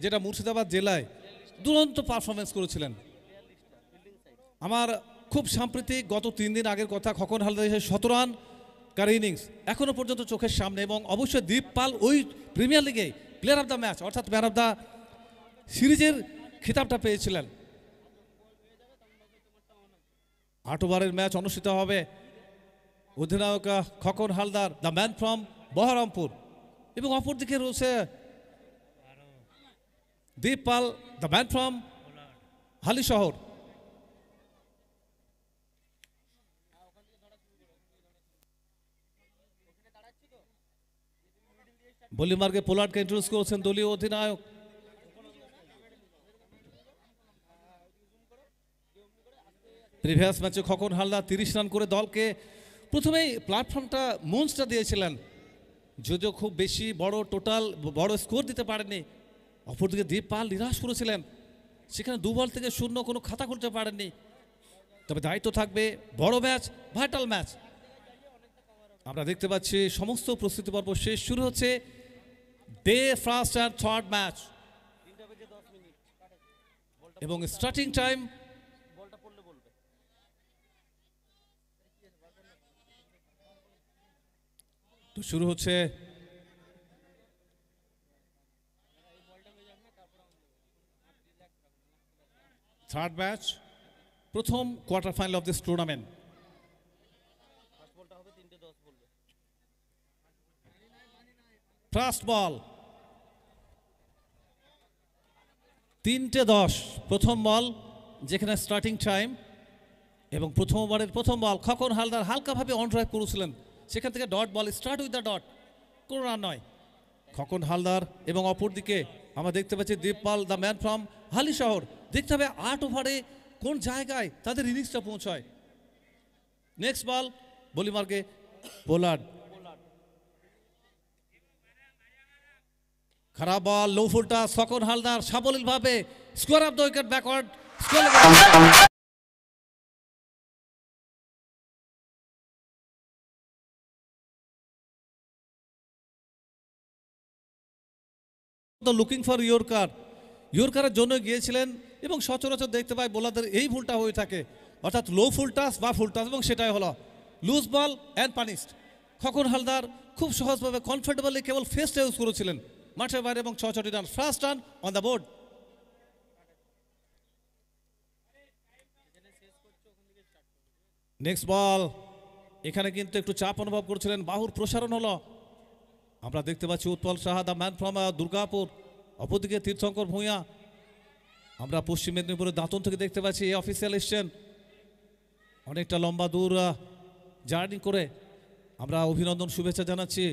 যেটা মুর্শিদাবাদ জেলায় দুরন্ত পারফরমেন্স করেছিলেন। আমার খুব সাম্প্রতিক গত 3 দিন আগের কথা, খোকন হালদার 17 রান কার ইনিংস এখনো পর্যন্ত চোখের সামনে, এবং অবশ্যই দীপ পাল ওই প্রিমিয়ার লিগে প্লেয়ার অফ দ্য ম্যাচ অর্থাৎ ম্যান অফ দ্য সিরিজের খিতাবটা পেয়েছিলেন। 8 ওভারের ম্যাচ অনুষ্ঠিত হবে। অধিনায়ক Khokan Haldar, the man from Baharampur, এবং অপরদিকে রয়েছে Deep Pal, the man from Halisahar. Bowling মার্গে পোলার্ডকে ইন্ট্রোডিউস করেছেন দলীয় অধিনায়ক। প্রিভিয়াস ম্যাচে খোকন হালদার 30 রান করে দলকে প্রথমেই প্ল্যাটফর্মটা মঞ্চটা দিয়েছিলেন, যদিও খুব বেশি বড় স্কোর দিতে পারেননি। অপরদিকে দীপ পাল নিরাশ করেছিলেন, সেখানে 2 বল থেকে 0 কোনো খাতা খুলতে পারেননি। তবে দায়িত্ব থাকবে, বড় ম্যাচ, ভাইটাল ম্যাচ। আমরা দেখতে পাচ্ছি সমস্ত প্রস্তুতি পর্ব শেষ, শুরু হচ্ছে day first and third match, এবং স্টার্টিং টাইম তো শুরু হচ্ছে। থার্ড ম্যাচ, প্রথম quarter final of this tournament. First ball 3-10, প্রথম বল, যেখানে স্টার্টিং টাইম, এবং প্রথম ওভারের প্রথম বল খোকন হালদার হালকাভাবে অন ড্রাইভ করেছিলেন, সেখান থেকে dot ball, start with the dot, কোনো রান নয়। খোকন হালদার এবং অপরদিকে আমরা দেখতে পাচ্ছি Deep Pal, the man from Halisahar. দেখতে হবে 8 ওভারে কোন জায়গায় তাদের ইনিংসটা পৌঁছায়। নেক্সট বল বোলিং মার্গে পোলার্ড, খারাপ বল, লো ফুলটা খোকন হালদার সাবলীলভাবে square off the wicket, backward looking for ইয়র্কারের জন্য গিয়েছিলেন, এবং সচরাচর দেখতে পাই বোলারদের এই ভুলটা হয়ে থাকে, অর্থাৎ লো ফুল টাস বা ফুল টাস, এবং সেটাই হলো loose ball and punished. Khokon Haldar খুব সহজভাবে কমফোর্টেবলি কেবল ফেসটা ইউজ করেছিলেন মাঠের বাইরে, এবং 6 run, first run on the board. Next ball, এখানে কিন্তু একটু চাপ অনুভব করছিলেন, বাহুর প্রসারণ হলো। আমরা দেখতে পাচ্ছি Utpal Saha, the man from Durgapur, অপরদিকে তীর্থঙ্কর ভূঁইয়া। আমরা পশ্চিম মেদিনীপুরের দাঁতন থেকে দেখতে পাচ্ছি এই অফিসিয়াল এসছেন, অনেকটা লম্বা দূর জার্নি করে। আমরা অভিনন্দন, শুভেচ্ছা জানাচ্ছি।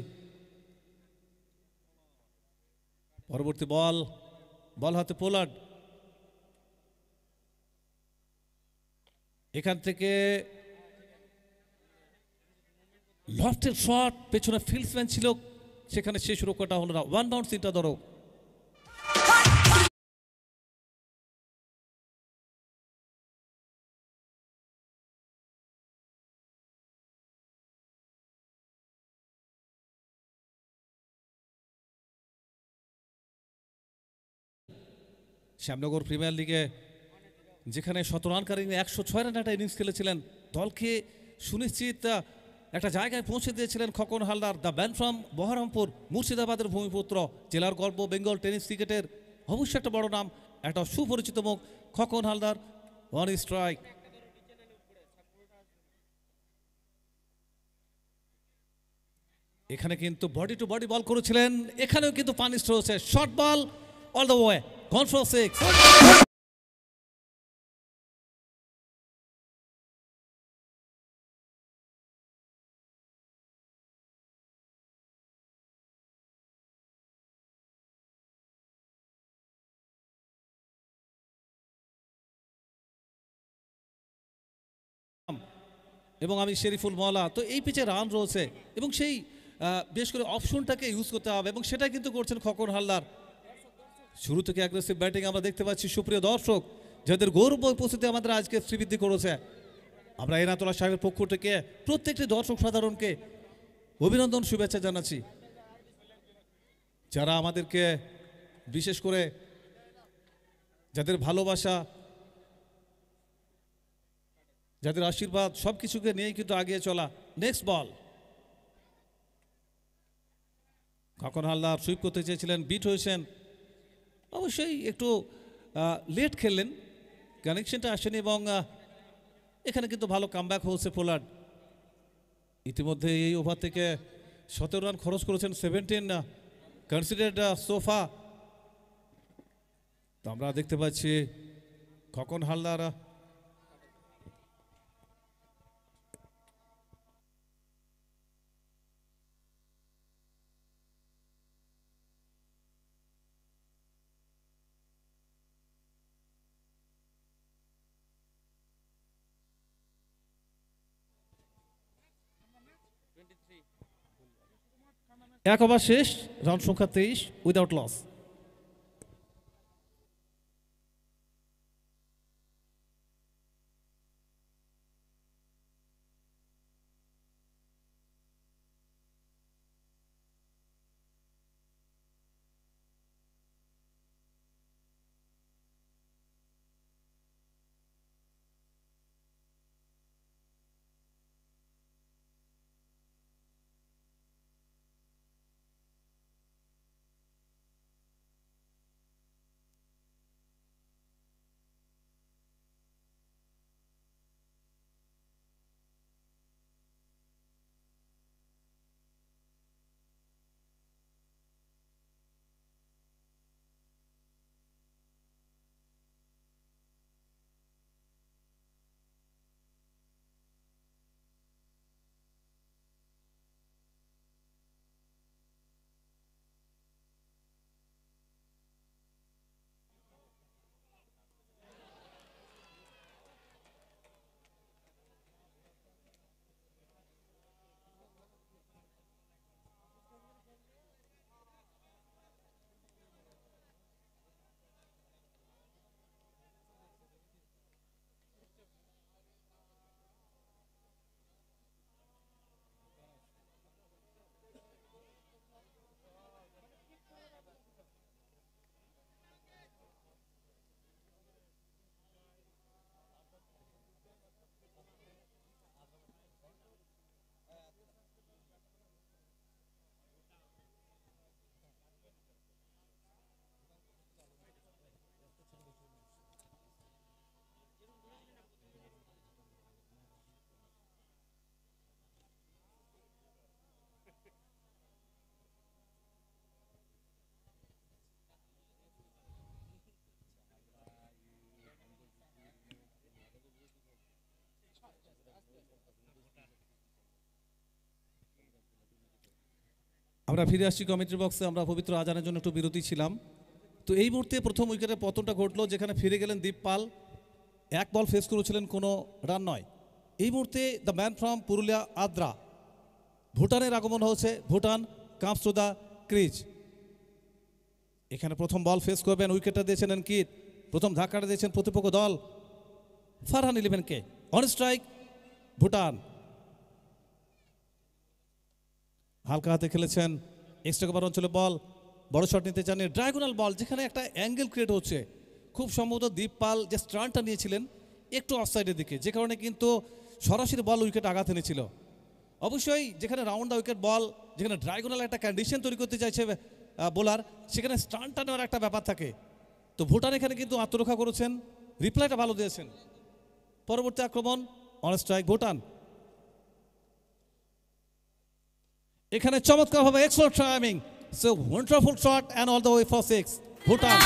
পরবর্তী বল হাতে পোলার্ড, এখান থেকে লফটেড শট, পেছনে ফিল্ডসম্যান ছিল, সেখানে শেষ রক্ষাটা হলো না, 1 বাউন্স, 3টা ধরো। শ্যামনগর প্রিমিয়ার লিগে যেখানে 17 রানকারী 106 রান একটা ইনিংস খেলেছিলেন, দলকে সুনিশ্চিত একটা জায়গায় পৌঁছে দিয়েছিলেন Khokon Haldar, the man from Baharampur, মুর্শিদাবাদের ভূমিপুত্র, জেলার গর্ব, বেঙ্গল টেনিস ক্রিকেটের অবশ্যই একটা বড় নাম, একটা সুপরিচিত মুখ খোকন হালদার। 1 স্ট্রাইক। এখানে কিন্তু বডি টু বডি বল করেছিলেন, এখানেও কিন্তু পানিশড হয়েছে, short ball all the way, gone for 6। এবং আমি শেরিফুল মওলা, তো এই পিচে রান রয়েছে, এবং সেই বেশ করে অপশনটাকে ইউজ করতে হবে, এবং সেটাই কিন্তু করছেন খোকন হালদার। শুরু থেকে অ্যাগ্রেসিভ ব্যাটিং আমরা দেখতে পাচ্ছি। সুপ্রিয় দর্শক, যাদের গৌরব উপস্থিতি আমাদের আজকে শ্রীবৃদ্ধি করেছে, আমরা এনাতোলা সাহেবের পক্ষ থেকে প্রত্যেকটি দর্শক সাধারণকে অভিনন্দন, শুভেচ্ছা জানাচ্ছি, যারা আমাদেরকে বিশেষ করে যাদের ভালোবাসা, যাদের আশীর্বাদ, সব কিছুকে নিয়েই কিন্তু আগিয়ে চলা। নেক্সট বল, খোকন হালদার সুইপ করতে চেয়েছিলেন, বিট হয়েছেন, অবশ্যই একটু লেট খেললেন, কানেকশনটা আসেনি, এবং এখানে কিন্তু ভালো কামব্যাক হচ্ছে পোলার্ড। ইতিমধ্যে এই ওভার থেকে 17 রান খরচ করেছেন, 17 কনসিডার্ড সোফা। তো আমরা দেখতে পাচ্ছি খোকন হালদার এক ওভার শেষ, রান সংখ্যা 23, উইদাউট লস। আমরা ফিরে আসছি কমেন্ট্রি বক্সে। আমরা পবিত্র আজানের জন্য একটু বিরতি ছিলাম। তো এই মুহূর্তে প্রথম উইকেটের পতনটা ঘটলো, যেখানে ফিরে গেলেন দীপ পাল। এক বল ফেস করেছিলেন, কোনো রান নয়। এই মুহূর্তে the man from Purulia Adra, ভুটানের আগমন হয়েছে। Bhutan comes to the crease. এখানে প্রথম বল ফেস করবেন, উইকেটটা দিয়েছেন অঙ্কিত, প্রথম ধাক্কাটা দিয়েছেন প্রতিপক্ষ দল ফারহান ইলেভেনকে। অন স্ট্রাইক ভুটান, হালকা হাতে খেলেছেন, এক্সট্রা কভার অঞ্চলে বল, বড় শট নিতে চান, ড্রায়াগোনাল বল, যেখানে একটা অ্যাঙ্গেল ক্রিয়েট হচ্ছে। খুব সম্ভবত দীপ পাল যে স্টার্নটা নিয়েছিলেন একটু অফসাইডের দিকে, যে কারণে কিন্তু সরাসরি বল উইকেট আঘাত এনেছিল। অবশ্যই যেখানে রাউন্ড দ্য উইকেট বল, যেখানে ড্রায়াগোনাল একটা কন্ডিশন তৈরি করতে চাইছে বোলার, সেখানে স্টার্নটা নেওয়ার একটা ব্যাপার থাকে। তো ভুটান এখানে কিন্তু আত্মরক্ষা করেছেন, রিপ্লাইটা ভালো দিয়েছেন। পরবর্তী আক্রমণ, অন স্ট্রাইক ভুটান। এখানে চমৎকারভাবে excellent timing, so wonderful shot and all the way for 6 Bhutan.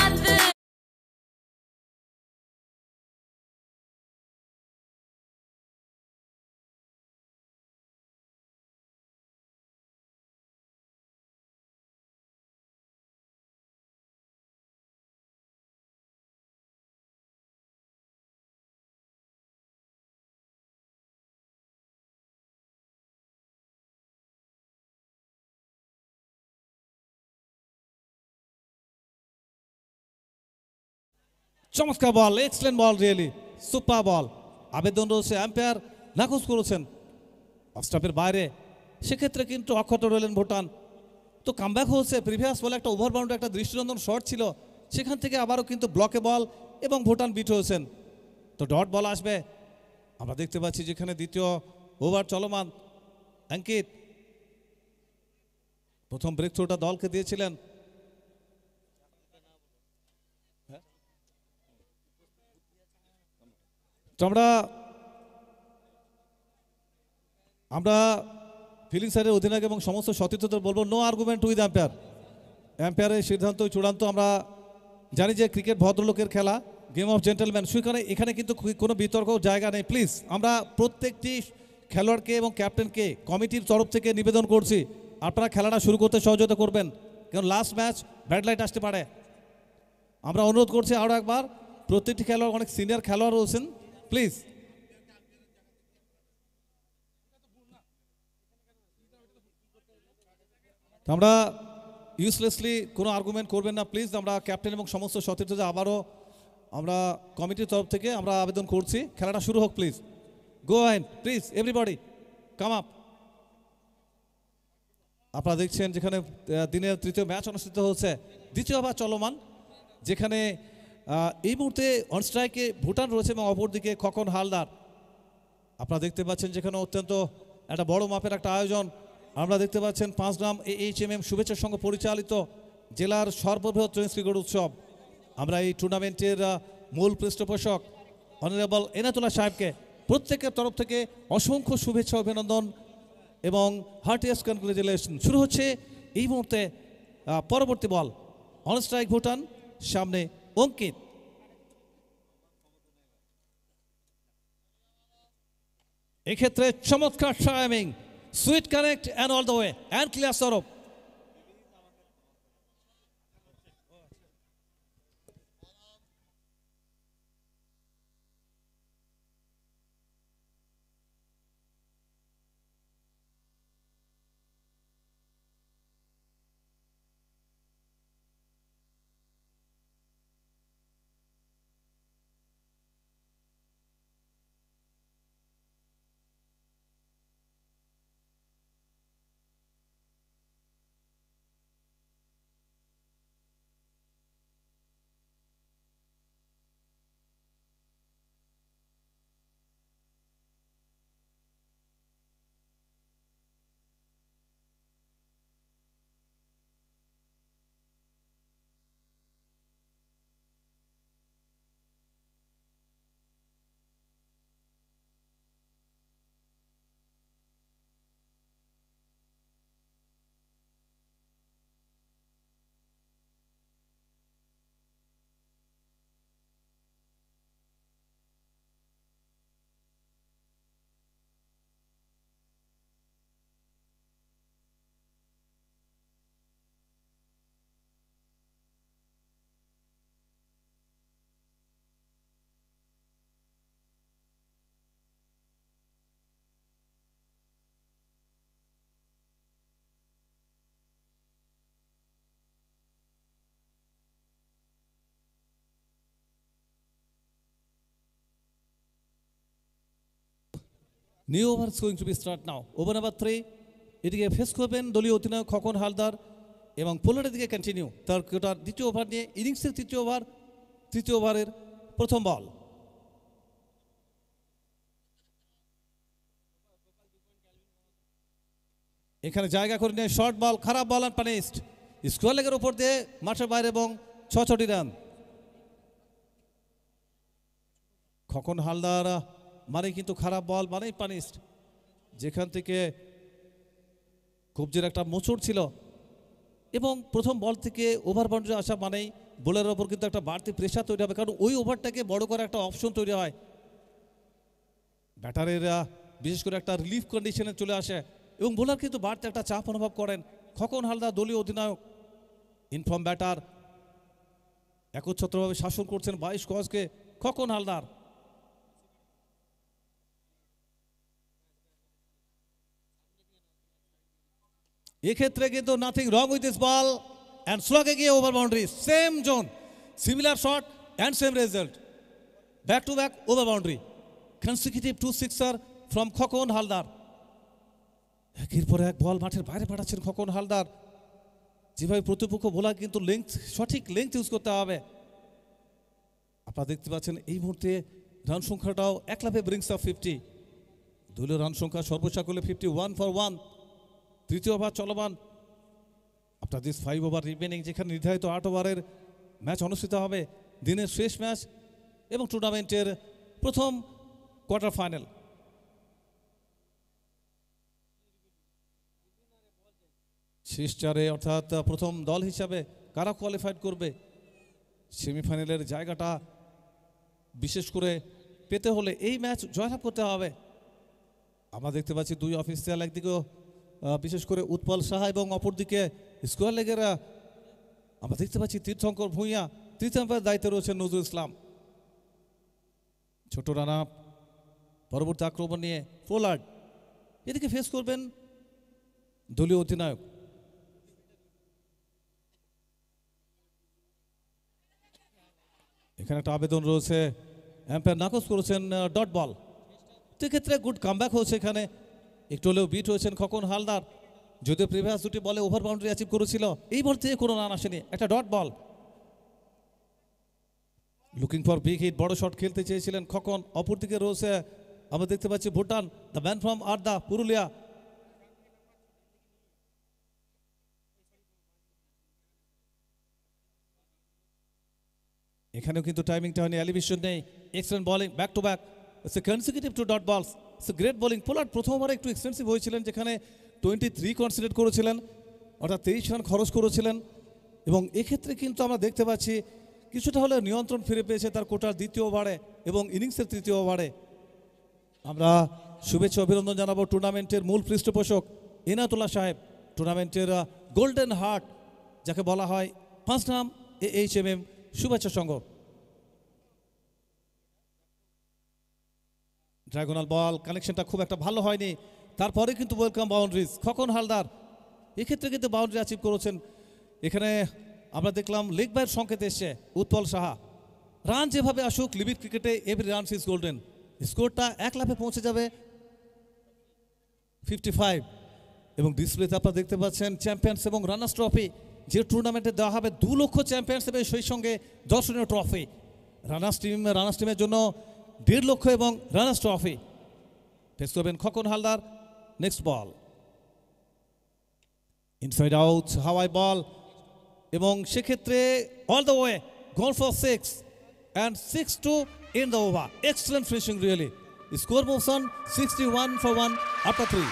চমৎকার ball, excellent ball, really super ball. আবেদন রয়েছে, আম্পায়ার নাকচ করেছেন অফস্টাম্পের বাইরে, সেক্ষেত্রে কিন্তু অক্ষত রইলেন ভুটান। তো কামব্যাক হচ্ছে, প্রিভিয়াস বলে একটা ওভার বাউন্ডারি একটা দৃষ্টিনন্দন শট ছিল, সেখান থেকে আবারও কিন্তু ব্লকে বল এবং ভুটান বিট হয়েছেন। তো ডট বল আসবে। আমরা দেখতে পাচ্ছি যেখানে দ্বিতীয় ওভার চলমান। অঙ্কিত প্রথম ব্রেক থ্রোটা দলকে দিয়েছিলেন। তো আমরা ফিল্ডিং সাইডের অধিনায়ক এবং সমস্ত সতীর্থদের বলবো নো আর্গুমেন্ট উইথ আম্পায়ার। আম্পায়ারের সিদ্ধান্ত চূড়ান্ত। আমরা জানি যে ক্রিকেট ভদ্রলোকের খেলা, গেম অফ জেন্টেলম্যান, সেখানে এখানে কিন্তু কোনো বিতর্ক জায়গা নেই। প্লিজ আমরা প্রত্যেকটি খেলোয়াড়কে এবং ক্যাপ্টেনকে কমিটির তরফ থেকে নিবেদন করছি আপনারা খেলাটা শুরু করতে সহযোগিতা করবেন, কারণ লাস্ট ম্যাচ ব্যাড লাইট আসতে পারে। আমরা অনুরোধ করছি আরও একবার, প্রত্যেকটি খেলোয়াড় অনেক সিনিয়র খেলোয়াড় রয়েছেন, প্লিজ। আমরা ইউজলেসলি কোনো আর্গুমেন্ট করবেন না প্লিজ। আমরা ক্যাপ্টেন এবং সমস্ত সতীর্থদের আবারও আমরা কমিটির তরফ থেকে আমরা আবেদন করছি খেলাটা শুরু হোক please. Go ahead please, everybody come up. আপনারা দেখছেন যেখানে দিনের তৃতীয় ম্যাচ অনুষ্ঠিত হচ্ছে, দ্বিতীয় ওভার চলমান, যেখানে এই মুহূর্তে অন স্ট্রাইকে ভুটান রয়েছে এবং অপরদিকে খোকন হালদার। আপনারা দেখতে পাচ্ছেন যেখানে অত্যন্ত একটা বড় মাপের একটা আয়োজন। আমরা দেখতে পাচ্ছেন 5 গ্রাম AHMM শুভেচ্ছা সংঘ পরিচালিত জেলার সর্ববৃহৎ টেনিস ক্রিকেট উৎসব। আমরা এই টুর্নামেন্টের মূল পৃষ্ঠপোষক অনারেবল এনাতুল্লাহ সাহেবকে প্রত্যেকের তরফ থেকে অসংখ্য শুভেচ্ছা, অভিনন্দন এবং হার্টিয়েস্ট কনগ্রেচুলেশন। শুরু হচ্ছে এই মুহূর্তে পরবর্তী বল। অন স্ট্রাইক ভুটান, সামনে অঙ্কিত। এক্ষেত্রে চমৎকার timing, sweet connect and all the way and clear সরব। New over going to be start now. Over number 3, এদিকে ফেস করবেন দলীয় অধিনায়ক খোকন হালদার এবং পোলারের দিকে কন্টিনিউ তার দ্বিতীয় ওভার নিয়ে, ইনিংসের তৃতীয় ওভারের প্রথম বল। এখানে জায়গা করে নিয়ে শর্ট বল, খারাপ বল অ্যান্ড পানিশড। স্কোয়ার লেগের উপর দিয়ে মাঠের বাইরে এবং 6 রান। খোকন হালদার মানে কিন্তু খারাপ বল মানেই পানিশড, যেখান থেকে কবজির একটা মোচড় ছিল এবং প্রথম বল থেকে ওভার বাউন্ডারি আসা মানেই বোলারের ওপর কিন্তু একটা বাড়তি প্রেশার তৈরি হবে, কারণ ওই ওভারটাকে বড় করে একটা অপশন তৈরি হয়। ব্যাটারের বিশেষ করে একটা রিলিফ কন্ডিশনে চলে আসে এবং বোলার কিন্তু বাড়তি একটা চাপ অনুভব করেন। খোকন হালদার দলীয় অধিনায়ক, ইনফর্ম ব্যাটার, একচ্ছত্রভাবে শাসন করছেন 22 গজকে খোকন হালদার। এক্ষেত্রে কিন্তু nothing wrong with this ball and স্লগে গিয়ে over boundary, same zone, similar shot and same result, back to back over boundary, consecutive 2 sixer from Khokan Haldar. একের পর এক বল মাঠের বাইরে পাঠাচ্ছেন খোকন হালদার। যেভাবে প্রতিপক্ষ বোলার কিন্তু সঠিক লেংথ ইউজ করতে হবে। আপনারা দেখতে পাচ্ছেন এই মুহূর্তে রান সংখ্যাটাও এক লাফে ব্রিংস অফ 50। দলীয় রান সংখ্যা সর্বোচ্চ করলে 51 for 1। তৃতীয় ওভার চলমান। আফটার দিস 5 ওভার রিমেনিং, যেখানে নির্ধারিত 8 ওভারের ম্যাচ অনুষ্ঠিত হবে, দিনের শেষ ম্যাচ এবং টুর্নামেন্টের প্রথম কোয়ার্টার ফাইনাল। শেষ চারে অর্থাৎ প্রথম দল হিসাবে কারা কোয়ালিফাইড করবে, সেমিফাইনালের জায়গাটা বিশেষ করে পেতে হলে এই ম্যাচ জয়লাভ করতে হবে। আমরা দেখতে পাচ্ছি দুই অফিসিয়াল, একদিকে বিশেষ করে উৎপল সাহা এবং অপরদিকে স্কোয়ার লেগেরা। আমরা দেখতে পাচ্ছি তীর্থঙ্কর ভূঁইয়া, তৃতীয় আম্পায়ারের দায়িত্বে রয়েছেন নজরুল ইসলাম। ছোট রানা পরবর্তী আক্রমণ নিয়ে পোলার্ড, এদিকে ফেস করবেন দলীয় অধিনায়ক। এখানে একটা আবেদন রয়েছে, এম্পায়ার নাকচ করেছেন ডট বল। সেক্ষেত্রে গুড কামব্যাক হয়েছে, এখানে একটু হলেও বিট হয়েছেন খোকন হালদার। যদিও প্রিভিয়াস দুটি বলে ওভার বাউন্ডারি অ্যাচিভ করেছিল, এই বল থেকে কোনো রান আসেনি, একটা dot ball. Looking for big hit, বড় শট খেলতে চেয়েছিলেন খোকন। অপরদিকে রয়েছে আমরা দেখতে পাচ্ছি ভুটান, দ্য ম্যান ফ্রম আড্ডা, পুরুলিয়া। এখানেও কিন্তু টাইমিংটা হয়নি, এলিভেশন নেই। Excellent bowling, back to back, it's consecutive two dot balls, it's great bowling. Pollard প্রথম ওভারে একটু এক্সপেন্সিভ হয়েছিলেন, যেখানে 23 কনসিডার করেছিলেন, অর্থাৎ 23 রান খরচ করেছিলেন। এবং এক্ষেত্রে কিন্তু আমরা দেখতে পাচ্ছি কিছুটা হলে নিয়ন্ত্রণ ফিরে পেয়েছে তার কোটার দ্বিতীয় ওভারে এবং ইনিংসের তৃতীয় ওভারে। আমরা শুভেচ্ছা অভিনন্দন জানাবো টুর্নামেন্টের মূল পৃষ্ঠপোষক এনায়েতুল্লাহ সাহেব, টুর্নামেন্টের গোল্ডেন হার্ট যাকে বলা হয়, ফার্স্ট নাম AHMM শুভেচ্ছা সংঘ। ড্রাগনাল বল, কানেকশনটা খুব একটা ভালো হয়নি, তারপরে কিন্তু ওয়েলকাম বাউন্ডারিজ। খোকন হালদার এক্ষেত্রে কিন্তু বাউন্ডারি অ্যাচিভ করেছেন। এখানে আমরা দেখলাম লেগ বাইয়ের সংকেত এসছে উৎপল সাহা। রান যেভাবে আসুক, লিমিট ক্রিকেটে এভরি রান ইজ গোল্ডেন। স্কোরটা এক লাফে পৌঁছে যাবে 55। এবং ডিসপ্লেতে আপনারা দেখতে পাচ্ছেন চ্যাম্পিয়ন্স এবং রানার্স ট্রফি, যে টুর্নামেন্টে দেওয়া হবে 2 লক্ষ চ্যাম্পিয়ন্স এবং সেই সঙ্গে দর্শনীয় ট্রফি। রানার্স টিমের জন্য 1.5 লক্ষ এবং রানার্স ট্রফি। ফেস করবেন খোকন হালদার। নেক্সট বল ইনসাইড আউট, হাওয়াই বল, এবং সেক্ষেত্রে all the way goal for 6 and 6 to end the over. Excellent finishing really. The score moves on 61 for 1 after 3.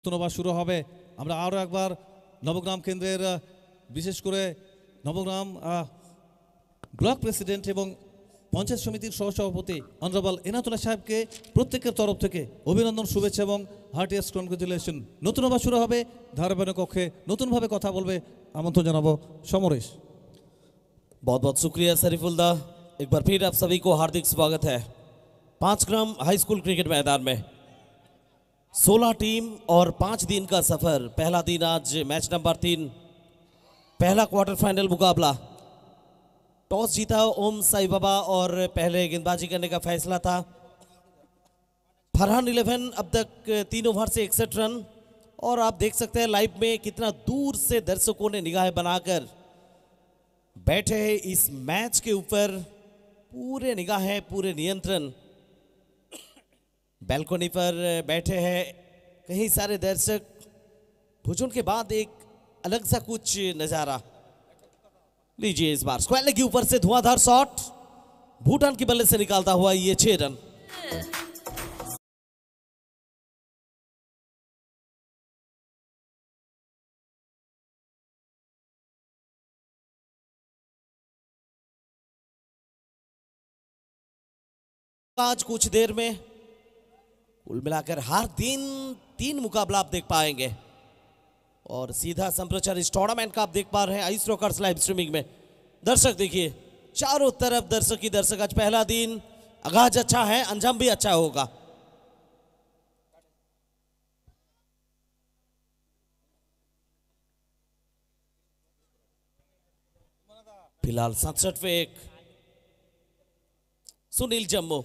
নতুন শুরু হবে। আমরা আরও একবার নবগ্রাম কেন্দ্রের বিশেষ করে নবগ্রাম ব্লক প্রেসিডেন্ট এবং পঞ্চায়েত সমিতির সহসভাপতি অনারেবল এনায়েতুল্লাহ সাহেবকে প্রত্যেকের তরফ থেকে অভিনন্দন, শুভেচ্ছা এবং হার্টিয়েস্ট কনগ্রেচুলেশন। নতুন ওভার শুরু হবে, ধারাবাহিক কক্ষে নতুনভাবে কথা বলবে আমন্ত্রণ জানাবো সমরেশ। बहुत बहुत शुक्रिया सरीफुल्ला। एक बार फिर आप सभी को हार्दिक स्वागत है 5 ग्राम हाई स्कूल क्रिकेट मैदान में। 16 टीम और 5 दिन का सफर। पहला दिन आज मैच नंबर 3, पहला क्वार्टर फाइनल मुकाबला। टॉस जीता ओम साई बाबा और पहले गेंदबाजी करने का फैसला था। फरहान 11 अब तक 3 ओवर से 61 रन। और आप देख सकते हैं लाइव में कितना दूर से दर्शकों ने निगाहें बनाकर बैठे हैं इस मैच के ऊपर। पूरे निगाहें, पूरे नियंत्रण बैल्कनी पर बैठे हैं कई सारे दर्शक। भोजन के बाद एक अलग सा कुछ नजारा लीजिए। इस बार स्क्वायर लेग के ऊपर से धुआंधार शॉट, भूटान की बल्ले से निकालता हुआ ये 6 रन। आज कुछ देर में कुल मिलाकर हर दिन 3 मुकाबला आप देख पाएंगे और सीधा संप्रचार इस टूर्नामेंट का आप देख पा रहे हैं आइस रॉकर्स लाइव स्ट्रीमिंग में। दर्शक देखिए चारों तरफ दर्शक ही दर्शक। आज पहला दिन, आगाज अच्छा है, अंजाम भी अच्छा होगा। फिलहाल 67 पे एक सुनील जम्मू।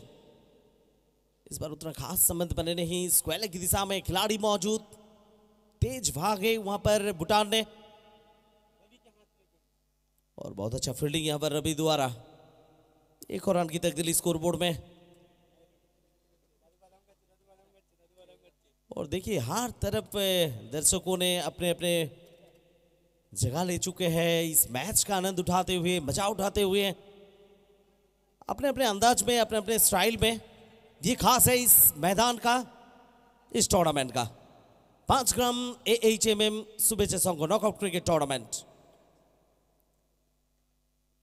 इस बार उतना खास संबंध बने नहीं। स्क्वायर की दिशा में खिलाड़ी मौजूद, तेज भागे वहां पर भूटान ने, और बहुत अच्छा फील्डिंग यहां पर रवि द्वारा। एक और रन की तकदीली स्कोरबोर्ड में। और देखिए हर तरफ दर्शकों ने अपने अपने जगह ले चुके हैं, इस मैच का आनंद उठाते हुए, मजा उठाते हुए, अपने अपने अंदाज में, अपने अपने स्टाइल में। ये खास है इस मैदान का, इस टूर्नामेंट का 5 ग्राम AHMM सुबेचे संघ नॉकआउट क्रिकेट टूर्नामेंट।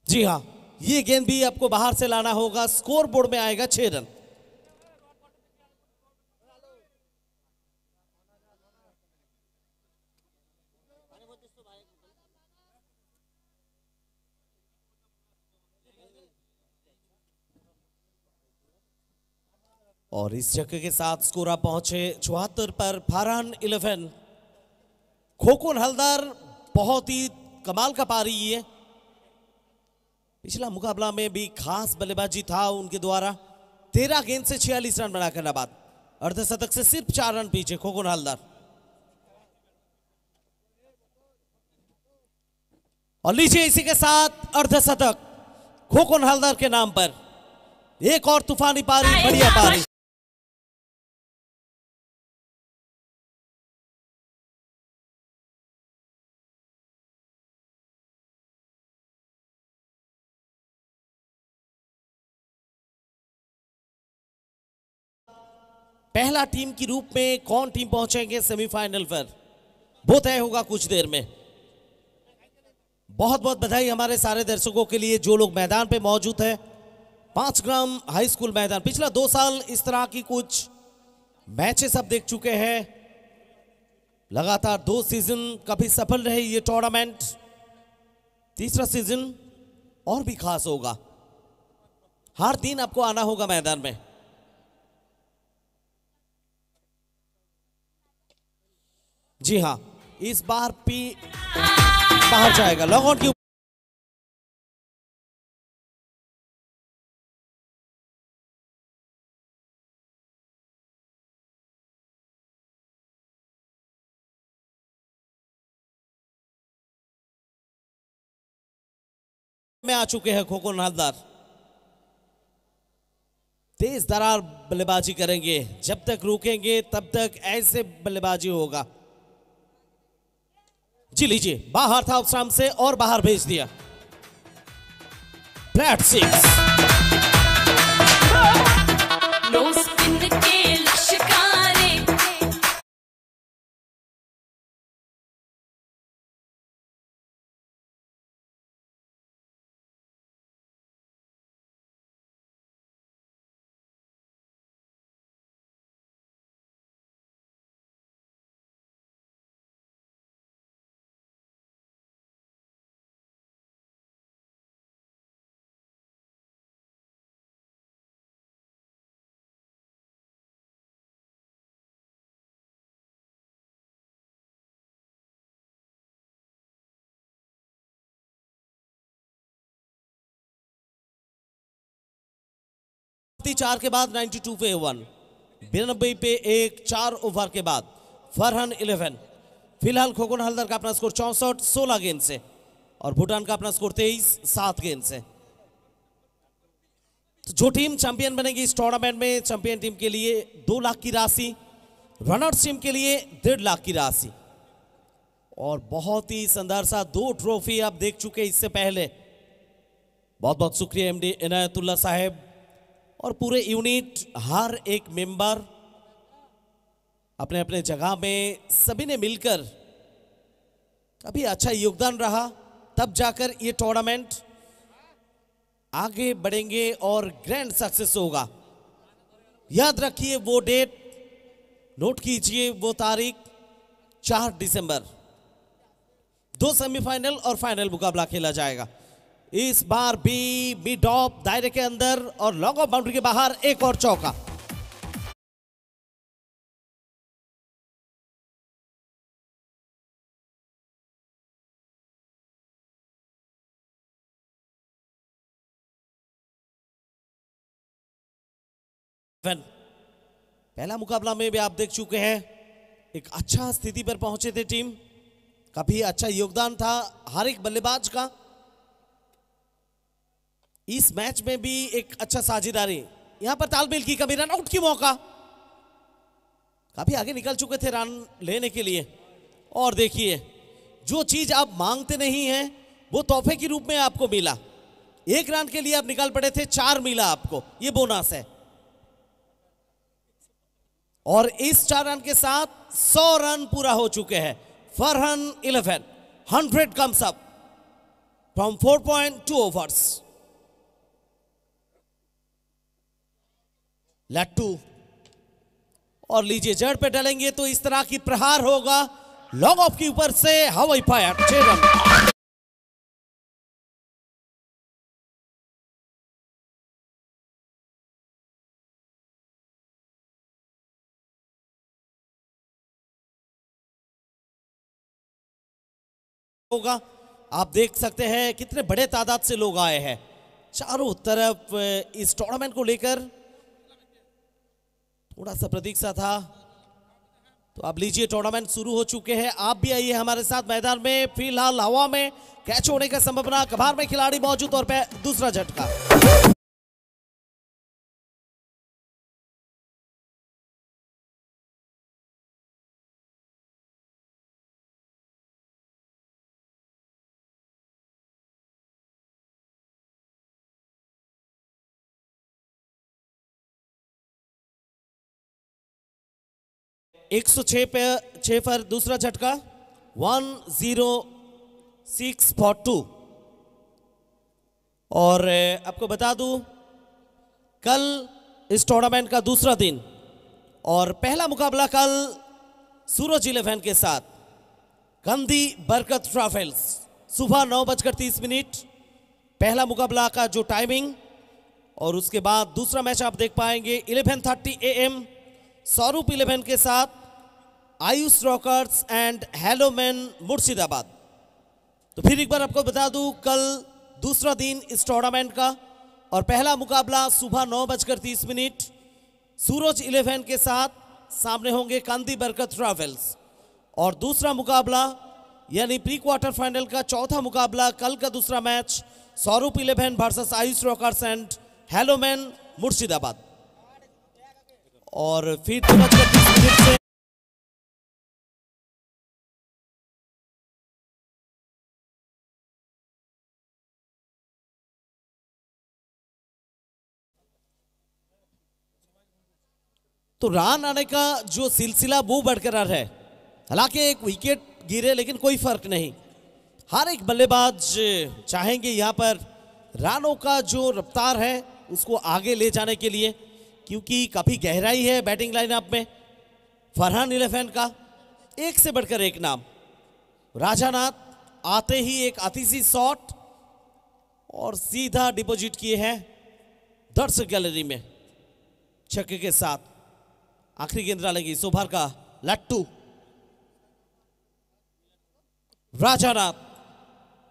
जी हाँ, ये गेंद भी आपको बाहर से लाना होगा। स्कोर बोर्ड में आएगा 6 रन। और इस छक्के के साथ स्कोर आप पहुंचे 74 पर। फरहान 11। खोखन हलदर बहुत ही कमाल का पारी है। पिछला मुकाबला में भी खास बल्लेबाजी था उनके द्वारा। 13 गेंद से 46 रन बनाकर नाबाद। अर्धशतक से सिर्फ 4 रन पीछे खोखन हलदर। और लीजिए इसी के साथ अर्धशतक खोखन हलदर के नाम पर। एक और तूफानी पारी, बढ़िया पारी। पहला टीम की रूप में कौन टीम पहुंचेंगे सेमीफाइनल पर, वो तय होगा कुछ देर में। बहुत बहुत बधाई हमारे सारे दर्शकों के लिए जो लोग मैदान पे मौजूद है। 5 ग्राम हाई स्कूल मैदान, पिछला 2 साल इस तरह की कुछ मैचेस अब देख चुके हैं। लगातार 2 सीजन काफी सफल रहे ये टूर्नामेंट। तीसरा सीजन और भी खास होगा। हर दिन आपको आना होगा मैदान में। जी हाँ, इस बार भी बाहर जाएगा लॉन्ग ऑन की में आ चुके हैं खोखन हलदर। तेज दरार बल्लेबाजी करेंगे, जब तक रुकेंगे तब तक ऐसे बल्लेबाजी होगा। जी लीजिए, बाहर था उपश्राम से और बाहर भेज दिया। फ्लैट 6। नो स्पिन के लश्कारे। चार के बाद 92 पे 1, 92 पे 1, 4 ओवर के बाद फरहान 11। फिलहाल खोखन हलदर का अपना स्कोर 64 16 गेंद से, और भूटान का अपना स्कोर 23 7 गेंद से। तो जो टीम चैंपियन बनेगी इस टूर्नामेंट में, चैंपियन टीम के लिए 2 लाख की राशि, रनर्स टीम के लिए 1.5 लाख की राशि, और बहुत ही शानदार सा 2 ट्रॉफी आप देख चुके इससे पहले। बहुत बहुत शुक्रिया MD इनायतुल्ला साहब और पूरे यूनिट, हर एक मेंबर अपने अपने जगह में सभी ने मिलकर अभी अच्छा योगदान रहा, तब जाकर ये टूर्नामेंट आगे बढ़ेंगे और ग्रैंड सक्सेस होगा। याद रखिए वो डेट, नोट कीजिए वो तारीख, 4 दिसंबर। 2 सेमीफाइनल और फाइनल मुकाबला खेला जाएगा। इस बार भी मिड ऑफ दायरे के अंदर और लॉन्ग ऑफ बाउंड्री के बाहर एक और चौका। पहला मुकाबला में भी आप देख चुके हैं, एक अच्छा स्थिति पर पहुंचे थे टीम, काफी अच्छा योगदान था हर एक बल्लेबाज का। इस मैच में भी एक अच्छा साझेदारी, यहां पर तालमेल की कमी, रन आउट की मौका, काफी आगे निकल चुके थे रन लेने के लिए। और देखिए, जो चीज आप मांगते नहीं हैं वो तोहफे के रूप में आपको मिला। 1 रन के लिए आप निकल पड़े थे, 4 मिला आपको, ये बोनस है। और इस 4 रन के साथ 100 रन पूरा हो चुके हैं। Farhan 11, 100 comes up from 4.2 overs. लट्टू, और लीजिए जड़ पे डलेंगे तो इस तरह की प्रहार होगा, लॉन्ग ऑफ के ऊपर से हवाई फायर, 6 रन। होगा, आप देख सकते हैं कितने बड़े तादाद से लोग आए हैं चारों तरफ। इस टूर्नामेंट को लेकर थोड़ा सा प्रतीक्षा था, तो आप लीजिए टूर्नामेंट शुरू हो चुके हैं। आप भी आइए हमारे साथ मैदान में। फिलहाल हवा में कैच होने का संभावना, कभार में खिलाड़ी मौजूद और दूसरा झटका। एक 106 पर दूसरा झटका, 106 for 2। और आपको बता दूं, कल इस टूर्नामेंट का दूसरा दिन और पहला मुकाबला कल सूरज 11 के साथ कंदी बरकत ट्रैवल्स, सुबह 9:30 पहला मुकाबला का जो टाइमिंग। और उसके बाद दूसरा मैच आप देख पाएंगे 11:30 AM स्वरूप 11 के साथ आयुष रॉकर्स एंड हेलोमैन मुर्शिदाबाद। तो फिर एक बार आपको बता दूं, कल दूसरा दिन इस टूर्नामेंट का और पहला मुकाबला सुबह 9:30 सूरज 11 के साथ सामने होंगे कांदी बरकत ट्रैवल्स। और दूसरा मुकाबला यानी प्री क्वार्टर फाइनल का चौथा मुकाबला, कल का दूसरा match Swarup 11 versus Ayush rockers and हेलोमैन मुर्शिदाबाद। और फिर 9:30 से तो रन आने का जो सिलसिला वो बरकरार है। हालांकि एक विकेट गिरे लेकिन कोई फर्क नहीं, हर एक बल्लेबाज चाहेंगे यहां पर रनों का जो रफ्तार है उसको आगे ले जाने के लिए, क्योंकि काफी गहराई है बैटिंग लाइनअप में। फरहान 11 का एक से बढ़कर एक नाम, राजानाथ आते ही एक आतिशी शॉट और सीधा डिपॉजिट किए हैं दर्शक गैलरी में छक्के के साथ। आखिरी गेंद डालेंगी इस ओवर का लट्टू, राजानाथ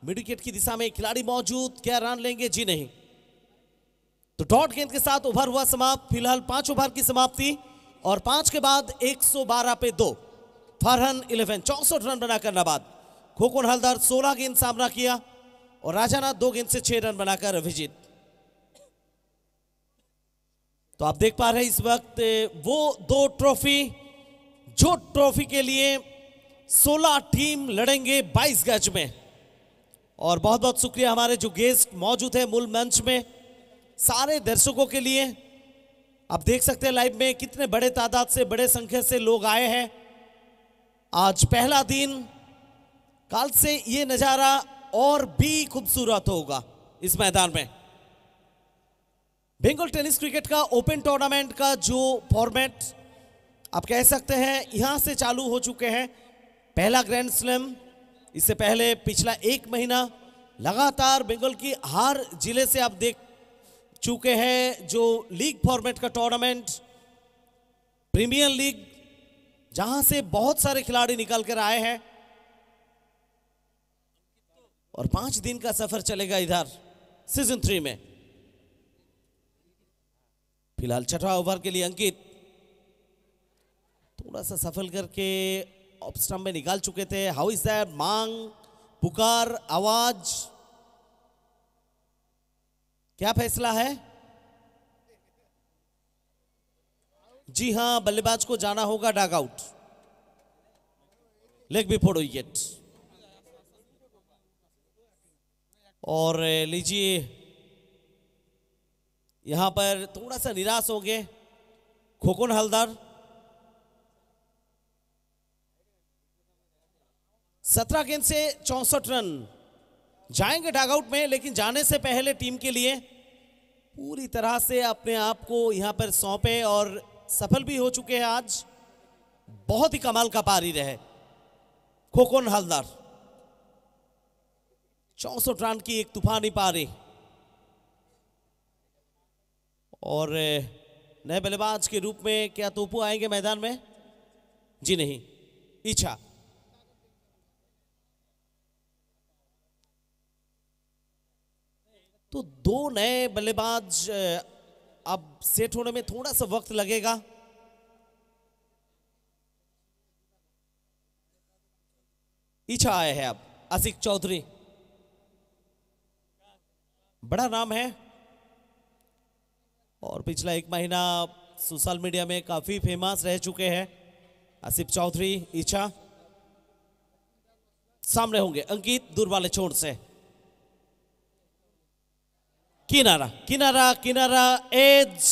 मिड विकेट की दिशा में खिलाड़ी मौजूद, क्या रन लेंगे? जी नहीं। तो डॉट गेंद के साथ ओवर हुआ समाप्त। फिलहाल 5 ओवर की समाप्ति और 5 के बाद 112 पे 2। फरहान 11 64 रन बनाकर नाबाद। खोखन हलदर 16 गेंद सामना किया और राजानाथ 2 गेंद से 6 रन बनाकर अभिजीत। तो आप देख पा रहे हैं इस वक्त वो 2 ट्रॉफी, जो ट्रॉफी के लिए 16 टीम लड़ेंगे 22 गज में। और बहुत बहुत शुक्रिया हमारे जो गेस्ट मौजूद है मूल मंच में, सारे दर्शकों के लिए। आप देख सकते हैं लाइव में कितने बड़े तादाद से, बड़े संख्या से लोग आए हैं। आज पहला दिन, कल से ये नजारा और भी खूबसूरत होगा इस मैदान में। बंगाल टेनिस क्रिकेट का ओपन टूर्नामेंट का जो फॉर्मेट आप कह सकते हैं यहां से चालू हो चुके हैं। पहला ग्रैंड स्लैम, इससे पहले पिछला 1 महीना लगातार बंगाल की हर जिले से आप देख चुके हैं जो लीग फॉर्मेट का टूर्नामेंट, प्रीमियर लीग, जहां से बहुत सारे खिलाड़ी निकल कर आए हैं। और 5 दिन का सफर चलेगा इधर सीजन 3 में। फिलहाल छठा ओवर के लिए अंकित थोड़ा सा सफल करके ऑफ स्टंप में निकाल चुके थे। How is that? मांग, पुकार, आवाज, क्या फैसला है? जी हां, बल्लेबाज को जाना होगा dugout. Leg before wicket. और लीजिए यहां पर थोड़ा सा निराश हो गए खोखन हलदार। 17 गेंद से 64 रन जाएंगे डगआउट में, लेकिन जाने से पहले टीम के लिए पूरी तरह से अपने आप को यहां पर सौंपे और सफल भी हो चुके हैं। आज बहुत ही कमाल का पारी रहे खोखन हलदार। 64 रन की एक तूफानी पारी। और नए बल्लेबाज के रूप में क्या तोपू आएंगे मैदान में? जी नहीं, इच्छा। तो दो नए बल्लेबाज अब सेट होने में थोड़ा सा वक्त लगेगा। इच्छा आए हैं अब आसिक चौधरी, बड़ा नाम है और पिछला एक महीना सोशल मीडिया में काफी फेमस रह चुके हैं। आसिफ चौधरी, इच्छा। सामने होंगे अंकित दूर वाले छोर से। किनारा किनारा किनारा, एज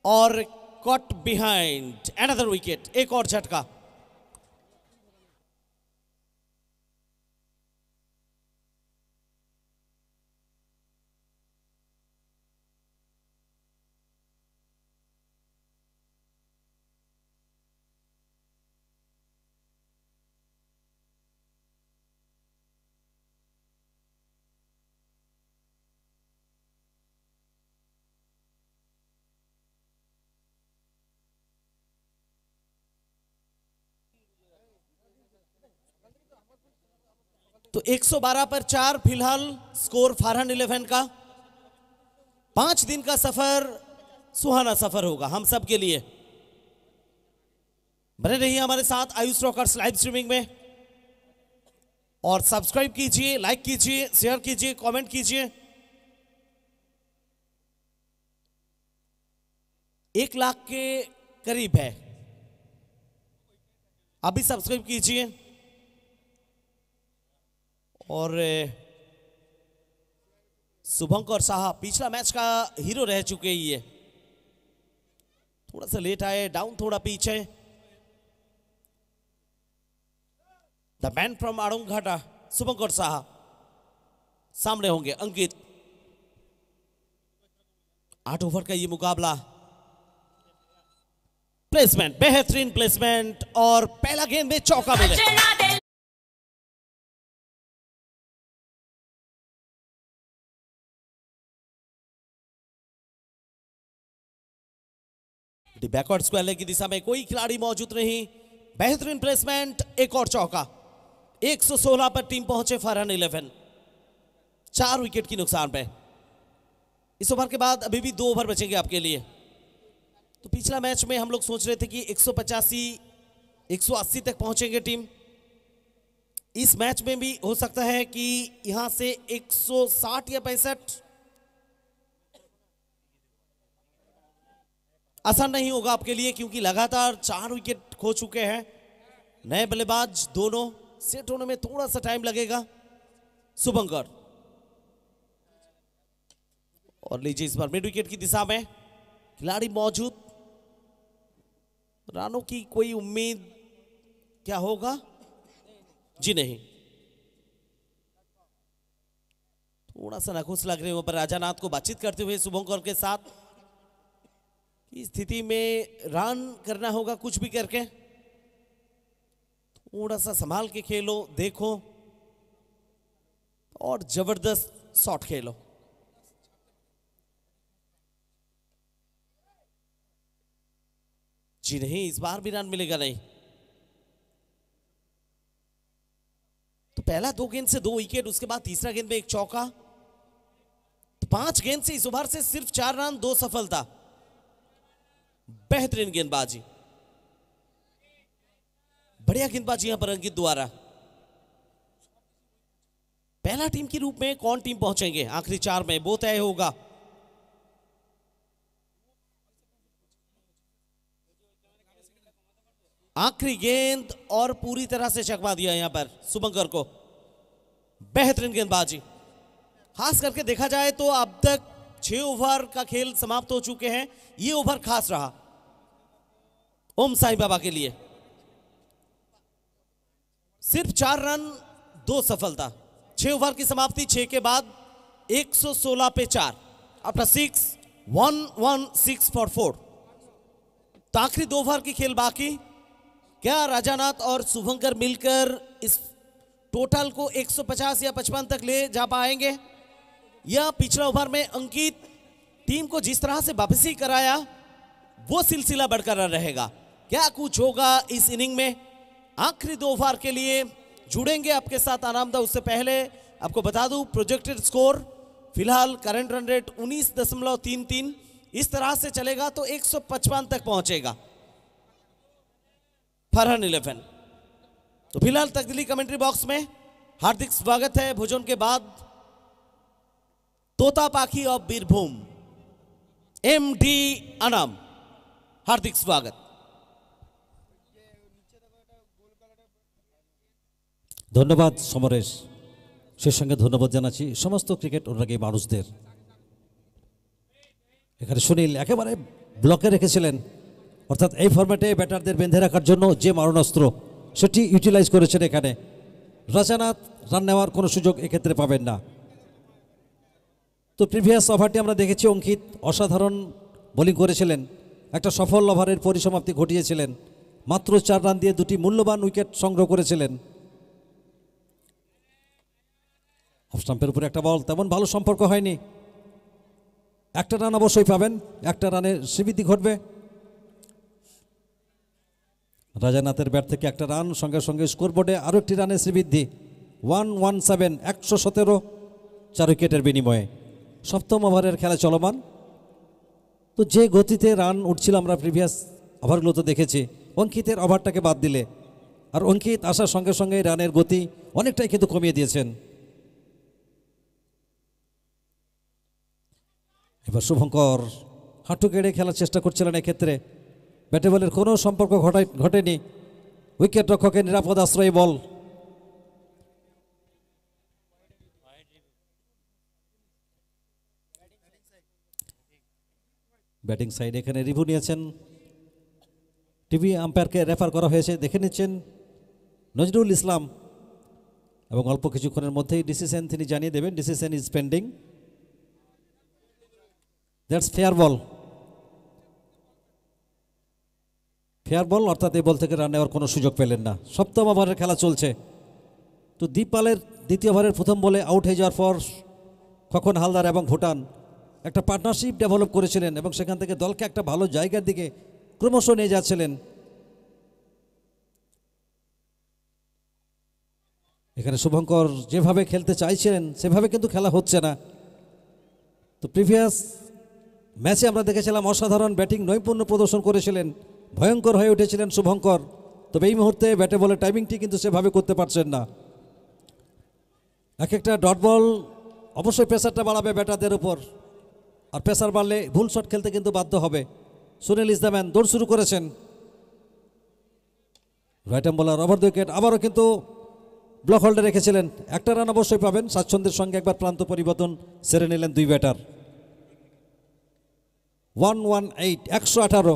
और कट बिहाइंड, अनदर विकेट, एक और झटका। तो 112 पर 4 फिलहाल स्कोर फारहान 11 का। 5 दिन का सफर सुहाना सफर होगा हम सब के लिए। बने रहिए हमारे साथ आयुष रॉकर्स लाइव स्ट्रीमिंग में और सब्सक्राइब कीजिए, लाइक कीजिए, शेयर कीजिए, कमेंट कीजिए। 1 लाख के करीब है, अभी सब्सक्राइब कीजिए। और शुभंकर साहा पिछला मैच का हीरो रह चुके ही है। थोड़ा सा लेट आए, डाउन थोड़ा पीछे। द मैन फ्रॉम आड़ोंघाटा शुभंकर साहा। सामने होंगे अंकित। 8 ओवर का ये मुकाबला। प्लेसमेंट, बेहतरीन प्लेसमेंट और पहला गेंद में चौका मिले। बैकवर्ड स्क्वायर की दिशा में कोई खिलाड़ी मौजूद नहीं। बेहतरीन प्लेसमेंट, एक और चौका। 116 पर टीम पहुंचे फारहान 11। 4 विकेट की नुकसान पे। इस ओवर के बाद अभी भी 2 ओवर बचेंगे आपके लिए। तो पिछला मैच में हम लोग सोच रहे थे कि 185 180 तक पहुंचेंगे टीम। इस मैच में भी हो सकता है कि यहां से 160 या 65। आसान नहीं होगा आपके लिए क्योंकि लगातार 4 विकेट खो चुके हैं। नए बल्लेबाज दोनों, सेट होने में थोड़ा सा टाइम लगेगा। शुभंकर और लीजिए इस बार मिड विकेट की दिशा में खिलाड़ी मौजूद। रानों की कोई उम्मीद क्या होगा? जी नहीं, थोड़ा सा नाखुश लग रहे हैं पर राजानाथ को बातचीत करते हुए शुभंकर के साथ। इस स्थिति में रन करना होगा कुछ भी करके। थोड़ा सा संभाल के खेलो, देखो और जबरदस्त शॉट खेलो। जी नहीं, इस बार भी रन मिलेगा नहीं। तो पहला 2 गेंद से 2 विकेट, उसके बाद तीसरा गेंद में एक चौका। तो 5 गेंद से इस ओवर से सिर्फ 4 रन 2 सफलता। बेहतरीन गेंदबाजी, बढ़िया गेंदबाजी यहां पर अंकित द्वारा। पहला टीम के रूप में कौन टीम पहुंचेंगे आखिरी 4 में, वो तय होगा। आखिरी गेंद और पूरी तरह से चकमा दिया यहां पर शुभंकर को। बेहतरीन गेंदबाजी, खास करके देखा जाए तो अब तक 6 ओवर का खेल समाप्त हो चुके हैं। ये ओवर खास रहा ओम साईं बाबा के लिए। सिर्फ 4 रन 2 सफलता, 6 ओवर की समाप्ति, 6 के बाद 116 पे 4 अपना 6 116 फॉर 4। तो आखिरी 2 ओवर की खेल बाकी। क्या राजानाथ और शुभंकर मिलकर इस टोटल को 150 या 55 तक ले जा पाएंगे, या पिछला ओवर में अंकित टीम को जिस तरह से वापसी कराया वो सिलसिला बरकरार रहेगा? क्या कुछ होगा इस इनिंग में? आखिरी 2 ओवर के लिए जुड़ेंगे आपके साथ आरामदा। उससे पहले आपको बता दूं प्रोजेक्टेड स्कोर फिलहाल करंट रन रेट 19.33, इस तरह से चलेगा तो 155 तक पहुंचेगा फरहान 11। तो फिलहाल तकदीली कमेंट्री बॉक्स में हार्दिक स्वागत है। भोजन के बाद तोता पाखी ऑफ बीरभूम एमडी अनाम, हार्दिक स्वागत। ধন্যবাদ সমরেশ, সেই সঙ্গে ধন্যবাদ জানাচ্ছি সমস্ত ক্রিকেট অনুরাগী মানুষদের। এখানে সুনীল একেবারে ব্লকে রেখেছিলেন, অর্থাৎ এই ফরম্যাটে ব্যাটারদের বেঁধে রাখার জন্য যে মারণাস্ত্র সেটি ইউটিলাইজ করেছেন এখানে। রাজানাথ রান নেওয়ার কোনো সুযোগ এক্ষেত্রে পাবেন না। তো প্রিভিয়াস ওভারটি আমরা দেখেছি অঙ্কিত অসাধারণ বোলিং করেছিলেন, একটা সফল ওভারের পরিসমাপ্তি ঘটিয়েছিলেন, মাত্র 4 রান দিয়ে 2টি মূল্যবান উইকেট সংগ্রহ করেছিলেন। অফ স্টাম্পের উপরে একটা বল, তেমন ভালো সম্পর্ক হয়নি। একটা রান অবশ্যই পাবেন, একটা রানের শ্রীবৃদ্ধি ঘটবে। রাজানাথের ব্যাট থেকে একটা রান, সঙ্গে সঙ্গে স্কোরবোর্ডে আরও একটি রানের শ্রীবৃদ্ধি 117, 117, 4 উইকেটের বিনিময়ে। সপ্তম ওভারের খেলা চলমান। তো যে গতিতে রান উঠছিল আমরা প্রিভিয়াস ওভারগুলোতে দেখেছি, অঙ্কিতের ওভারটাকে বাদ দিলে, আর অঙ্কিত আসার সঙ্গে সঙ্গে রানের গতি অনেকটাই কিন্তু কমিয়ে দিয়েছেন। এবার শুভঙ্কর হাঁটু গেড়ে খেলার চেষ্টা করছিলেন, এক্ষেত্রে ব্যাটে বলের কোনো সম্পর্ক ঘটেনি। উইকেট রক্ষকের নিরাপদ আশ্রয়ী বল। ব্যাটিং সাইড এখানে রিভিউ নিয়েছেন, টিভি আম্পায়ারকে রেফার করা হয়েছে, দেখে নিচ্ছেন নজরুল ইসলাম, এবং অল্প কিছুক্ষণের মধ্যেই ডিসিশন তিনি জানিয়ে দেবেন। Decision is pending. That's fair ball. Fair ball, অর্থাৎ এই বল থেকে রান নেওয়ার কোনো সুযোগ পেলেন না। সপ্তম ওভারের খেলা চলছে। তো দীপালের দ্বিতীয় ওভারের প্রথম বলে আউট হয়ে যাওয়ার পর খোকন হালদার এবং ভুটান একটা পার্টনারশিপ ডেভেলপ করেছিলেন এবং সেখান থেকে দলকে একটা ভালো জায়গার দিকে ক্রমশ নিয়ে যাচ্ছিলেন। এখানে শুভঙ্কর যেভাবে খেলতে চাইছিলেন সেভাবে কিন্তু খেলা হচ্ছে না। তো প্রিভিয়াস ম্যাচে আমরা দেখেছিলাম অসাধারণ ব্যাটিং নৈপুণ্য প্রদর্শন করেছিলেন, ভয়ঙ্কর হয়ে উঠেছিলেন শুভঙ্কর। তবে এই মুহূর্তে ব্যাটে বলে টাইমিংটি কিন্তু সেভাবে করতে পারছেন না। এক একটা ডট বল অবশ্যই প্রেসারটা বাড়াবে ব্যাটারদের উপর, আর প্রেসার বাড়লে ভুল শট খেলতে কিন্তু বাধ্য হবে। সুনীল ইজ দ্য ম্যান, দৌড় শুরু করেছেন। Right arm bowler over the wicket, আবারও কিন্তু ব্লক হোল্ডে রেখেছিলেন। একটা রান অবশ্যই পাবেন। স্বাচ্ছন্দ্যের সঙ্গে একবার প্রান্ত পরিবর্তন সেরে নিলেন 2 ব্যাটার। 118, 118।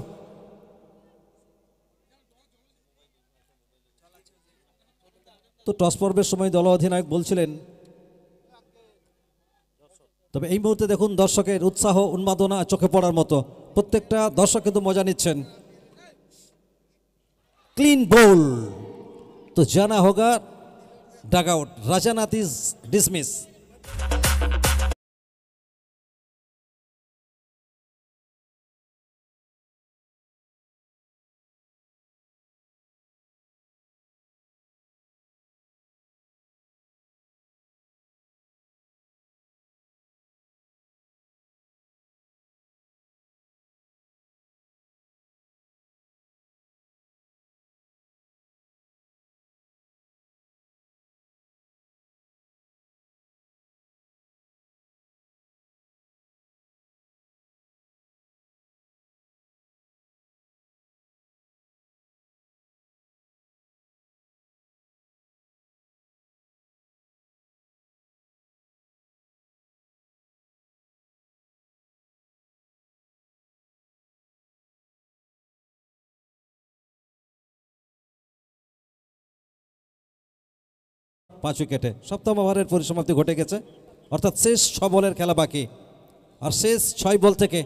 তো টস পর্বের সময় দল অধিনায়ক বলছিলেন, তবে এই মুহূর্তে দেখুন দর্শকের উৎসাহ উন্মাদনা চোখে পড়ার মতো। প্রত্যেকটা দর্শক কিন্তু মজা নিচ্ছেন। ক্লিন বোল, তো জানা হোগা ডাগ আউট। Rajanath is dismiss. 5 উইকেটে। সপ্তম ওভারের পরিসমাপ্তি ঘটে গেছে, অর্থাৎ শেষ 6 বলের খেলা বাকি। আর শেষ 6 বল থেকে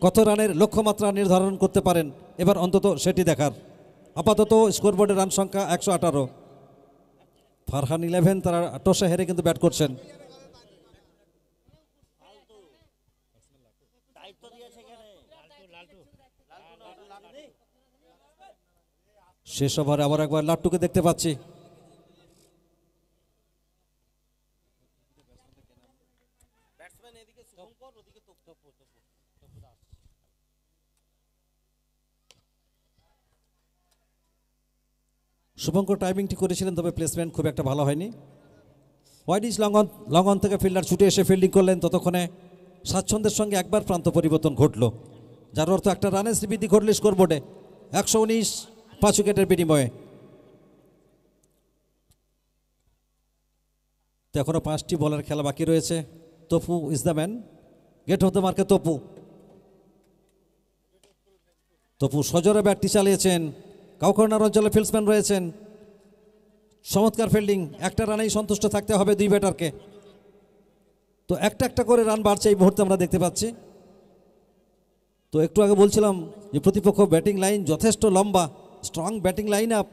কত রানের লক্ষ্যমাত্রা নির্ধারণ করতে পারেন এবার অন্তত সেটি দেখার। আপাতত স্কোরবোর্ডের রান সংখ্যা 118। ফারহান 11 তারা টসে হেরে কিন্তু ব্যাট করছেন। শেষ ওভারে আবার একবার লাট্টুকে দেখতে পাচ্ছি। শুভঙ্কর টাইমিংটি করেছিলেন, তবে প্লেসমেন্ট খুব একটা ভালো হয়নি। ওয়াইড ইজ লং অন থেকে ফিল্ডার ছুটে এসে ফিল্ডিং করলেন, ততক্ষণে স্বাচ্ছন্দ্যের সঙ্গে একবার প্রান্ত পরিবর্তন ঘটল, যার অর্থ একটা রানের শ্রীবৃদ্ধি ঘটল স্কোরবোর্ডে। 119 5 উইকেটের বিনিময়ে। তো এখনও 5টি বলের খেলা বাকি রয়েছে। Tapu is the man, get off the মার্কে তপু। তপু সজোরে ব্যাটটি চালিয়েছেন, কাউকর্নার অঞ্চলে ফিল্ডসম্যান রয়েছেন। চমৎকার ফিল্ডিং, একটা রানেই সন্তুষ্ট থাকতে হবে দুই ব্যাটারকে। তো একটা একটা করে রান বাড়ছে এই মুহূর্তে আমরা দেখতে পাচ্ছি। তো একটু আগে বলছিলাম যে প্রতিপক্ষ ব্যাটিং লাইন যথেষ্ট লম্বা, স্ট্রং ব্যাটিং লাইন আপ।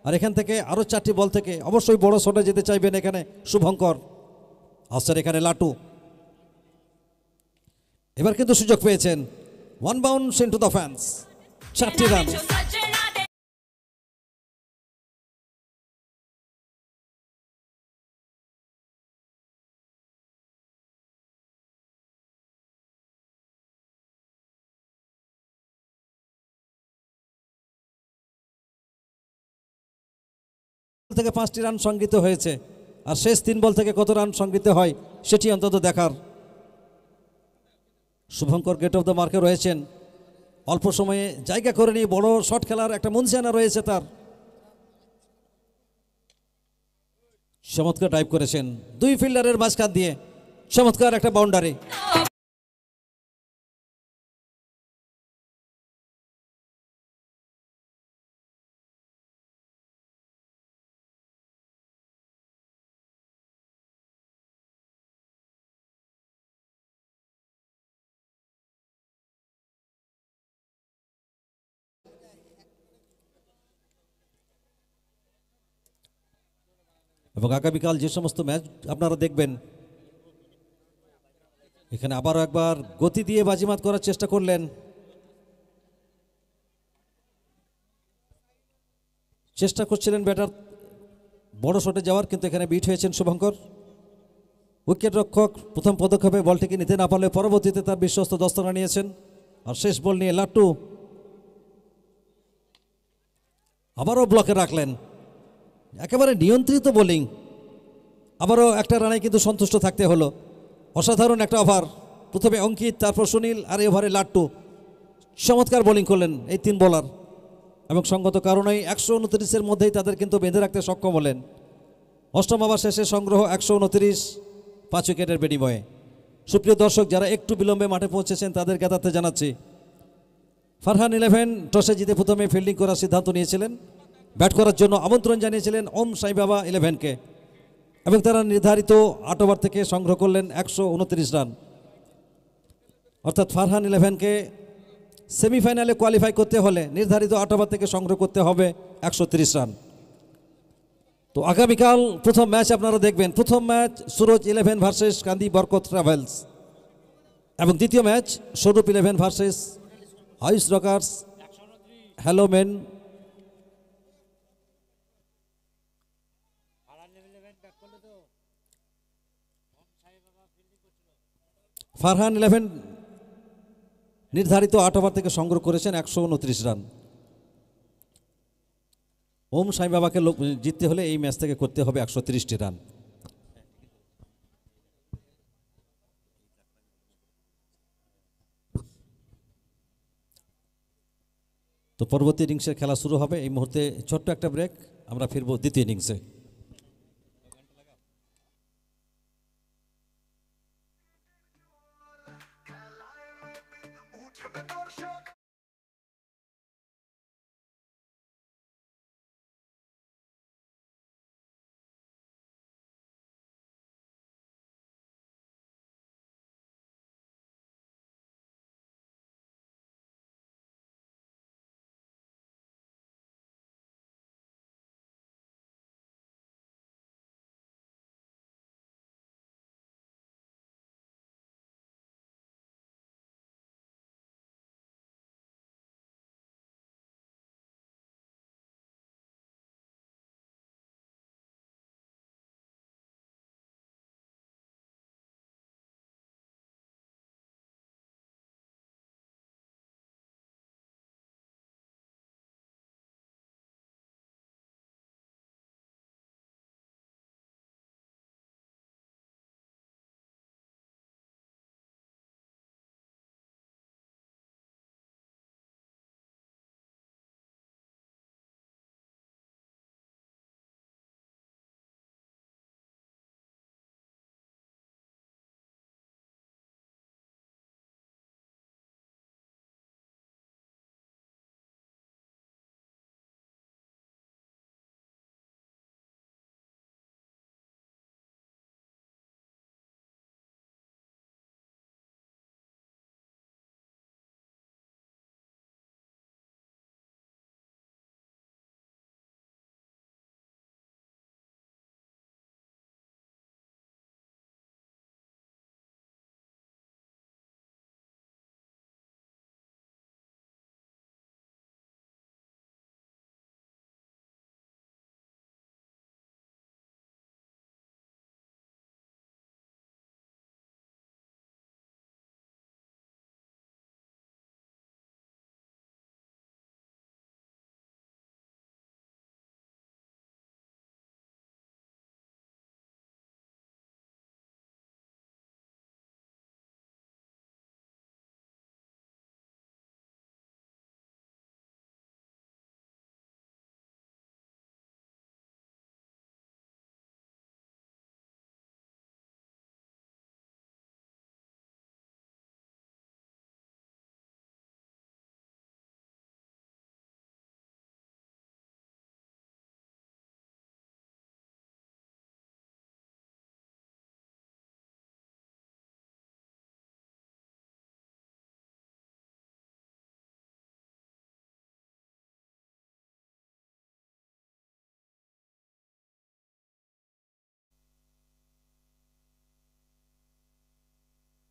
আর এখান থেকে আরও 4টি বল থেকে অবশ্যই বড় শটে যেতে চাইবেন এখানে শুভঙ্কর। আসছেন এখানে লাটু, এবার কিন্তু সুযোগ পেয়েছেন। 1 বাউন্স ইনটু দ্য ফ্যান্স, 4টি রান। जो सजना दे থেকে 5টি রান সংগৃহীত হয়েছে, আর শেষ 3 বল থেকে কত রান সংগৃহীত হয় সেটি অন্তত দেখার। শুভঙ্কর গেট অফ দ্য মার্কে রয়েছেন, অল্প সময়ে জায়গা করে নিয়ে বড় শট খেলার একটা মুনসিয়ানা রয়েছে তার। চমৎকার ড্রাইভ করেছেন দুই ফিল্ডারের মাঝখান দিয়ে, চমৎকার একটা বাউন্ডারি। এবং আগামীকাল যে সমস্ত ম্যাচ আপনারা দেখবেন, এখানে আবারও একবার গতি দিয়ে বাজিমাত করার চেষ্টা করলেন। চেষ্টা করছিলেন ব্যাটার বড় শটে যাওয়ার, কিন্তু এখানে বিট হয়েছেন শুভঙ্কর। উইকেট রক্ষক প্রথম পদক্ষেপে বলটিকে নিতে না পারলে পরবর্তীতে তার বিশ্বস্ত দস্তনা নিয়েছেন। আর শেষ বল নিয়ে লাট্টু আবারও ব্লকে রাখলেন। একেবারে নিয়ন্ত্রিত বোলিং, আবারও একটা রানে কিন্তু সন্তুষ্ট থাকতে হলো। অসাধারণ একটা ওভার, প্রথমে অঙ্কিত, তারপর সুনীল, আর এই ওভারে লাট্টু। চমৎকার বোলিং করলেন এই 3 বোলার, এবং সঙ্গত কারণেই 129-এর মধ্যেই তাদের কিন্তু বেঁধে রাখতে সক্ষম হলেন। অষ্টম ওভার শেষে সংগ্রহ 129 5 উইকেটের বিনিময়ে। সুপ্রিয় দর্শক, যারা একটু বিলম্বে মাঠে পৌঁছেছেন তাদের জ্ঞাতার্থে জানাচ্ছি, ফারহান 11 টসে জিতে প্রথমে ফিল্ডিং করার সিদ্ধান্ত নিয়েছিলেন। ব্যাট করার জন্য আমন্ত্রণ জানিয়েছিলেন ওম সাই বাবা 11কে, এবং তারা নির্ধারিত 8 ওভার থেকে সংগ্রহ করলেন 129 রান। অর্থাৎ ফারহান 11কে সেমিফাইনালে কোয়ালিফাই করতে হলে নির্ধারিত 8 ওভার থেকে সংগ্রহ করতে হবে 130 রান। তো আগামীকাল প্রথম ম্যাচ আপনারা দেখবেন। প্রথম match Suraj 11 versus Kandi Barkat travels, এবং দ্বিতীয় match Swarup 11 versus Ayush rockers hello men. Farhan 11 নির্ধারিত 8 ওভার থেকে সংগ্রহ করেছেন 129 রান। ওম সাই বাবাকে জিততে হলে এই ম্যাচ থেকে করতে হবে 130টি রান। তো পরবর্তী ইনিংসের খেলা শুরু হবে। এই মুহূর্তে ছোট্ট একটা ব্রেক, আমরা ফিরবো দ্বিতীয় ইনিংসে।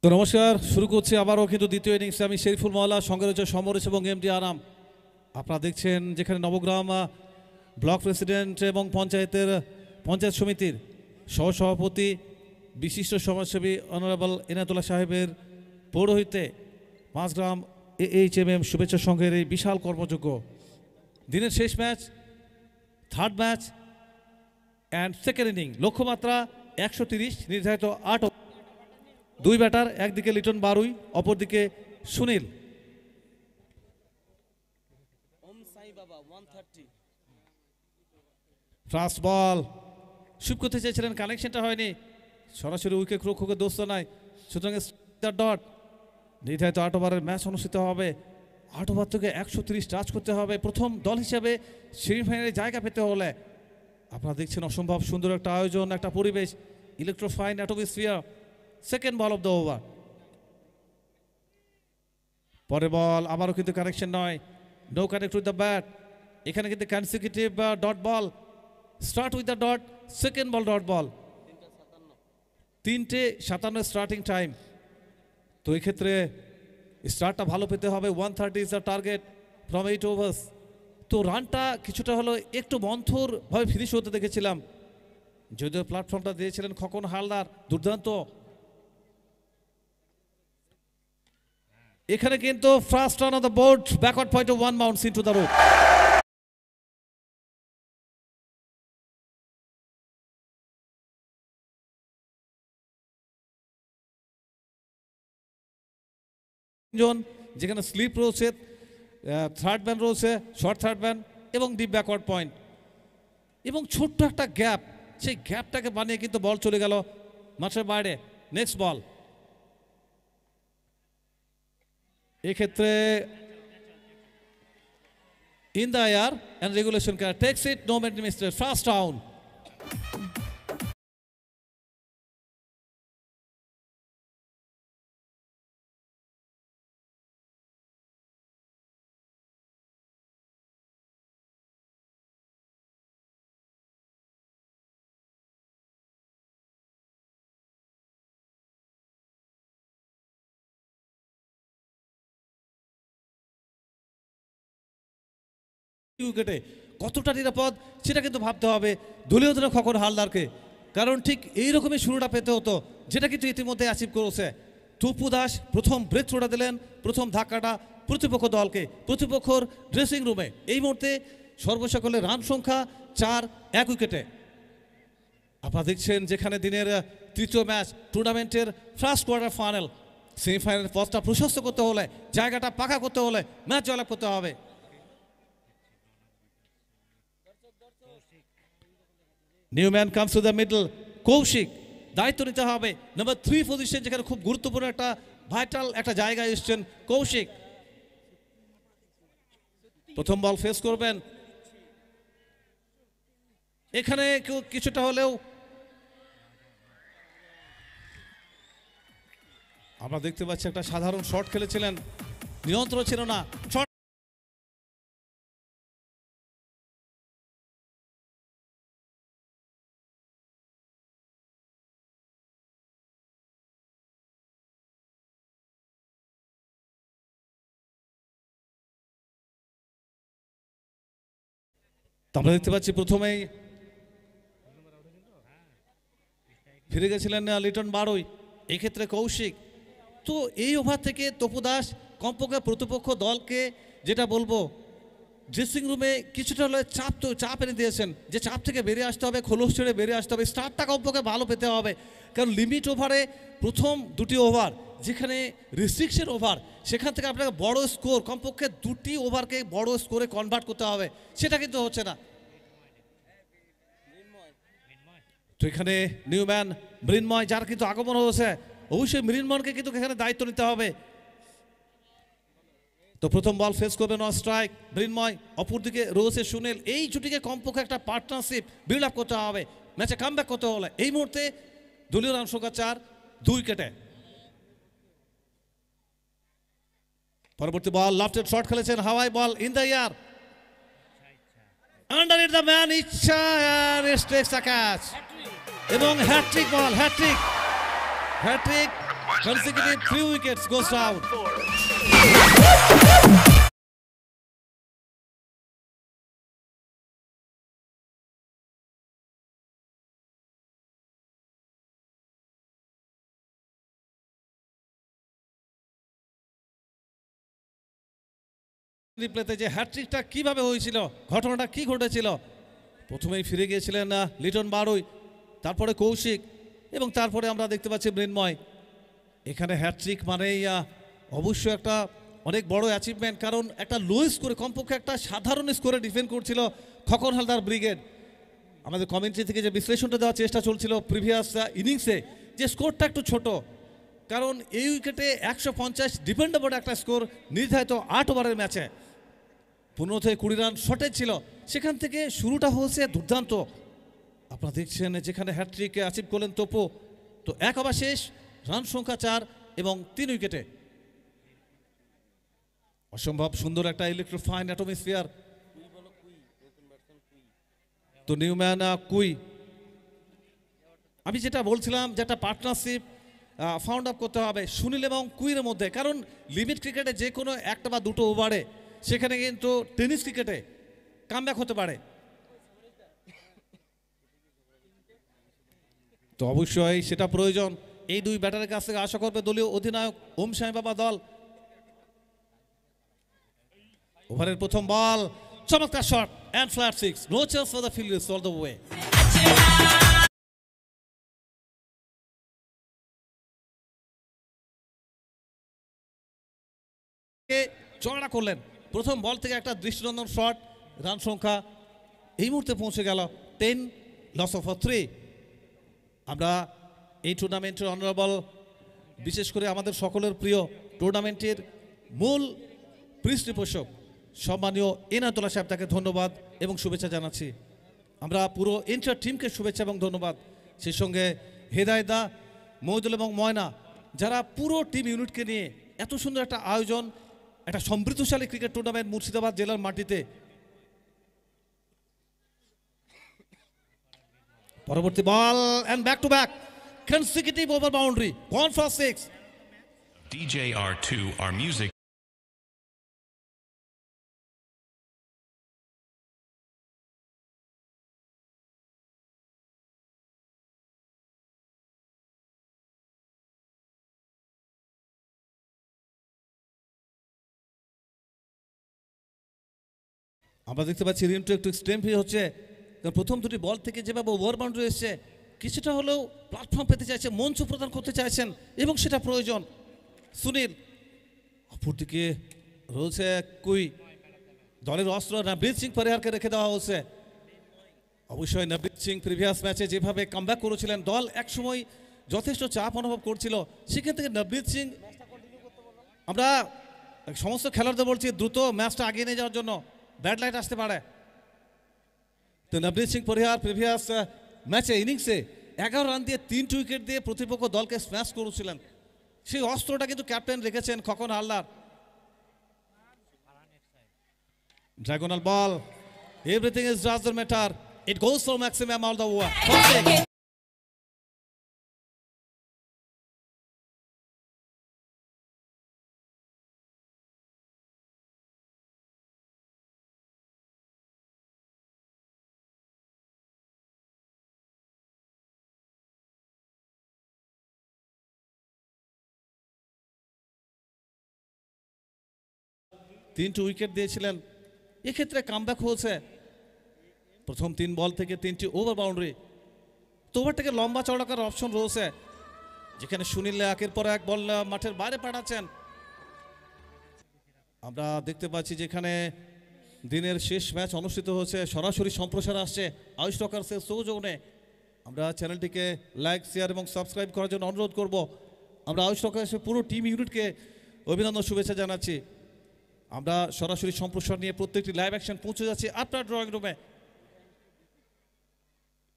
তো নমস্কার, শুরু করছি আবারও কিন্তু দ্বিতীয় ইনিংসে। আমি শেরিফুল মহল্লা, সঙ্গে রয়েছে সমরেশ এবং এমডি আরাম। আপনারা দেখছেন যেখানে নবগ্রাম ব্লক প্রেসিডেন্ট এবং পঞ্চায়েত সমিতির সহসভাপতি বিশিষ্ট সমাজসেবী অনারেবল এনায়েতুল্লাহ সাহেবের পৌরোহিত্যে পাঁচগ্রাম AHMM শুভেচ্ছা সংঘের এই বিশাল কর্মযজ্ঞ দিনের শেষ match, third match and second inning. লক্ষ্যমাত্রা 130, নির্ধারিত 8। দুই ব্যাটার, একদিকে লিটন বারুই, অপরদিকে সুনীল। ফার্স্ট বল শুট করতে চেয়েছিলেন, কানেকশনটা হয়নি। সরাসরি উইকেট রক্ষকের দোষ নাই, সুতরাং ডট। নির্ধারিত 8 ওভারের ম্যাচ অনুষ্ঠিত হবে। 8 ওভার থেকে 130 টাচ করতে হবে প্রথম দল হিসেবে সেমিফাইনালে জায়গা পেতে হলে। আপনারা দেখছেন অসম্ভব সুন্দর একটা আয়োজন, একটা পরিবেশ, electrifying atmosphere. Second ball of the over. পরের বল আবারও কিন্তু কানেকশন নয়, no connect with the bat. এখানে কিন্তু consecutive dot ball, start with the dot, second ball dot ball. 3:57 starting time. তো এই ক্ষেত্রে স্টার্টটা ভালো পেতে হবে। 130 is the target from 8 overs. তো রানটা কিছুটা হলো একটু মন্থরভাবে ফিনিশ হতে দেখেছিলাম, যদিও প্ল্যাটফর্মটা দিয়েছিলেন খোকন হালদার, দুর্দান্ত। এখানে কিন্তু first run on the board, backward point of 1 bounce into the road. যেখানে স্লিপ রয়েছে, থার্ড ম্যান রয়েছে, শর্ট থার্ড ম্যান এবং ডিপ ব্যাকওয়ার্ড পয়েন্ট এবং ছোট্ট একটা গ্যাপ। সেই গ্যাপটাকে বানিয়ে কিন্তু বল চলে গেল মাঠের বাইরে। Next ball. এক্ষেত্রে in the air and regulation takes it, no made mistake, first down. উইকেটে কতটা নিরাপদ সেটা কিন্তু ভাবতে হবে দলীয় দলে খোকন হালদারকে, কারণ ঠিক এইরকমই শুরুটা পেতে হতো, যেটা কিন্তু ইতিমধ্যে অ্যাচিভ করেছে। টুপু দাস প্রথম ব্রেক থ্রোটা দিলেন, প্রথম ধাক্কাটা প্রতিপক্ষ দলকে, প্রতিপক্ষর ড্রেসিং রুমে। এই মুহূর্তে সর্বসকলের রান সংখ্যা 4, 1 উইকেটে। আপনারা দেখছেন যেখানে দিনের তৃতীয় ম্যাচ, টুর্নামেন্টের ফার্স্ট কোয়ার্টার ফাইনাল। সেমিফাইনাল পথটা প্রশস্ত করতে হলে, জায়গাটা পাকা করতে হলে ম্যাচ জয়লাভ করতে হবে। New man comes to the middle, Koushik দায়িত্ব নিতে হবে। নাম্বার 3 পজিশন, যেখানে খুব গুরুত্বপূর্ণ একটা ভাইটাল একটা জায়গায় এসছেন কৌশিক। প্রথম বল ফেস করবেন। এখানে কিছুটা হলেও আমরা দেখতে পাচ্ছি একটা সাধারণ শট খেলেছিলেন, নিয়ন্ত্রণ ছিল না। আমরা দেখতে পাচ্ছি প্রথমেই ফিরে গেছিলেন লিটন বারুই, এক্ষেত্রে কৌশিক। তো এই ওভার থেকে তপু দাস কমপক্ষে প্রতিপক্ষ দলকে যেটা বলবো, ড্রেসিং রুমে কিছুটা হলে চাপ এনে দিয়েছেন, যে চাপ থেকে বেরিয়ে আসতে হবে, খোলস ছেড়ে বেরিয়ে আসতে হবে। স্টার্টটা কমপক্ষে ভালো পেতে হবে, কারণ লিমিট ওভারে প্রথম 2টি ওভার যেখানে রেস্ট্রিকশন ওভার, সেখান থেকে আপনাকে বড় স্কোর, কমপক্ষে 2টি ওভারকে বড় স্কোরে কনভার্ট করতে হবে, সেটা কিন্তু হচ্ছে না। তো এখানে নিউম্যান মৃন্ময়, যার কিন্তু আগমন হয়েছে, অবশ্যই মৃন্ময়কে কিন্তু এখানে দায়িত্ব নিতে হবে। তো প্রথম বল ফেস করবে নন স্ট্রাইক মৃন্ময়, অপরদিকে রয়েছে সুনীল। এই জুটিকে কমপক্ষে একটা পার্টনারশিপ বিল্ড আপ করতে হবে, ম্যাচে কামব্যাক করতে হলে। এই মুহূর্তে দলীয় রান সংখ্যা 4, 2 উইকেটে। পরবর্তী বল লেফটেড শট খেলেছেন, হাওয়াই ball in the air, under it the man, ইচ্ছা আর টেক্স আ ক্যাচ এবং hat trick ball, hat trick Consecutive 3 wickets goes down. রিপ্লেতে যে হ্যাট্রিকটা কিভাবে হয়েছিল, ঘটনাটা কি ঘটেছিল, প্রথমেই ফিরে গিয়েছিলেন লিটন বারুই, তারপরে কৌশিক এবং তারপরে আমরা দেখতে পাচ্ছি মৃন্ময়। এখানে হ্যাট্রিক মানেই অবশ্যই একটা অনেক বড় অ্যাচিভমেন্ট, কারণ একটা লো স্কোরে, কমপক্ষে একটা সাধারণ স্কোরে ডিফেন্ড করছিল খোকন হালদার ব্রিগেড। আমাদের কমেন্ট্রি থেকে যে বিশ্লেষণটা দেওয়ার চেষ্টা চলছিল প্রিভিয়াস ইনিংসে, যে স্কোরটা একটু ছোট, কারণ এই উইকেটে 150 ডিপেন্ডেবল একটা স্কোর নির্ধারিত 8 ওভারের ম্যাচে 15 থেকে 20 রান শর্টেজ ছিল, সেখান থেকে শুরুটা হয়েছে দুর্দান্ত। আপনারা দেখছেন যেখানে হ্যাট্রিক অ্যাচিভ করলেন তোপো, তো 1 ওভার শেষ, রান সংখ্যা 4 এবং 3 উইকেটে। অসম্ভব সুন্দর একটা ইলেকট্রিফাইং অ্যাটমোস্ফিয়ার। তো নিউম্যান কুই, আমি যেটা বলছিলাম যে একটা পার্টনারশিপ ফাউন্ড আপ করতে হবে সুনীল এবং কুইয়ের মধ্যে, কারণ লিমিট ক্রিকেটে যে কোনো একটা বা দুটো ওভারে, সেখানে কিন্তু টেনিস ক্রিকেটে কামব্যাক হতে পারে। তো অবশ্যই সেটা প্রয়োজন, এই দুই ব্যাটারের কাছ থেকে আশা করবে দলীয় অধিনায়ক ওম সাই বাবা দল। ওভারের প্রথম বল, চমৎকার shot and flat 6, no chance for the fielders all the way. চড়া করলেন প্রথম বল থেকে একটা দৃষ্টিনন্দন শট, রান সংখ্যা এই মুহূর্তে পৌঁছে গেল 10, লস অফ 3। আমরা এই টুর্নামেন্টের অনারেবল, বিশেষ করে আমাদের সকলের প্রিয় টুর্নামেন্টের মূল পৃষ্ঠপোষক সম্মানীয় এনায়তুল্লাহ সাহেব, তাকে ধন্যবাদ এবং শুভেচ্ছা জানাচ্ছি। আমরা পুরো এন্টার টিমকে শুভেচ্ছা এবং ধন্যবাদ, সেই সঙ্গে হেদায়দা, মহিদুল এবং ময়না, যারা পুরো টিম ইউনিটকে নিয়ে এত সুন্দর একটা আয়োজন, একটা সমৃদ্ধশালী ক্রিকেট টুর্নামেন্ট মুর্শিদাবাদ জেলার মাটিতে। পরবর্তী ball and back to back consecutive over boundary, gone for 6। DJR2, our music. আমরা দেখতে পাচ্ছি রিন্টু একটু এক্সট্রিম হচ্ছে, কারণ প্রথম দুটি বল থেকে যেভাবে ওভার বাউন্ডারি এসছে, কিছুটা হলেও প্ল্যাটফর্ম পেতে চাইছে, মঞ্চ প্রদান করতে চাইছেন এবং সেটা প্রয়োজন। সুনীল, অপরদিকে রয়েছে কুই, দলের অস্ত্র নবনীত সিং পরিহারকে রেখে দেওয়া হচ্ছে। অবশ্যই নবনীত সিং প্রিভিয়াস ম্যাচে যেভাবে কামব্যাক করেছিলেন, দল একসময় যথেষ্ট চাপ অনুভব করছিল, সেখান থেকে নবনীত সিং, আমরা সমস্ত খেলোয়াড়দের বলছি দ্রুত ম্যাচটা আগিয়ে নিয়ে যাওয়ার জন্য, ব্যাড লাইট আসতে পারে। তো নবনীত সিং পরিহার প্রিভিয়াস ম্যাচে ইনিংসে 11 রান দিয়ে 3 উইকেট দিয়ে প্রতিপক্ষ দলকে স্ম্যাশ করেছিলেন, সেই অস্ত্রটা কিন্তু ক্যাপ্টেন রেখেছেন Khokon Haldar. Diagonal ball, everything is doesn't matter, it goes for maximum all the over. তিনটি উইকেট দিয়েছিলেন, এক্ষেত্রে কামব্যাক হয়েছে প্রথম 3 বল থেকে 3টি ওভার বাউন্ডারি। তো ওভারটাকে লম্বা চওড়া করার অপশন রয়েছে, যেখানে সুনীল একের পর এক বল মাঠের বাইরে পাঠাচ্ছেন। আমরা দেখতে পাচ্ছি যেখানে দিনের শেষ ম্যাচ অনুষ্ঠিত হচ্ছে, সরাসরি সম্প্রচার আসছে আয়ুষ টকার্সের সৌজন্যে। আমরা চ্যানেলটিকে লাইক, শেয়ার এবং সাবস্ক্রাইব করার জন্য অনুরোধ করব। আমরা আয়ুষ টকার্সের পুরো টিম ইউনিটকে অভিনন্দন শুভেচ্ছা জানাচ্ছি। আমরা সরাসরি সম্প্রসার নিয়ে প্রত্যেকটি লাইভ অ্যাকশন পৌঁছে যাচ্ছে আপনার ড্রয়িং রুমে।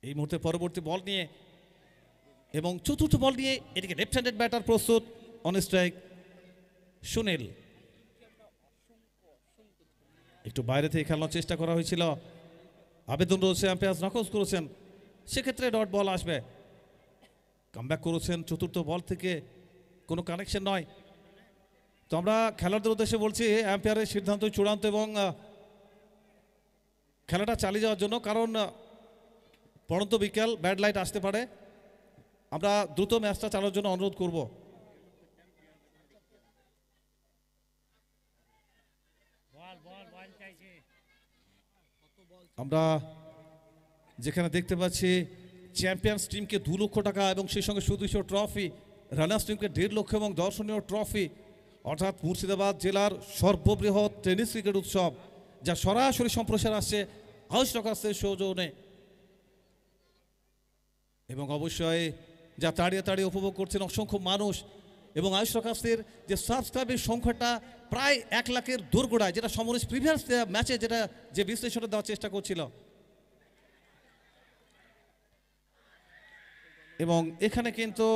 এই মুহূর্তে পরবর্তী বল নিয়ে এবং চতুর্থ বল নিয়ে এদিকে লেফট হ্যান্ডেড ব্যাটার প্রস্তুত, অন স্ট্রাইক সুনীল। একটু বাইরে থেকে খেলানোর চেষ্টা করা হয়েছিল, আবেদন রয়েছে, আম্পায়ার নাকচ করেছেন, সেক্ষেত্রে ডট বল আসবে। কামব্যাক করেছেন চতুর্থ বল থেকে কোনো কানেকশন নয়। তো আমরা খেলোয়াড়দের উদ্দেশ্যে বলছি এম্পায়ারের সিদ্ধান্ত চূড়ান্ত এবং খেলাটা চালিয়ে যাওয়ার জন্য, কারণ পরন্ত বিকেল ব্যাড লাইট আসতে পারে। আমরা দ্রুত ম্যাচটা চালানোর জন্য অনুরোধ করব। আমরা যেখানে দেখতে পাচ্ছি চ্যাম্পিয়ন্স টিমকে 2 লক্ষ টাকা এবং সেই সঙ্গে সুদৃশ্য ট্রফি, রানার্স টিমকে 1.5 লক্ষ এবং দর্শনীয় ট্রফি, অর্থাৎ মুর্শিদাবাদ জেলার সর্ববৃহৎ টেনিস ক্রিকেট উৎসব, যা সরাসরি সম্প্রচার আসছে হাউস রকার্সের সৌজন্যে। এবং অবশ্যই যা তাড়িয়ে তাড়িয়ে উপভোগ করছেন অসংখ্য মানুষ, এবং আয়ুষ রকার্সের যে সাবস্ক্রাইবের সংখ্যাটা প্রায় 1 লাখের দোরগোড়ায়, যেটা সমরেশ প্রিভিয়াস ম্যাচে যেটা যে বিশ্লেষণে দেওয়ার চেষ্টা করছিল। এবং এখানে কিন্তু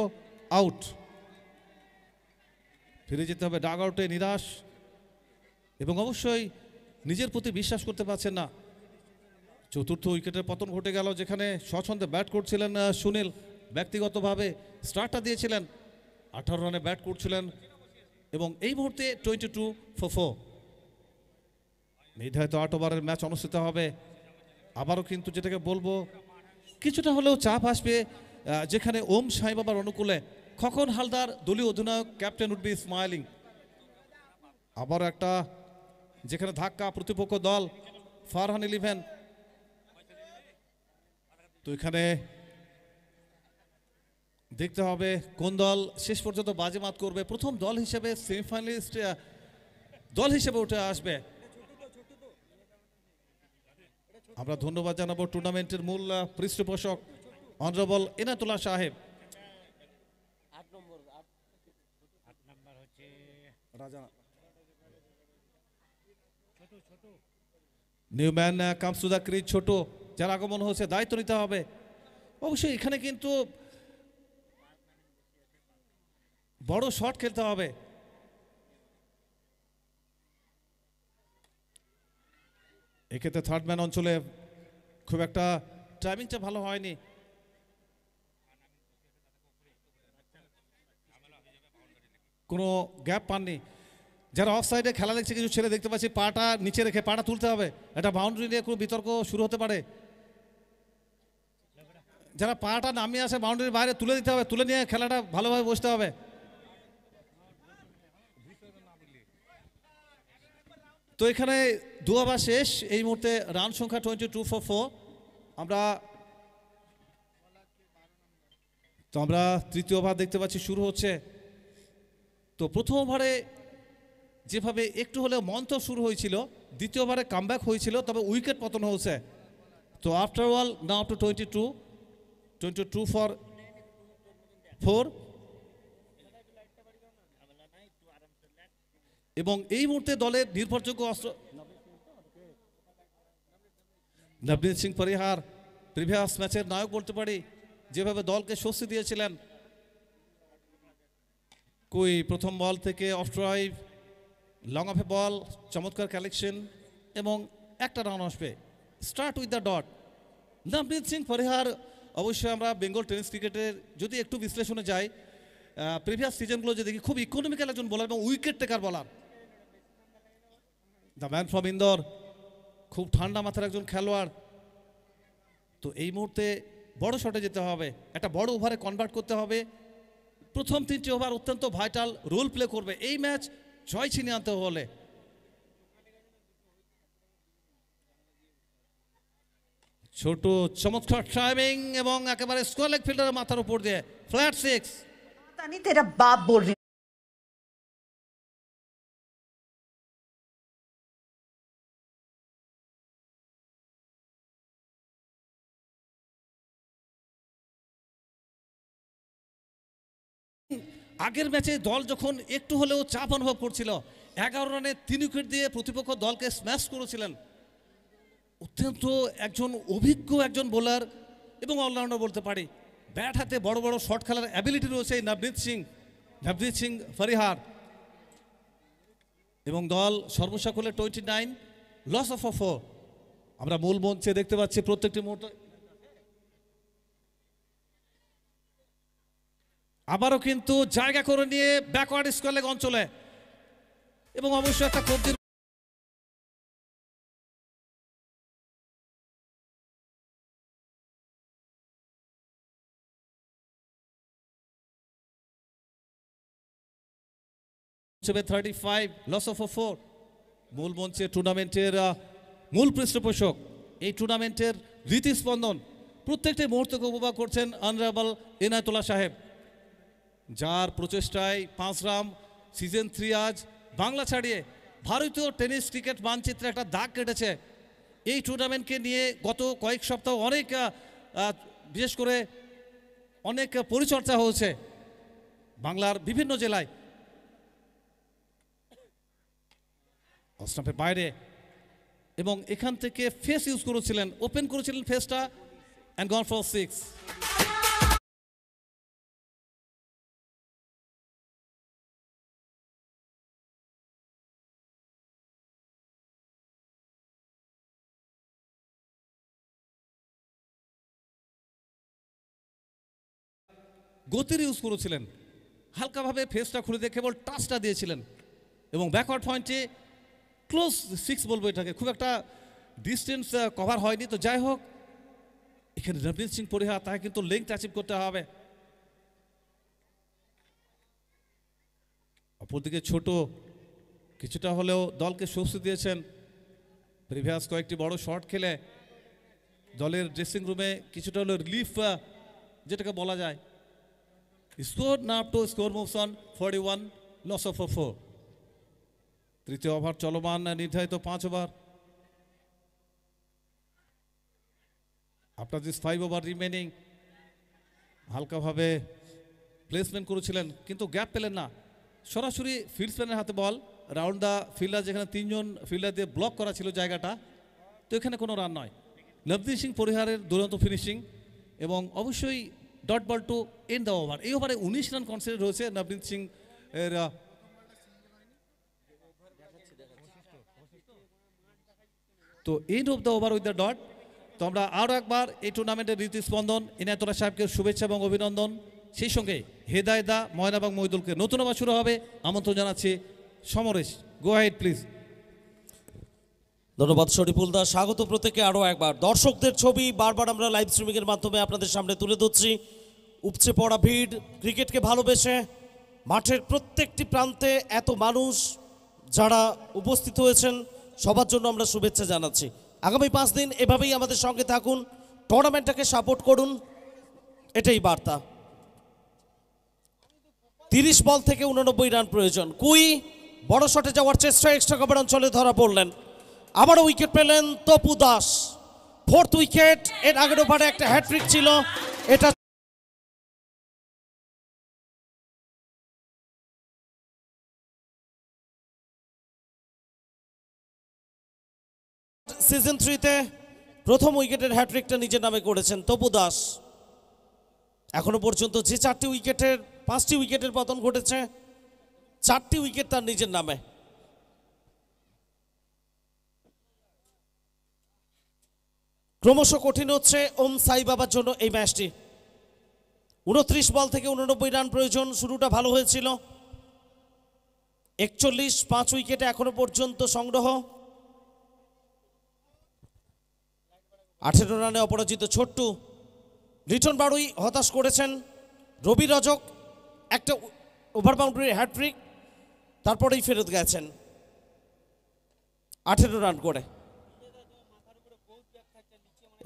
আউট, ফিরে যেতে হবে ডাগ আউটে, নিরাশ এবং অবশ্যই নিজের প্রতি বিশ্বাস করতে পারছেন না। চতুর্থ উইকেটের পতন ঘটে গেল, যেখানে স্বচ্ছন্দে ব্যাট করছিলেন সুনীল, ব্যক্তিগতভাবে স্টার্টটা দিয়েছিলেন, 18 রানে ব্যাট করছিলেন এবং এই মুহূর্তে 22 for 4 নির্ধারিত 8 ওভারের ম্যাচ অনুষ্ঠিত হবে। আবারও কিন্তু যেটাকে বলবো কিছুটা হলেও চাপ আসবে, যেখানে ওম সাই বাবার অনুকূলে খোকন হালদার দলীয় অধিনায়ক ক্যাপ্টেন উড বি স্মাইলিং। আবারও একটা যেখানে ধাক্কা প্রতিপক্ষ দল ফারহান 11। তো এখানে দেখতে হবে কোন দল শেষ পর্যন্ত বাজিমাত করবে, প্রথম দল হিসেবে সেমিফাইনালিস্ট দল হিসেবে উঠে আসবে। আমরা ধন্যবাদ জানাবো টুর্নামেন্টের মূল পৃষ্ঠপোষক অনারেবল এনায়েতুল্লাহ সাহেব। New man comes to the crease, ছোট যার আগমন হচ্ছে, দায়িত্ব নিতে হবে। অবশ্যই এখানে কিন্তু বড় শট খেলতে হবে। এক্ষেত্রে থার্ড ম্যান অঞ্চলে খুব একটা টাইমিংটা ভালো হয়নি। কোনো গ্যাপ পাননি। যারা অফ সাইডে খেলা দেখছে, কিছু ছেলে দেখতে পাচ্ছি পাটা নিচে রেখে পাটা তুলতে হবে, এটা বাউন্ডারি নিয়ে কোনো বিতর্ক শুরু হতে পারে। যারা পাটা নামিয়ে আসে বাউন্ডারির বাইরে তুলে দিতে হবে, তুলে নিয়ে খেলাটা ভালোভাবে বসতে হবে। তো এখানে 2 ওভার শেষ, এই মুহূর্তে রান সংখ্যা 22 for 4। আমরা তৃতীয় ওভার দেখতে পাচ্ছি শুরু হচ্ছে। তো প্রথম ওভারে যেভাবে একটু হলেও মন্থর শুরু হয়েছিল, দ্বিতীয় ওভারে কামব্যাক হয়েছিল, তবে উইকেট পতন হয়েছে। তো after all now to 22 for 4। এবং এই মুহূর্তে দলের নির্ভরযোগ্য অস্ত্র নবনীত সিং পরিহার, প্রিভিয়াস ম্যাচের নায়ক বলতে পারি, যেভাবে দলকে স্বস্তি দিয়েছিলেন। প্রথম বল থেকে অফ ড্রাইভ, লং অফ এ বল, চমৎকার কালেকশন এবং একটা রান আসবে। Start with the dot. নবনীত সিং পরিহার অবশ্যই আমরা বেঙ্গল টেনিস ক্রিকেটের যদি একটু বিশ্লেষণে যাই, প্রিভিয়াস সিজনগুলো যে দেখি, খুব ইকোনমিক্যাল একজন বোলার এবং wicket taker bowler. The man from Indore, খুব ঠান্ডা মাথার একজন খেলোয়াড়। তো এই মুহূর্তে বড় শটে যেতে হবে, একটা বড় ওভারে কনভার্ট করতে হবে। প্রথম 3টি ওভার অত্যন্ত ভাইটাল রোল প্লে করবে এই ম্যাচ জয় ছিনিয়ে আনতে হলে। ছোট চমৎকার টাইমিং এবং একেবারে স্কোয়ার লেগ ফিল্ডারের মাথার উপর দিয়ে ফ্ল্যাট 6। नहीं तेरा बाप बोल रही আগের ম্যাচে দল যখন একটু হলেও চাপ অনুভব করছিল, 11 রানে 3 উইকেট দিয়ে প্রতিপক্ষ দলকে স্ম্যাশ করেছিলেন। অত্যন্ত একজন অভিজ্ঞ একজন বোলার এবং অলরাউন্ডার বলতে পারি, ব্যাট হাতে বড় বড় শট খেলার অ্যাবিলিটি রয়েছে নবনীত সিং ফরিহার। এবং দল সর্বসাকুল্যে 29, লস অফ 4। আমরা মূল মঞ্চে দেখতে পাচ্ছি প্রত্যেকটি মুহূর্তে আবারও কিন্তু জায়গা করে নিয়ে ব্যাকওয়ার্ড স্কোয়ার লেগ অঞ্চলে এবং অবশ্যই একটা খুব দীর্ঘ হিসেবে 35 লস অফ 4 মূল মঞ্চে টুর্নামেন্টের মূল পৃষ্ঠপোষক এই টুর্নামেন্টের রীতিস্পন্দন প্রত্যেকটি মুহূর্তকে উপভোগ করছেন অনারেবল এনায়েতুল্লাহ সাহেব, যার প্রচেষ্টায় 5 রাম সিজন 3 আজ বাংলা ছাড়িয়ে ভারতীয় টেনিস ক্রিকেট মানচিত্রে একটা দাগ কেটেছে। এই টুর্নামেন্টকে নিয়ে গত কয়েক সপ্তাহ অনেক বিশেষ করে অনেক পরিচর্যা হয়েছে বাংলার বিভিন্ন জেলায়। অস্টাম্পের বাইরে এবং এখান থেকে ফেস ইউজ করেছিলেন, ওপেন করেছিলেন ফেসটা অ্যান্ড গন ফর 6। গতির ইউজ করেছিলেন, হালকাভাবে ফেসটা খুলে দিয়ে কেবল টাচটা দিয়েছিলেন এবং ব্যাকওয়ার্ড পয়েন্টে ক্লোজ 6 বলবো এটাকে, খুব একটা ডিস্টেন্স কভার হয়নি। তো যাই হোক, এখানে রবীন্দ্র সিং পরিহার তাকে কিন্তু লেংথ অ্যাচিভ করতে হবে। অপরদিকে ছোট কিছুটা হলেও দলকে স্বস্তি দিয়েছেন প্রিভিয়াস কয়েকটি বড় শট খেলে দলের ড্রেসিং রুমে কিছুটা হলেও রিলিফ যেটাকে বলা যায়। স্কোর না up to score moves on 41 loss of 4। তৃতীয় ওভার চলমান, নির্ধারিত 5 over. After this 5 over remaining হালকাভাবে প্লেসমেন্ট করেছিলেন কিন্তু গ্যাপ পেলেন না, সরাসরি ফিল্ডসম্যানের হাতে বল রাউন্ড দ্য ফিল্ডার, যেখানে 3 জন ফিল্ডার দিয়ে ব্লক করা ছিল জায়গাটা, তো এখানে কোনো রান নয়। নবদীপ সিং পরিহারের দুরন্ত ফিনিশিং এবং অবশ্যই dot ball to end the over. এই ওভারে 19 রান কনসিডার রয়েছে নবদীপ সিং এর। তো end of the over with the dot. তো আমরা আরও একবার এই টুর্নামেন্টের রীতিস্পন্দন এনায়েতুল্লাহ সাহেবকে শুভেচ্ছা এবং অভিনন্দন, সেই সঙ্গে হেদায়দা, ময়না এবং মহিদুলকে নতুন ওভার শুরু হবে আমন্ত্রণ জানাচ্ছি। সমরেশ, গো হেড প্লিজ। ধন্যবাদ শরীফুল দা, স্বাগত প্রত্যেকে আরও একবার। দর্শকদের ছবি বারবার আমরা লাইভ স্ট্রিমিংয়ের মাধ্যমে আপনাদের সামনে তুলে ধরছি। উপচে পড়া ভিড়, ক্রিকেটকে ভালোবেসে মাঠের প্রত্যেকটি প্রান্তে এত মানুষ যারা উপস্থিত হয়েছেন, সবার জন্য আমরা শুভেচ্ছা জানাচ্ছি। আগামী 5 দিন এভাবেই আমাদের সঙ্গে থাকুন, টুর্নামেন্টটাকে সাপোর্ট করুন, এটাই বার্তা। 30 বল থেকে 89 রান প্রয়োজন। কুই বড় শটে যাওয়ার চেষ্টা, এক্সট্রা কভার অঞ্চলে ধরা পড়লেন। আবারও উইকেট পেলেন তপু দাস, 4th উইকেট। এর আগের ওভারে একটা হ্যাট্রিক ছিল, এটা সিজন 3-তে প্রথম উইকেটের হ্যাট্রিকটা নিজের নামে করেছেন তপু দাস। এখনো পর্যন্ত যে 5টি উইকেটের পতন ঘটেছে, 4টি উইকেট তার নিজের নামে। ক্রমশ কঠিন হচ্ছে ওম সাই বাবার জন্য এই ম্যাচটি। 29 বল থেকে 89 রান প্রয়োজন। শুরুটা ভালো হয়েছিল, 41, 5 উইকেটে এখনো পর্যন্ত সংগ্রহ। 18 রানে অপরাজিত ছোট্টু। লিটন বাড়ুই হতাশ করেছেন। রবি রজক একটা ওভার বাউন্ডারি হ্যাট্রিক, তারপরেই ফেরত গেছেন 18 রান করে।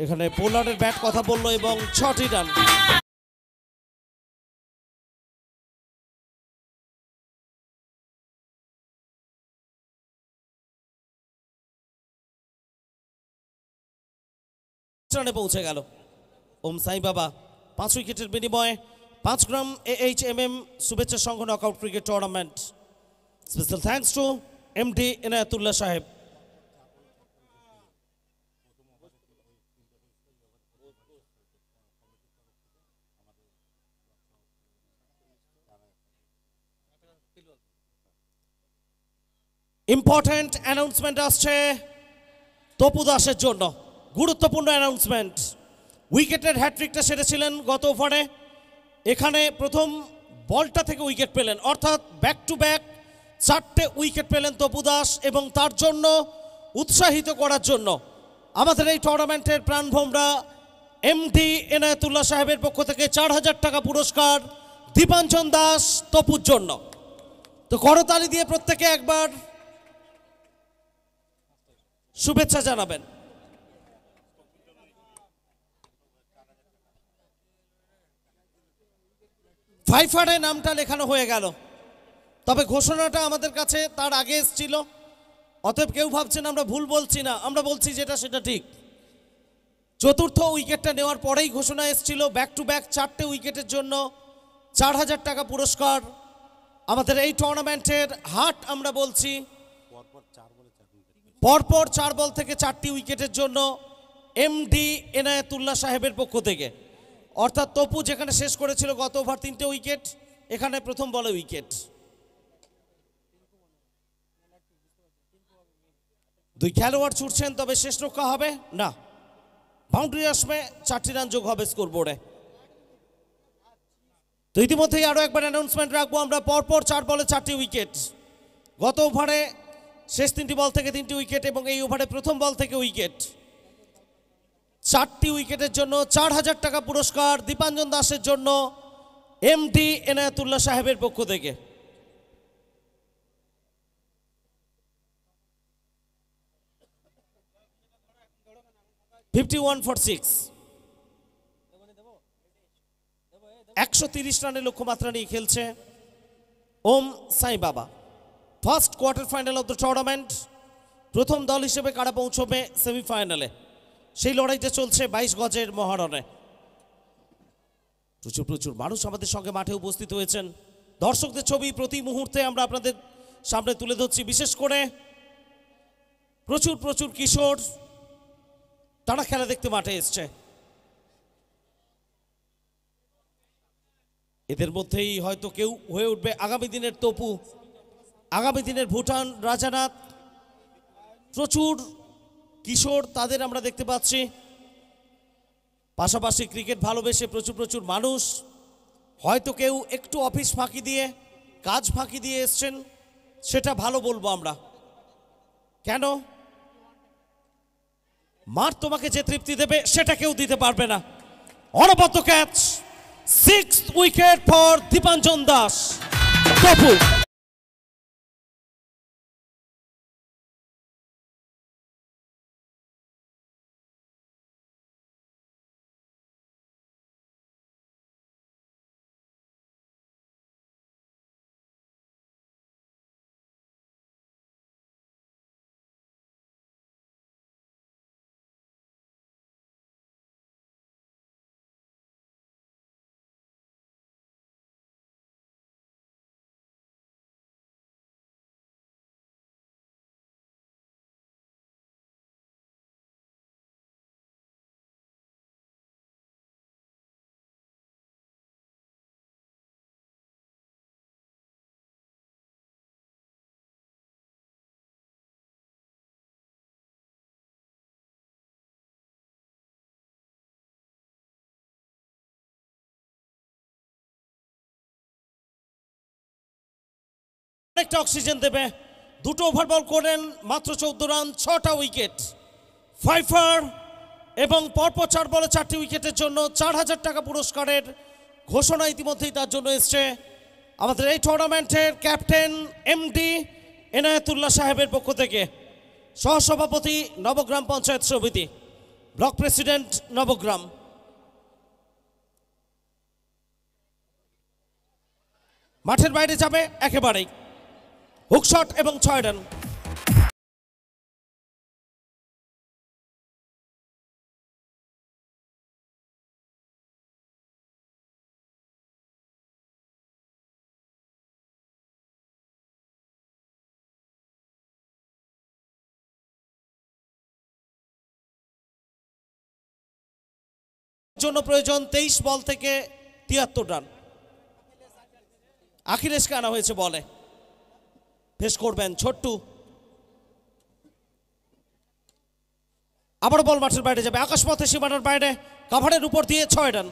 এখানে বোলারের ব্যাট কথা বলল এবং 6টি রান। রানে পৌঁছে গেল ওম সাই বাবা। 5 উইকেটের বিনিময়ে 5 গ্রাম AHMM শুভেচ্ছা সংঘ knockout cricket tournament. Special thanks to MD Enayetullah সাহেব। ইম্পর্টেন্ট অ্যানাউন্সমেন্ট আসছে তপু দাসের জন্য, গুরুত্বপূর্ণ অ্যানাউন্সমেন্ট। উইকেটের হ্যাট্রিকটা সেরেছিলেন গত ওভারে। এখানে প্রথম বলটা থেকে উইকেট পেলেন, অর্থাৎ ব্যাক টু ব্যাক 4টে উইকেট পেলেন তপু দাস, এবং তার জন্য উৎসাহিত করার জন্য আমাদের এই টুর্নামেন্টের প্রাণভোমরা এমডি এনায়েতুল্লাহ সাহেবের পক্ষ থেকে 4,000 টাকা পুরস্কার দীপাঞ্জন দাস তপুর জন্য। তো করতালি দিয়ে প্রত্যেকে একবার শুভেচ্ছা জানাবেন। ফাইফারে নামটা লেখানো হয়ে গেল, তবে ঘোষণাটা আমাদের কাছে তার আগে এসেছিল, অতএব কেউ ভাবছেন আমরা ভুল বলছি না, আমরা বলছি যেটা সেটা ঠিক। চতুর্থ উইকেটটা নেওয়ার পরেই ঘোষণা এসেছিল ব্যাক টু ব্যাক 4টে উইকেটের জন্য 4,000 টাকা পুরস্কার। আমাদের এই টুর্নামেন্টের হাট আমরা বলছি পরপর 4 বল থেকে 4টি উইকেটের জন্য এমডি এনায়েতুল্লাহ সাহেবের পক্ষ থেকে, অর্থাৎ তপু যেখানে শেষ করেছিল গত ওভার 3টে উইকেট, এখানে প্রথম বলে উইকেট। 2 খেলোয়াড় ছুটছেন, তবে শেষ রক্ষা হবে না, বাউন্ডারি আসবে, 4টি রান যোগ হবে স্কোরবোর্ডে। তো ইতিমধ্যেই আরও একবার অ্যানাউন্সমেন্ট রাখবো আমরা, পরপর 4 বলে 4টি উইকেট। গত ওভারে শেষ 3টি বল থেকে 3টি উইকেট, এবং এই ওভারে প্রথম বল থেকে উইকেট। 4টি উইকেটের জন্য 4,000 টাকা পুরস্কার দীপাঞ্জন দাসের জন্য এমডি এনায়েতুল্লাহ সাহেবের পক্ষ থেকে। $51 for 6, 130 রানের লক্ষ্যমাত্রা নিয়ে খেলছে ওম সাই বাবা। First quarter final of the tournament, প্রথম দল হিসেবে কারা পৌঁছবে সেমিফাইনালে, সেই লড়াইতে চলছে 22 গজের মহারণে। প্রচুর প্রচুর মানুষ আমাদের সঙ্গে মাঠে উপস্থিত হয়েছেন। দর্শকদের ছবি প্রতি মুহূর্তে আমরা আপনাদের সামনে তুলে ধরছি, বিশেষ করে প্রচুর প্রচুর কিশোর, তারা খেলা দেখতে মাঠে এসছে। এদের মধ্যেই হয়তো কেউ হয়ে উঠবে আগামী দিনের তপু, আগামী দিনের ভুটান রাজানাথ। প্রচুর কিশোর তাদের আমরা দেখতে পাচ্ছি, পাশাপাশি ক্রিকেট ভালোবেসে প্রচুর প্রচুর মানুষ, হয়তো কেউ একটু অফিস ফাঁকি দিয়ে, কাজ ফাঁকি দিয়ে এসছেন, সেটা ভালো বলবো আমরা। কেন? মাঠ তোমাকে যে তৃপ্তি দেবে সেটা কেউ দিতে পারবে না। অনবদ্য catch, 6th wicket for Dipanjan Das Tapu. অনেকটা অক্সিজেন দেবে। 2টো ওভার বল করেন, মাত্র 14 রান, 6টা উইকেট। ফাইফার এবং পরপর 4 বলে 4টি উইকেটের জন্য 4,000 টাকা পুরস্কারের ঘোষণা ইতিমধ্যেই তার জন্য এসছে আমাদের এই টুর্নামেন্টের ক্যাপ্টেন এমডি এনায়েতুল্লাহ সাহেবের পক্ষ থেকে। সহসভাপতি নবগ্রাম পঞ্চায়েত সমিতি, ব্লক প্রেসিডেন্ট নবগ্রাম। মাঠের বাইরে যাবে একেবারেই, হুকশট এবং 6 রান। জন্য প্রয়োজন 23 বল থেকে 73 রান। আখিলেশকে আনা হয়েছে বলে, পেশ করবেন ছোট্টু। আবার বল মাঠের বাইরে যাবে, আকাশপথে সীমানার বাইরে, কাভারের উপর দিয়ে 6 রান।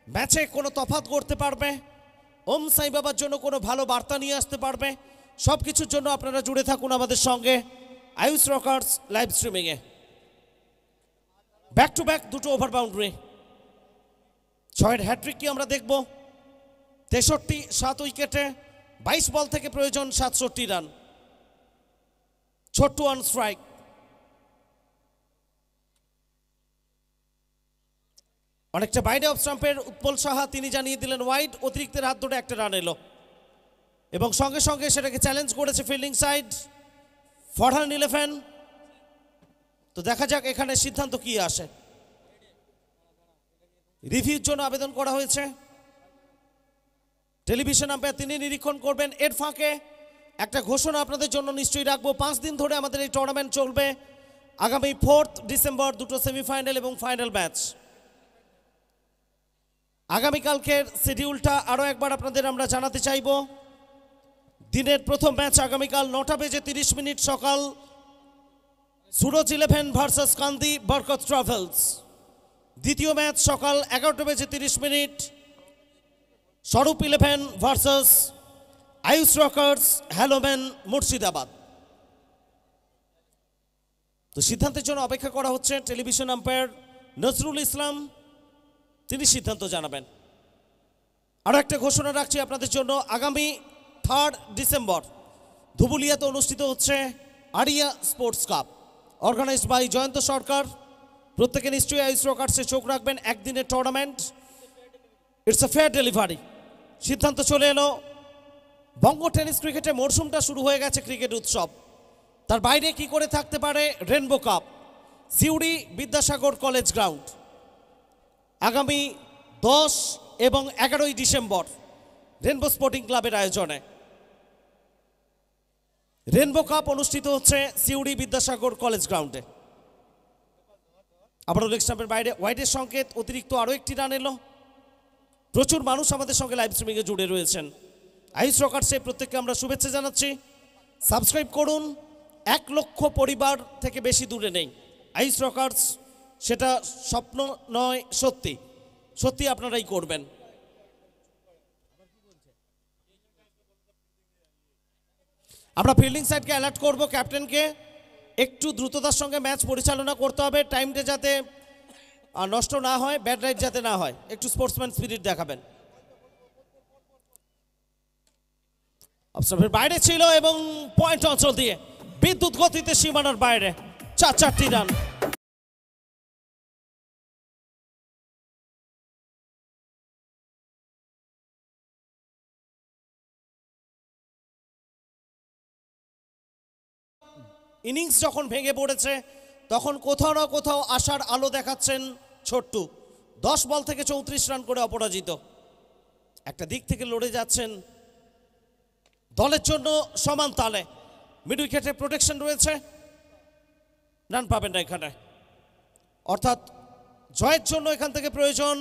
ম্যাচে কোনো তফাৎ করতে পারবে, ওম সাই বাবার জন্য কোনো ভালো বার্তা নিয়ে আসতে পারবে, সব কিছুর জন্য আপনারা জুড়ে থাকুন আমাদের সঙ্গে আয়ুষ রকার্স লাইভ স্ট্রিমিংয়ে। ব্যাক টু ব্যাক দুটো ওভার বাউন্ডারি, 6-এর হ্যাট্রিক কি আমরা দেখব। 63 7 উইকেটে 22 বল থেকে প্রয়োজন 67 রান। ছোট্ট অন স্ট্রাইক। অনেকটা বাইরে অফ স্টাম্পের উৎপল সাহা তিনি জানিয়ে দিলেন ওয়াইড, অতিরিক্তের হাত ধরে একটা রান এলো এবং সঙ্গে সঙ্গে সেটাকে চ্যালেঞ্জ করেছে ফিল্ডিং সাইড ফরহান 11। তো দেখা যাক এখানে সিদ্ধান্ত কি আসে। রিভিউর জন্য আবেদন করা হয়েছে, টেলিভিশন আম্পায়ার তিনি নিরীক্ষণ করবেন। এর ফাঁকে একটা ঘোষণা আপনাদের জন্য নিশ্চয়ই রাখবো, 5 দিন ধরে আমাদের এই টুর্নামেন্ট চলবে। আগামী 4 ডিসেম্বর দুটো সেমিফাইনাল এবং ফাইনাল ম্যাচ। আগামীকালকের শিডিউলটা আরও একবার আপনাদের আমরা জানাতে চাইব। দিনের প্রথম ম্যাচ আগামীকাল 9:30 সকাল সুরজ 11 ভার্সেস কান্দি বরকত ট্রাভেলস। দ্বিতীয় ম্যাচ সকাল 11:30 স্বরূপ 11 ভার্সেস আয়ুষ রকার্স হ্যালোম্যান মুর্শিদাবাদ। তো সিদ্ধান্তের জন্য অপেক্ষা করা হচ্ছে। টেলিভিশন আম্পায়ার নজরুল ইসলাম তিনি সিদ্ধান্ত জানাবেন। আরও একটা ঘোষণা রাখছি আপনাদের জন্য, আগামী 3 ডিসেম্বর ধুবুলিয়াতে অনুষ্ঠিত হচ্ছে Aria sports cup, organised by Joyanta Sarkar. প্রত্যেকে নিশ্চয়ই আয়ুষ রকার্সে চোখ রাখবেন। একদিনের tournament, it's a fair delivery. সিদ্ধান্ত চলে এলো। বঙ্গ টেনিস ক্রিকেটে মরশুমটা শুরু হয়ে গেছে, ক্রিকেট উৎসব। তার বাইরে কি করে থাকতে পারে rainbow cup, Suri Vidyasagar college ground. আগামী 10 এবং 11 ডিসেম্বর রেনবো স্পোর্টিং ক্লাবের আয়োজনে রেনবো কাপ অনুষ্ঠিত হচ্ছে সিউড়ি বিদ্যাসাগর কলেজ গ্রাউন্ডে। আবারও লেগ স্টাম্পের বাইরে ওয়াইডের সংকেত, অতিরিক্ত আরও একটি রান এলো। প্রচুর মানুষ আমাদের সঙ্গে লাইভ স্ট্রিমিংয়ে জুড়ে রয়েছেন। আয়ুষ রকার্সে প্রত্যেককে আমরা শুভেচ্ছা জানাচ্ছি। সাবস্ক্রাইব করুন। 1 লক্ষ পরিবার থেকে বেশি দূরে নেই আয়ুষ রকার্স, সেটা স্বপ্ন নয়, সত্যি সত্যি আপনারাই করবেন। আমরা ফিল্ডিং সাইডকে অ্যালার্ট করব, ক্যাপ্টেনকে একটু দ্রুততার সঙ্গে ম্যাচ পরিচালনা করতে হবে, টাইমটা যাতে নষ্ট না হয়, ব্যাড রাইড যাতে না হয়, একটু স্পোর্টসম্যান স্পিরিট দেখাবেন। অবস্টাম্পের বাইরে ছিল এবং পয়েন্ট অঞ্চল দিয়ে বিদ্যুৎ গতিতে সীমানার বাইরে 4টি রান। ইনিংস যখন ভেঙে পড়েছে তখন কোথাও না কোথাও আশার আলো দেখাচ্ছেন ছোট্টু। 10 বল থেকে 34 রান করে অপরাজিত। একটা দিক থেকে লড়ে যাচ্ছেন দলের জন্য সমান তালে। মিড উইকেটে প্রোটেকশন রয়েছে, রান পাবেন না এখানে। অর্থাৎ জয়ের জন্য এখান থেকে প্রয়োজন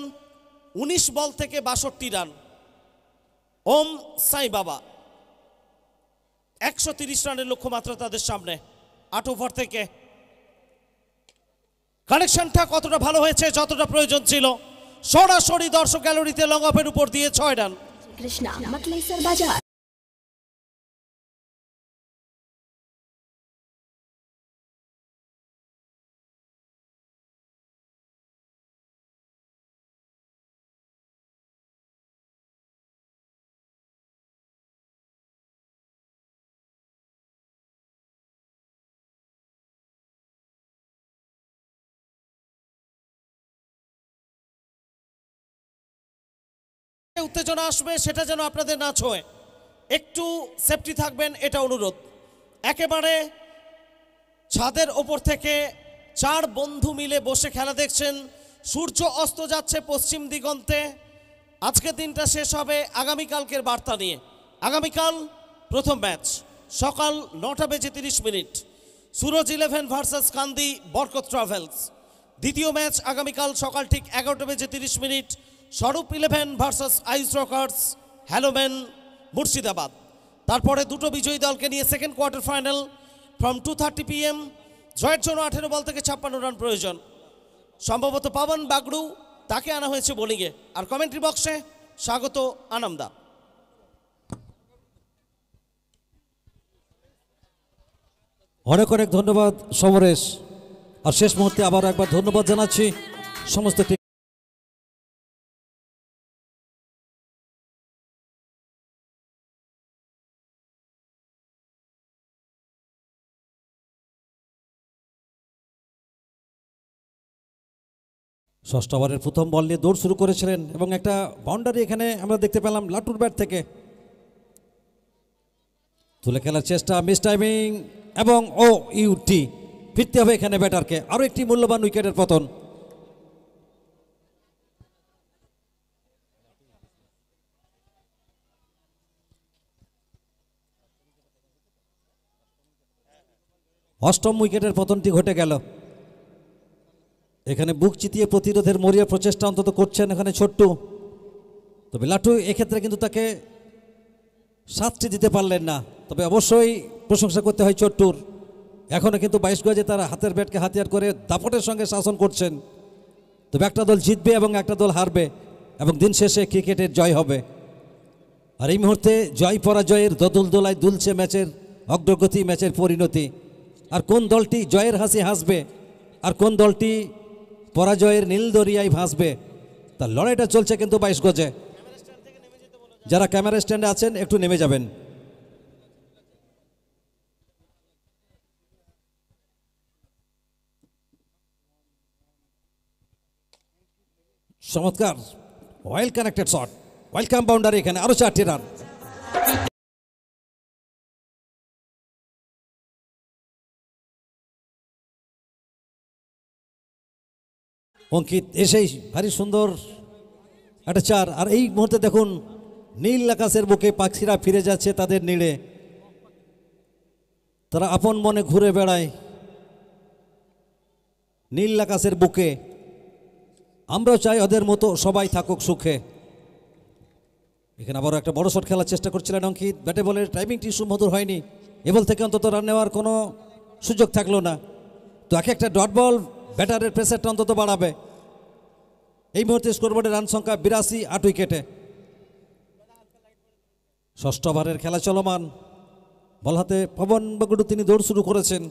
19 বল থেকে 62 রান। ওম সাই বাবা 130 রানের লক্ষ্যমাত্রা তাদের সামনে 8 ওভার থেকে। কানেকশনটা কতটা ভালো হয়েছে, যতটা প্রয়োজন ছিল। সরাসরি দর্শক গ্যালারিতে লং অফের উপর দিয়ে 6 রান। कृष्णा मतलेसर बाजार। উত্তেজনা আসবে সেটা যেন আপনাদের না ছোঁয়, একটু সেফটি থাকবেন এটা অনুরোধ। একেবারে ছাদের ওপর থেকে 4 বন্ধু মিলে বসে খেলা দেখছেন। সূর্য অস্ত যাচ্ছে পশ্চিম দিগন্তে। আজকের দিনটা শেষ হবে আগামীকালকের বার্তা নিয়ে। আগামীকাল প্রথম ম্যাচ সকাল 9:30 সুরজ 11 ভার্সেস কান্দি বরকত ট্রাভেলস। দ্বিতীয় ম্যাচ আগামীকাল সকাল ঠিক 11:30 স্বরূপ 11 ভার্সেস আয়ুষ রকার্স হ্যালোম্যান মুর্শিদাবাদ। তারপরে দুটো বিজয়ী দলকে নিয়ে second quarter final from 2:30 PM। জয়ের জন্য 18 বল থেকে 56 রান প্রয়োজন। সম্ভবত পাবন বাগড়ু তাকে আনা হয়েছে বোলিংয়ে। আর কমেন্ট্রি বক্সে স্বাগত আনন্দা। অনেক অনেক ধন্যবাদ সমরেশ। আর শেষ মুহূর্তে আবার একবার ধন্যবাদ জানাচ্ছি সমস্ত ষষ্ঠ ওভারের প্রথম বল নিয়ে দৌড় শুরু করেছিলেন এবং একটা বাউন্ডারি এখানে আমরা দেখতে পেলাম লাটুর ব্যাট থেকে। তুলে খেলার চেষ্টা, মিস টাইমিং এবং ও ইউটি। ফিরতে হবে এখানে ব্যাটারকে। আরও একটি মূল্যবান উইকেটের পতন। অষ্টম উইকেটের পতনটি ঘটে গেল। এখানে বুক চিতিয়ে প্রতিরোধের মরিয়া প্রচেষ্টা অন্তত করছেন এখানে ছোট্টু। তবে লাটু এক্ষেত্রে কিন্তু তাকে সাতটি দিতে পারলেন না। তবে অবশ্যই প্রশংসা করতে হয় ছোট্টুর। এখনও কিন্তু 22 গজে তারা হাতের ব্যাটকে হাতিয়ার করে দাপটের সঙ্গে শাসন করছেন। তবে একটা দল জিতবে এবং একটা দল হারবে এবং দিন শেষে ক্রিকেটের জয় হবে। আর এই মুহূর্তে জয় পরাজয়ের দোদুল দোলায় দুলছে ম্যাচের অগ্রগতি, ম্যাচের পরিণতি। আর কোন দলটি জয়ের হাসি হাসবে আর কোন দলটি পরাজয়ের নীল দরিয়ায় ভাসবে, তার লড়াইটা চলছে কিন্তু 22 গজে। যারা ক্যামেরা স্ট্যান্ডে আছেন একটু নেমে যাবেন। চমৎকার well connected shot, welcome boundary. এখানে আরো 4টি রান। অঙ্কিত এসেই ভারী সুন্দর একটা 4। আর এই মুহূর্তে দেখুন নীল আকাশের বুকে পাখিরা ফিরে যাচ্ছে তাদের নীড়ে। তারা আপন মনে ঘুরে বেড়ায় নীল আকাশের বুকে। আমরাও চাই ওদের মতো সবাই থাকুক সুখে। এখানে আবারও একটা বড় শট খেলার চেষ্টা করছিলেন অঙ্কিত। ব্যাটে বলের টাইমিংটি সুমধুর হয়নি। এবল থেকে অন্তত রান নেওয়ার কোনো সুযোগ থাকলো না। তো একটা ডট বল ব্যাটারের প্রেসারটা অন্তত বাড়াবে। এই মুহূর্তে স্কোরবোর্ডের রান সংখ্যা 82, 8 উইকেটে। ষষ্ঠ ওভারের খেলা চলমান। বল হাতে পবন বগুড়ু, তিনি দৌড় শুরু করেছেন।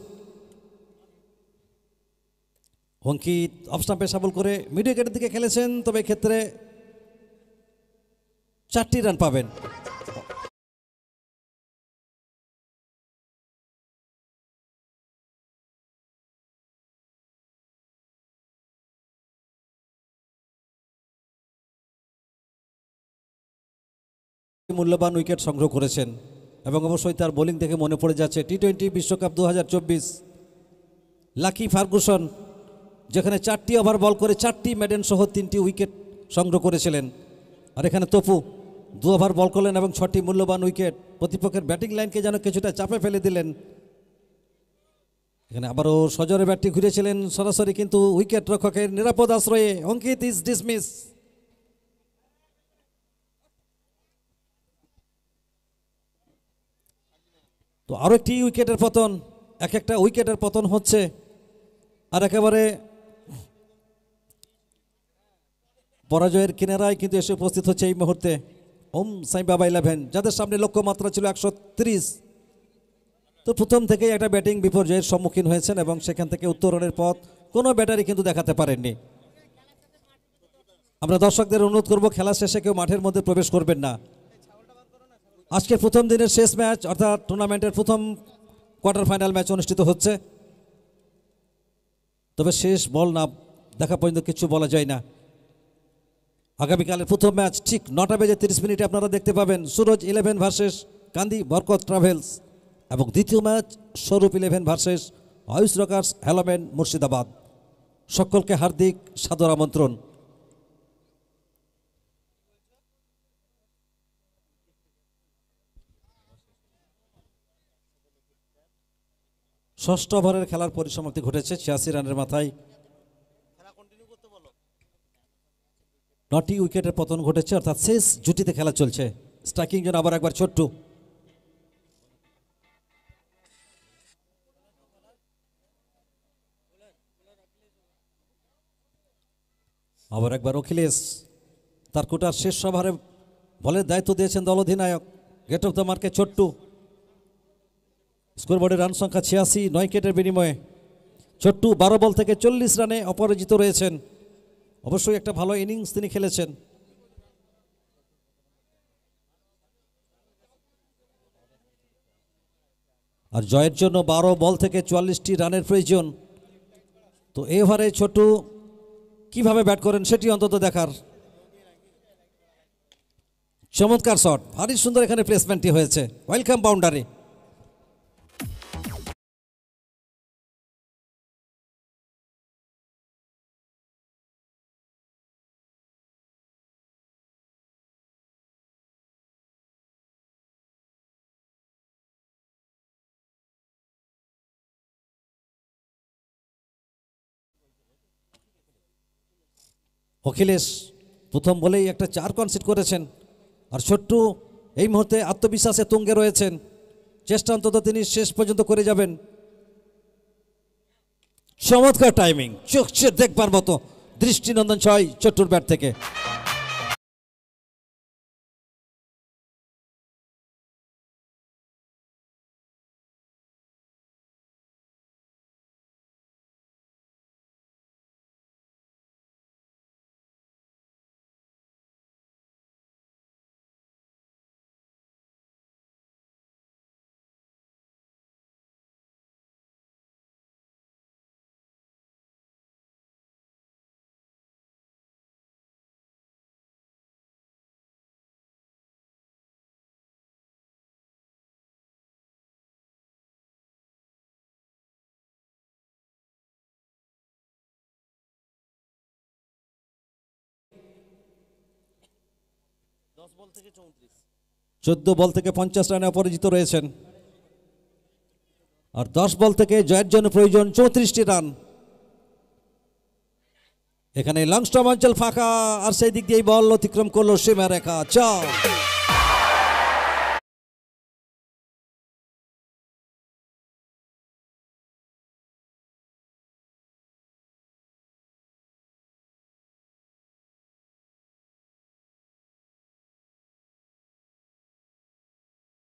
অঙ্কিত অফ স্টাম্পে সাবল করে মিড উইকেটের দিকে খেলেছেন। তবে ক্ষেত্রে 4টি রান পাবেন। মূল্যবান উইকেট সংগ্রহ করেছেন এবং অবশ্যই তার বোলিং দেখে মনে পড়ে যাচ্ছে টি-20 বিশ্বকাপ 2024 লাকি ফার্গুসন, যেখানে 4টি ওভার বল করে 4টি মেডেন সহ 3টি উইকেট সংগ্রহ করেছিলেন। আর এখানে তপু 2 ওভার বল করলেন এবং 6টি মূল্যবান উইকেট। প্রতিপক্ষের ব্যাটিং লাইনকে যেন কিছুটা চাপে ফেলে দিলেন। এখানে আবারও সজোরে ব্যাটটি ঘুরেছিলেন সরাসরি, কিন্তু উইকেট রক্ষকের নিরাপদ আশ্রয়ে অঙ্কিত ইজ ডিসমিস। তো আরও একটি উইকেটের পতন। একটা উইকেটের পতন হচ্ছে। আর একেবারে পরাজয়ের কিনারায় কিন্তু এসে উপস্থিত হচ্ছে এই মুহূর্তে ওম সাই বাবা 11, যাদের সামনে লক্ষ্যমাত্রা ছিল 130। তো প্রথম থেকেই একটা ব্যাটিং বিপর্যয়ের সম্মুখীন হয়েছেন এবং সেখান থেকে উত্তরণের পথ কোনো ব্যাটারি কিন্তু দেখাতে পারেননি। আমরা দর্শকদের অনুরোধ করব, খেলা শেষে কেউ মাঠের মধ্যে প্রবেশ করবেন না। আজকের প্রথম দিনের শেষ ম্যাচ, অর্থাৎ টুর্নামেন্টের প্রথম কোয়ার্টার ফাইনাল ম্যাচ অনুষ্ঠিত হচ্ছে। তবে শেষ বল না দেখা পর্যন্ত কিছু বলা যায় না। আগামীকালের প্রথম ম্যাচ ঠিক 9:30 আপনারা দেখতে পাবেন সুরজ 11 ভার্সেস কান্দি বরকত ট্রাভেলস, এবং দ্বিতীয় match Swarup 11 versus Ayush Rockerz হেলামেন Murshidabad. সকলকে হার্দিক সাদর আমন্ত্রণ। ষষ্ঠ ওভারের খেলার পরিসমাপ্তি ঘটেছে 86 রানের মাথায়। 9টি উইকেটের পতন ঘটেছে, অর্থাৎ শেষ জুটিতে খেলা চলছে। স্ট্রাইকিং জন্য আবার একবার ছোট্টু। আবার একবার অখিলেশ তার কোটার শেষ ওভারে বলের দায়িত্ব দিয়েছেন দল অধিনায়ক গেট অফ দ্য মার্কে ছোট্টু। স্কোরবোর্ডের রান সংখ্যা 86, 9 উইকেটের বিনিময়ে ছোট্টু 12 বল থেকে 40 রানে অপরাজিত রয়েছেন। অবশ্যই একটা ভালো ইনিংস তিনি খেলেছেন। আর জয়ের জন্য 12 বল থেকে 44টি রানের প্রয়োজন। তো এই ওভারে ছোট্টু কিভাবে ব্যাট করেন সেটি অন্তত দেখার। চমৎকার শট, ভারী সুন্দর এখানে প্লেসমেন্টটি হয়েছে, ওয়েলকাম বাউন্ডারি। অখিলেশ প্রথম বলেই একটা 4 কনসিড করেছেন। আর ছোট্টু এই মুহূর্তে আত্মবিশ্বাসে তুঙ্গে রয়েছেন, চেষ্টা অন্তত তিনি শেষ পর্যন্ত করে যাবেন। চমৎকার টাইমিং, চোখে দেখবার মতো দৃষ্টিনন্দন 6 ছোট্টুর ব্যাট থেকে। চোদ্দ বল থেকে 50 রানে অপরাজিত রয়েছেন। আর 10 বল থেকে জয়ের জন্য প্রয়োজন 34টি রান। এখানে লং স্টপ অঞ্চল ফাঁকা, আর সেই দিক দিয়ে বল অতিক্রম করলো সীমা রেখা, চার।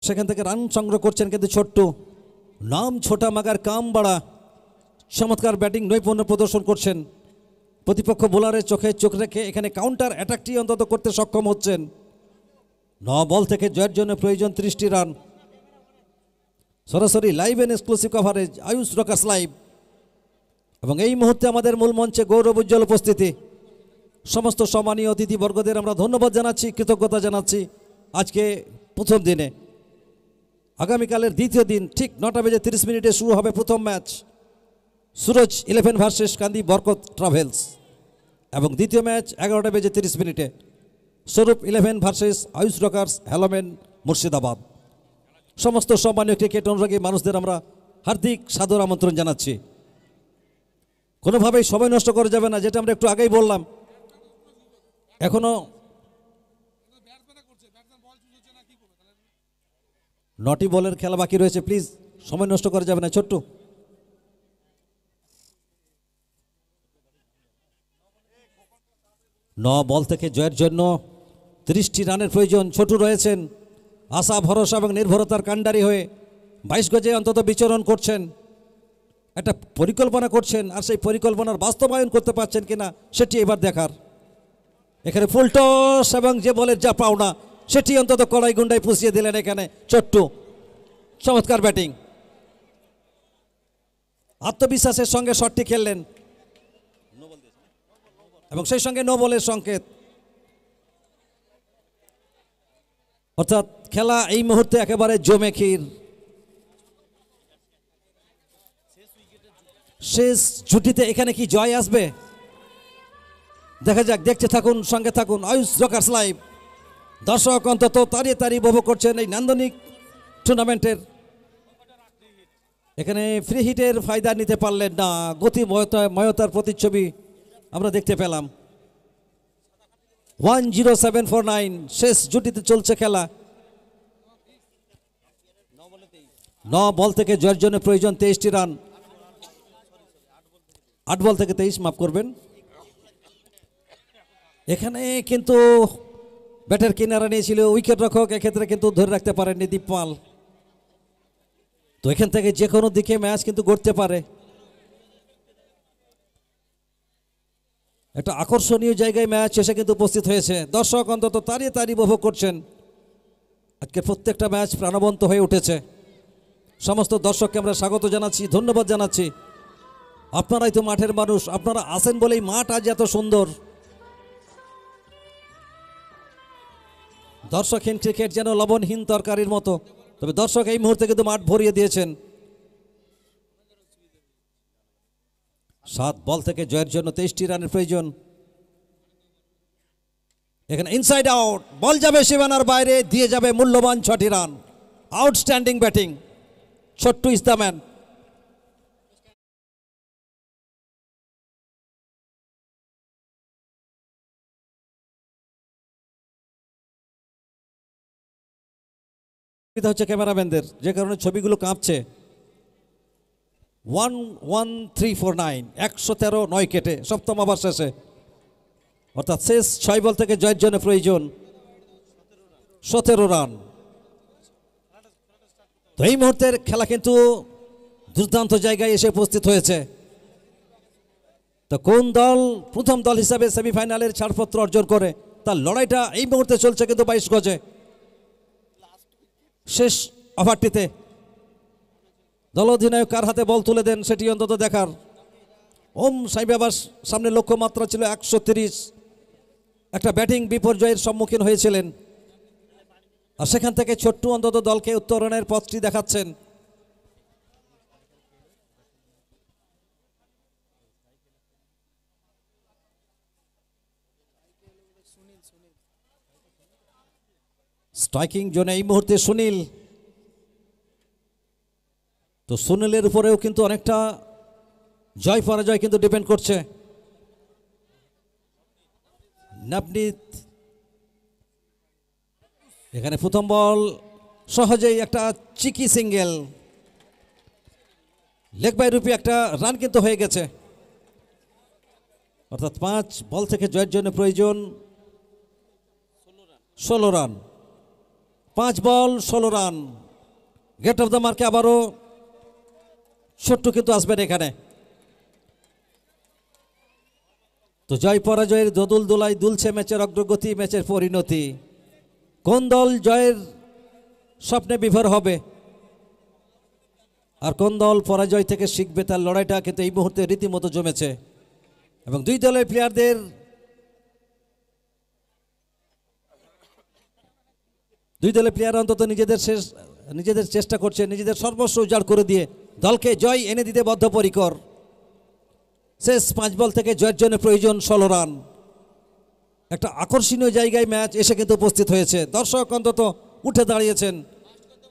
সেখান থেকে রান সংগ্রহ করছেন কিন্তু ছোট্টু, নাম ছোটা মাগার কাম বাড়া। চমৎকার ব্যাটিং নৈপুণ্য প্রদর্শন করছেন, প্রতিপক্ষ বোলারের চোখে চোখ রেখে এখানে কাউন্টার অ্যাটাকটি অন্তত করতে সক্ষম হচ্ছেন। 9 বল থেকে জয়ের জন্য প্রয়োজন 30টি রান। সরাসরি live and exclusive coverage Ayush rockers live. এবং এই মুহূর্তে আমাদের মূল মঞ্চে গৌরব উজ্জ্বল উপস্থিতি সমস্ত সম্মানীয় অতিথিবর্গদের আমরা ধন্যবাদ জানাচ্ছি, কৃতজ্ঞতা জানাচ্ছি। আজকে প্রথম দিনে, আগামীকালের দ্বিতীয় দিন ঠিক 9:30 শুরু হবে প্রথম match, Suraj 11 versus Kandi Barkat travels. এবং দ্বিতীয় ম্যাচ 11:30 স্বরূপ 11 ভার্সেস আয়ুষ রকার্স হেলমেন মুর্শিদাবাদ। সমস্ত সম্মানীয় ক্রিকেট অনুরাগী মানুষদের আমরা হার্দিক সাদর আমন্ত্রণ জানাচ্ছি। কোনোভাবেই সময় নষ্ট করা যাবে না, যেটা আমরা একটু আগেই বললাম। এখনো 9টি বলের খেলা বাকি রয়েছে, প্লিজ সময় নষ্ট করা যাবে না। ছোট্ট 9 বল থেকে জয়ের জন্য 30টি রানের প্রয়োজন। ছোটু রয়েছেন আশা ভরসা এবং নির্ভরতার কাণ্ডারি হয়ে 22 গজে অন্তত বিচরণ করছেন, একটা পরিকল্পনা করছেন, আর সেই পরিকল্পনার বাস্তবায়ন করতে পারছেন কিনা সেটি এবার দেখার। এখানে ফুল টস এবং যে বলের যা পাওনা সেটি অন্তত কড়াই গুন্ডায় পুষিয়ে দিলেন এখানে ছোট্টু। চমৎকার ব্যাটিং, আত্মবিশ্বাসের সঙ্গে শটটি খেললেন এবং সেই সঙ্গে নো বলের সংকেত। অর্থাৎ খেলা এই মুহূর্তে একেবারে জমে ক্ষীর। শেষ জুটিতে এখানে কি জয় আসবে দেখা যাক, দেখতে থাকুন, সঙ্গে থাকুন। Ayush rockers live. দর্শক অন্তত তাড়িয়ে উপভোগ করছেন এই নান্দনিক টুর্নামেন্টের। এখানে ফ্রি হিটের ফায়দা নিতে পারলেন না, গতিময়তার প্রতিচ্ছবি আমরা দেখতে পেলাম। 10749 শেষ জুটিতে চলছে খেলা। 9 বল থেকে জয়ের জন্য প্রয়োজন 23টি রান। 8 বল থেকে 23, মাফ করবেন। এখানে কিন্তু ব্যাটের কিনারা নিয়েছিল উইকেট রক্ষক, এক্ষেত্রে কিন্তু ধরে রাখতে পারেননি দীপপাল। তো এখান থেকে যে কোনো দিকে ম্যাচ কিন্তু গড়তে পারে। একটা আকর্ষণীয় জায়গায় ম্যাচ এসে কিন্তু উপস্থিত হয়েছে। দর্শক অন্তত তাড়িয়ে তাড়িয়ে উপভোগ করছেন। আজকে প্রত্যেকটা ম্যাচ প্রাণবন্ত হয়ে উঠেছে। সমস্ত দর্শককে আমরা স্বাগত জানাচ্ছি, ধন্যবাদ জানাচ্ছি। আপনারাই তো মাঠের মানুষ, আপনারা আসেন বলেই মাঠ আজ এত সুন্দর। দর্শকহীন ক্রিকেট যেন লবণহীন তরকারির মতো, তবে দর্শক এই মুহূর্তে কিন্তু মাঠ ভরিয়ে দিয়েছেন। 7 বল থেকে জয়ের জন্য 23টি রানের প্রয়োজন। এখানে ইনসাইড আউট, বল যাবে সীমানার বাইরে, দিয়ে যাবে মূল্যবান 6টি run. Outstanding batting, Chhotu is the man. হচ্ছে ক্যামেরাম্যানদের, যে কারণে ছবিগুলো কাঁপছে। 11349, 113 9 কেটে সপ্তম ওভার শেষে, অর্থাৎ শেষ 6 বল থেকে জয়ের জন্য প্রয়োজন 17 রান। তো এই মুহূর্তের খেলা কিন্তু দুর্দান্ত জায়গায় এসে উপস্থিত হয়েছে। তো কোন দল প্রথম দল হিসাবে সেমিফাইনালের ছাড়পত্র অর্জন করে, তার লড়াইটা এই মুহূর্তে চলছে কিন্তু 22 গজে। শেষ ওভারটিতে দল অধিনায়ক কার হাতে বল তুলে দেন সেটি অন্তত দেখার। ওম সাহেব আবার সামনে লক্ষ্যমাত্রা ছিল 130। একটা ব্যাটিং বিপর্যয়ের সম্মুখীন হয়েছিলেন, আর সেখান থেকে ছোট্ট অন্তত দলকে উত্তরণের পথটি দেখাচ্ছেন। স্ট্রাইকিং জোনে এই মুহূর্তে সুনীল। তো সুনীলের উপরেও কিন্তু অনেকটা জয় পরাজয় কিন্তু ডিপেন্ড করছে। নবনীত এখানে প্রথম বল সহজেই একটা চিকি সিঙ্গেল, লেগ বাই রূপে একটা রান কিন্তু হয়ে গেছে। অর্থাৎ 5 বল থেকে জয়ের জন্য প্রয়োজন 16 run. 5 ball 16 run. Get off the মার্কে আবারও ছোট্টু কিন্তু আসবেন এখানে। তো জয় পরাজয়ের দোদুল দোলাই দুলছে ম্যাচের অগ্রগতি, ম্যাচের পরিণতি। কোন দল জয়ের স্বপ্নে বিভোর হবে আর কোন দল পরাজয় থেকে শিখবে, তার লড়াইটা কিন্তু এই মুহূর্তে রীতিমতো জমেছে। এবং দুই দলের প্লেয়ারদের অন্তত নিজেদের চেষ্টা করছে, নিজেদের সর্বস্ব উজাড় করে দিয়ে দলকে জয় এনে দিতে বদ্ধপরিকর। শেষ 5 বল থেকে জয়ের জন্য প্রয়োজন 16 রান। একটা আকর্ষণীয় জায়গায় ম্যাচ এসে কিন্তু উপস্থিত হয়েছে। দর্শক অন্তত উঠে দাঁড়িয়েছেন,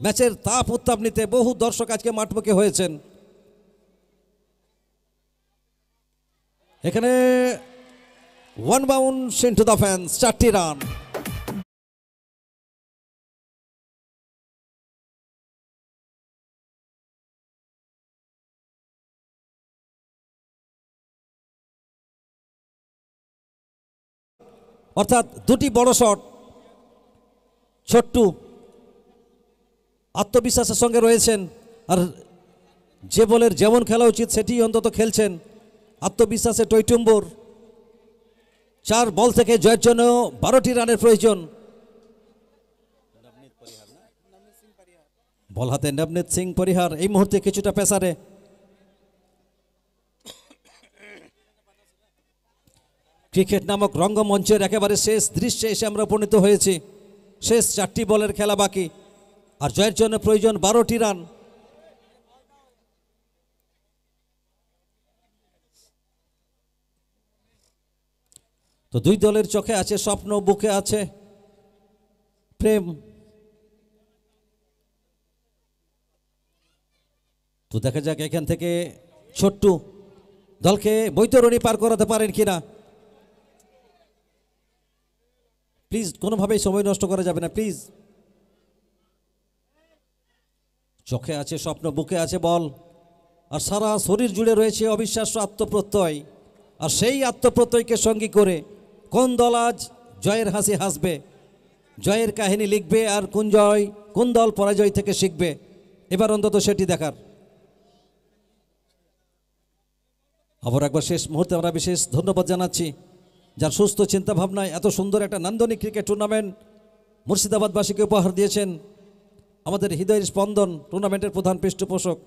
ম্যাচের তাপ উত্তাপ নিতে বহু দর্শক আজকে মাঠমুখী হয়েছেন। এখানে 1 বাউন্স ইনটু দ্য ফ্যান্স, 4টি রান। অর্থাৎ 2টি বড় শট। ছোট্টু আত্মবিশ্বাসের সঙ্গে রয়েছেন, আর যে বলের যেমন খেলা উচিত সেটি অন্তত খেলছেন। আত্মবিশ্বাসে টইটুম্বর। 4 বল থেকে জয়ের জন্য 12টি রানের প্রয়োজন। বল হাতে নবনীত সিং পরিহার এই মুহূর্তে কিছুটা পেসারে। ক্রিকেট নামক রঙ্গমঞ্চের একেবারে শেষ দৃশ্যে এসে আমরা উপনীত হয়েছি। শেষ 4টি বলের খেলা বাকি, আর জয়ের জন্য প্রয়োজন 12টি রান। তো দুই দলের চোখে আছে স্বপ্ন, বুকে আছে প্রেম। তো দেখা যাক এখান থেকে ছোট্টু দলকে বৈতরণী পার করাতে পারেন কিনা। প্লিজ কোনোভাবেই সময় নষ্ট করা যাবে না, প্লিজ। চোখে আছে স্বপ্ন, বুকে আছে বল, আর সারা শরীর জুড়ে রয়েছে অবিশ্বাস্য আত্মপ্রত্যয়। আর সেই আত্মপ্রত্যয়কে সঙ্গী করে কোন দল আজ জয়ের হাসি হাসবে, জয়ের কাহিনী লিখবে, আর কোন দল পরাজয় থেকে শিখবে, এবার অন্তত সেটি দেখার। আবার একবার শেষ মুহূর্তে আমরা বিশেষ ধন্যবাদ জানাচ্ছি যার সুস্থ চিন্তাভাবনায় এত সুন্দর একটা নান্দনিক ক্রিকেট টুর্নামেন্ট মুর্শিদাবাদবাসীকে উপহার দিয়েছেন আমাদের হৃদয়ের স্পন্দন টুর্নামেন্টের প্রধান পৃষ্ঠপোষক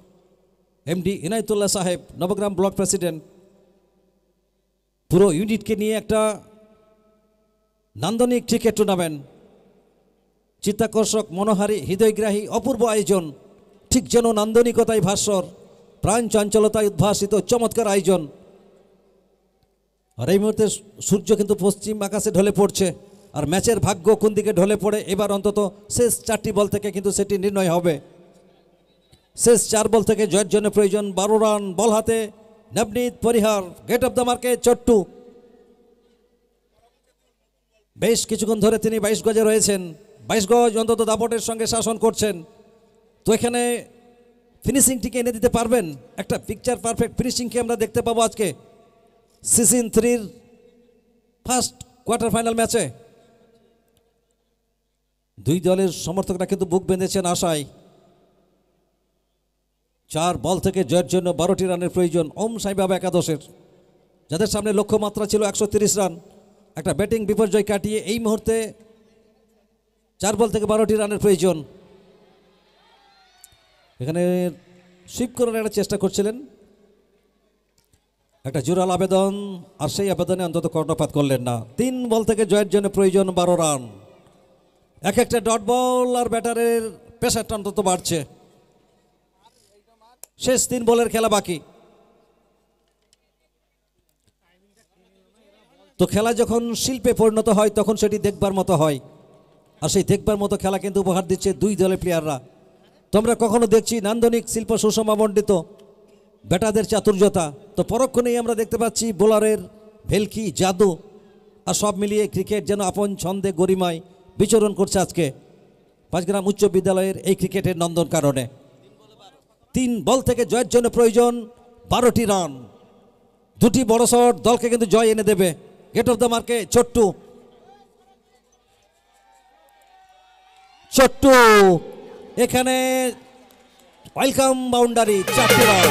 এমডি ইনায়েতুল্লাহ সাহেব, নবগ্রাম ব্লক প্রেসিডেন্ট। পুরো ইউনিটকে নিয়ে একটা নান্দনিক ক্রিকেট টুর্নামেন্ট, চিত্তাকর্ষক, মনোহারী, হৃদয়গ্রাহী, অপূর্ব আয়োজন, ঠিক যেন নান্দনিকতায় ভাস্বর, প্রাণ চঞ্চলতায় উদ্ভাসিত চমৎকার আয়োজন। আর এই মুহূর্তে সূর্য কিন্তু পশ্চিম আকাশে ঢলে পড়ছে, আর ম্যাচের ভাগ্য কোন দিকে ঢলে পড়ে এবার অন্তত শেষ 4টি বল থেকে কিন্তু সেটি নির্ণয় হবে। শেষ 4 বল থেকে জয়ের জন্য প্রয়োজন 12 রান। বল হাতে নবনীত পরিহার, গেট অফ দ্য মার্কে চট্টু। বেশ কিছুক্ষণ ধরে তিনি 22 গজে রয়েছেন, 22 গজ অন্তত দাপটের সঙ্গে শাসন করছেন। তো এখানে ফিনিশিংটিকে এনে দিতে পারবেন, একটা পিকচার পারফেক্ট ফিনিশিংকে আমরা দেখতে পাবো আজকে সিজন 3-র ফার্স্ট কোয়ার্টার ফাইনাল ম্যাচে। দুই দলের সমর্থকরা কিন্তু বুক বেঁধেছেন আশায়। 4 বল থেকে জয়ের জন্য 12টি রানের প্রয়োজন ওম সাই বাবা একাদশের, যাদের সামনে লক্ষ্যমাত্রা ছিল 130 রান। একটা ব্যাটিং বিপর্যয় কাটিয়ে এই মুহূর্তে 4 বল থেকে 12টি রানের প্রয়োজন। এখানে সুইপ করার একটা চেষ্টা করছিলেন, একটা জোরাল আবেদন, আর সেই আবেদনে অন্তত কর্ণপাত করলেন না। 3 বল থেকে জয়ের জন্য প্রয়োজন 12 রান। এক একটা ডট বল আর ব্যাটারের প্রেসারটা অন্তত বাড়ছে। শেষ 3 বলের খেলা বাকি। তো খেলা যখন শিল্পে পরিণত হয় তখন সেটি দেখবার মতো হয়, আর সেই দেখবার মতো খেলা কিন্তু উপহার দিচ্ছে দুই দলের প্লেয়াররা। তোমরা কখনো দেখছি নান্দনিক শিল্প সুষমামণ্ডিত ব্যাটারদের চাতুর্যতা, তো পরক্ষণেই আমরা দেখতে পাচ্ছি বোলারের ভেলকি, জাদু, আর সব মিলিয়ে ক্রিকেট যেন আপন ছন্দে গরিমায় বিচরণ করছে আজকে পাঁচগ্রাম উচ্চ বিদ্যালয়ের এই ক্রিকেটের নন্দন কারণে। 3 বল থেকে জয়ের জন্য প্রয়োজন 12টি রান। 2টি বড় শট দলকে কিন্তু জয় এনে দেবে। গেট অফ দ্য মার্কে চট্টু, এখানে ওয়েলকাম বাউন্ডারি, 4টি রান।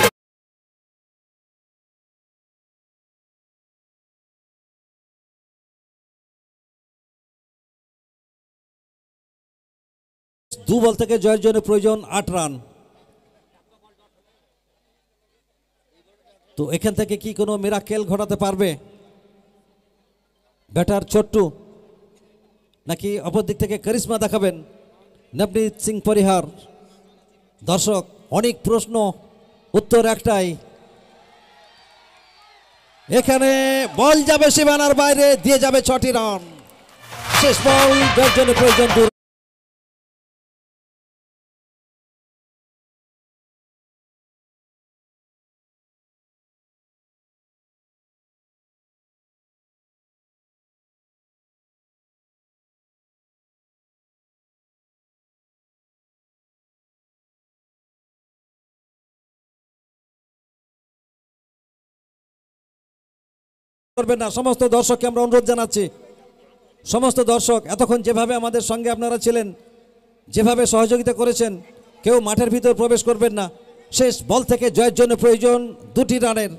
দু বল থেকে জয়ের জন্য প্রয়োজন 8 রান। তো এখান থেকে কি কোনো মিরাকেল ঘটাতে পারবে ব্যাটার চট্টু, নাকি অপর দিক থেকে কারিশমা দেখাবেন নবনীত সিং পরিহার? দর্শক, অনেক প্রশ্ন, উত্তর একটাই, এখানে বল যাবে সীমানার বাইরে, দিয়ে যাবে 6টি রান। শেষ বল, জয়ের জন্য প্রয়োজন 2 রান। করবেন না, সমস্ত দর্শককে আমরা অনুরোধ জানাচ্ছি, সমস্ত দর্শক এতক্ষণ যেভাবে আমাদের সঙ্গে আপনারা ছিলেন, যেভাবে সহযোগিতা করেছেন, কেউ মাঠের ভিতর প্রবেশ করবেন না। শেষ বল থেকে জয়ের জন্য প্রয়োজন 2টি রানের।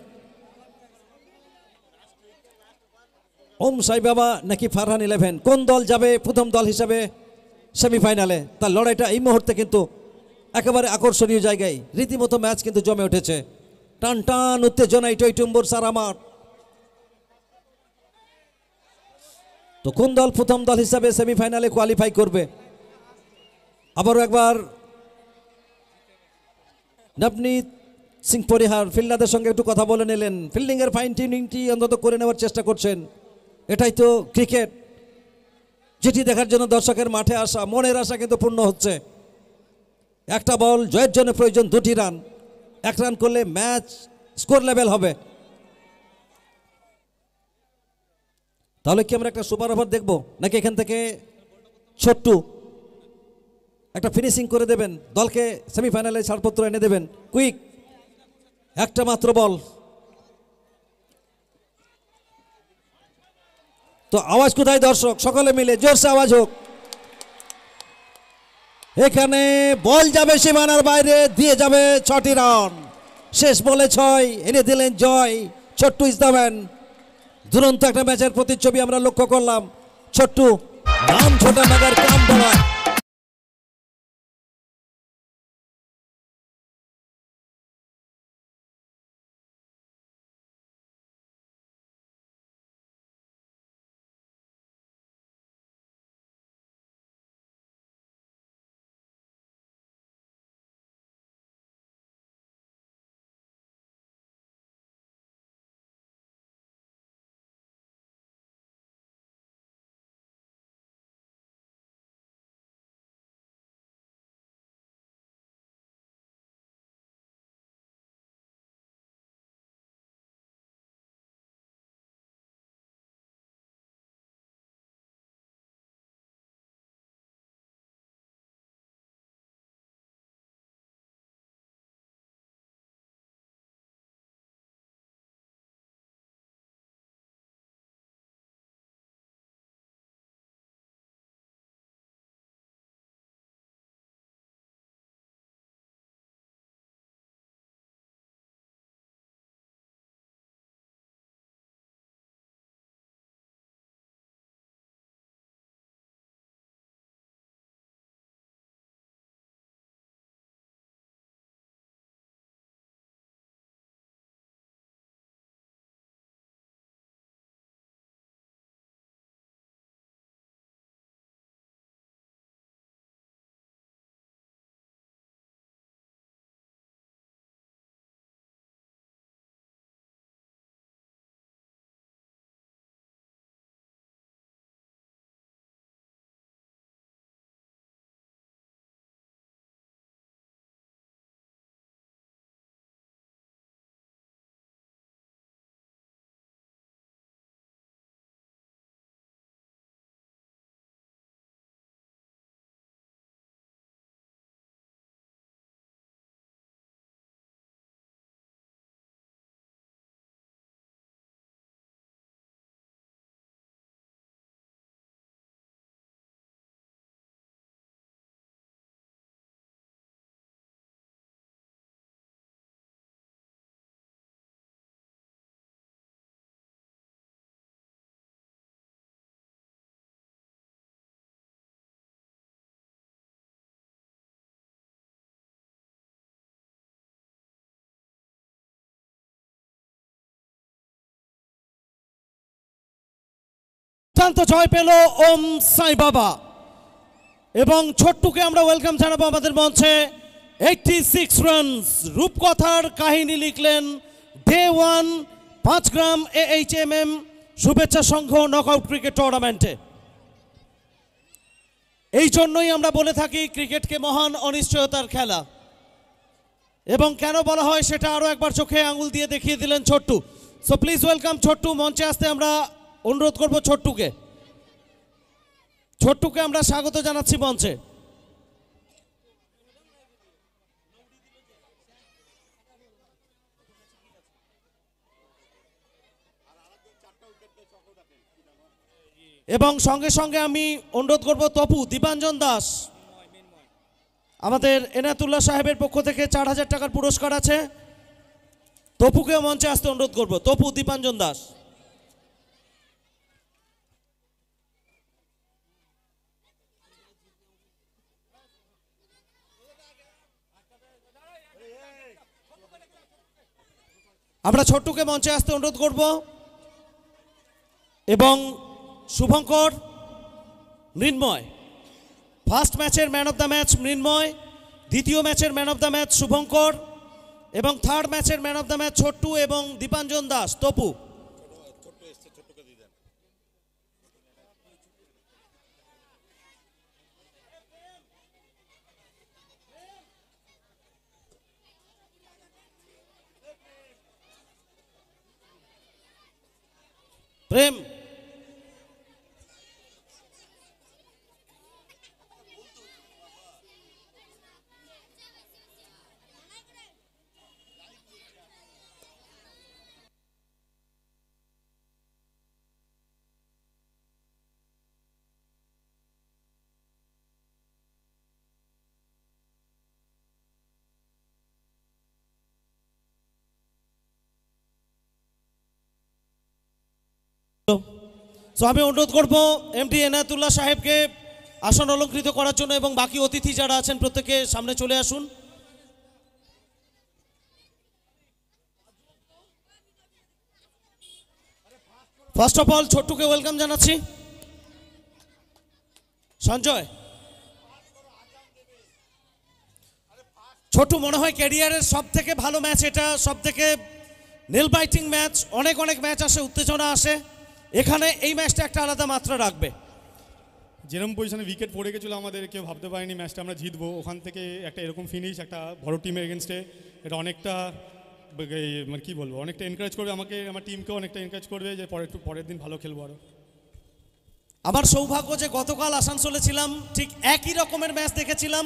ওম সাই বাবা নাকি ফারহান 11, কোন দল যাবে প্রথম দল হিসাবে সেমিফাইনালে, তার লড়াইটা এই মুহূর্তে কিন্তু একেবারে আকর্ষণীয় জায়গায়। রীতিমতো ম্যাচ কিন্তু জমে উঠেছে, টান টান উত্তেজনায় টইটুম্বর সারা মাঠ। তো কোন দল প্রথম দল হিসাবে সেমিফাইনালে কোয়ালিফাই করবে? আবারও একবার নবনীত সিং পরিহার ফিল্ডারদের সঙ্গে একটু কথা বলে নিলেন, ফিল্ডিংয়ের ফাইন টিউনিংটি অন্তত করে নেওয়ার চেষ্টা করছেন। এটাই তো ক্রিকেট, যেটি দেখার জন্য দর্শকের মাঠে আসা, মনের আশা কিন্তু পূর্ণ হচ্ছে। একটা বল, জয়ের জন্য প্রয়োজন 2টি রান। 1 রান করলে ম্যাচ স্কোর লেভেল হবে। তাহলে কি আমরা একটা সুপার ওভার দেখবো, নাকি এখান থেকে ছোট্টু একটা ফিনিশিং করে দেবেন, দলকে সেমিফাইনালে ছাড়পত্র এনে দেবেন? কুইক, একটা মাত্র বল, তো আওয়াজ কোথায় দর্শক? সকলে মিলে জোরসে আওয়াজ হোক। এখানে বল যাবে সীমানার বাইরে, দিয়ে যাবে 6টি রান। শেষ বলে 6 এনে দিলেন জয় ছোট্টু ইজ দ্য ম্যান। দুরন্ত একটা ম্যাচের প্রতিচ্ছবি আমরা লক্ষ্য করলাম। ছোট্টু নাম ছোটা মাগার কাম বড়। দুর্দান্ত জয় পেল ওম সাই বাবা এবং ছোট্টুকে আমরা ওয়েলকাম জানাবো আমাদের মঞ্চে। 86 রানস রূপকথার কাহিনী লিখলেন ডে 1 5 গ্রাম AHMM শুভেচ্ছা সংঘ নকআউট ক্রিকেট টুর্নামেন্টে। এই জন্যই আমরা বলে থাকি ক্রিকেটকে মহান অনিশ্চয়তার খেলা, এবং কেন বলা হয় সেটা আরো একবার চোখে আঙুল দিয়ে দেখিয়ে দিলেন Chhotu. So please welcome Chhotu, মঞ্চে আসতে আমরা অনুরোধ করব ছোট্টুকে। ছোট্টুকে আমরা স্বাগত জানাচ্ছি মঞ্চে। এবং সঙ্গে সঙ্গে আমি অনুরোধ করব তপু দীপাঞ্জন দাস, আমাদের এনায়েতুল্লাহ সাহেবের পক্ষ থেকে 4000 টাকার পুরস্কার আছে। তপুকে মঞ্চে আসতে অনুরোধ করব। তপু দীপাঞ্জন দাস। আমরা ছোট্টুকে মঞ্চে আসতে অনুরোধ করব এবং শুভঙ্কর, মৃন্ময়। ফার্স্ট ম্যাচের ম্যান অফ দ্য ম্যাচ মৃন্ময়, দ্বিতীয় ম্যাচের man of the match Shubhankar এবং থার্ড ম্যাচের man of the match Chhotu এবং দীপাঞ্জন দাস। তপু প্রেম। সো আমি অনুরোধ করব এমডি এনায়েতুল্লাহ সাহেবকে আসন অলঙ্কৃত করার জন্য এবং বাকি অতিথি যারা আছেন প্রত্যেকে সামনে চলে আসুন। ফার্স্ট অফ অল ছোট্টুকে ওয়েলকাম জানাচ্ছি। সঞ্জয়, ছোট্টু মনে হয় ক্যারিয়ারের সব থেকে ভালো ম্যাচ এটা, সব থেকে নেল বাইটিং ম্যাচ। অনেক অনেক ম্যাচ আসে, উত্তেজনা আসে, এখানে এই ম্যাচটা একটা আলাদা মাত্রা রাখবে। যেরকম পজিশনে উইকেট পড়ে গেছিলো আমাদের কেউ ভাবতে পারিনি ম্যাচটা আমরা জিতবো, ওখান থেকে একটা এরকম ফিনিশ একটা বড় টিমের এগেনস্টে, এটা অনেকটা মানে কী বলবো, অনেকটা এনকারেজ করবে আমাকে, আমার টিমকেও অনেকটা এনকারেজ করবে যে পরের দিন ভালো খেলবো আরও। আমার সৌভাগ্য যে গতকাল আসানসোলে ছিলাম, ঠিক একই রকমের ম্যাচ দেখেছিলাম,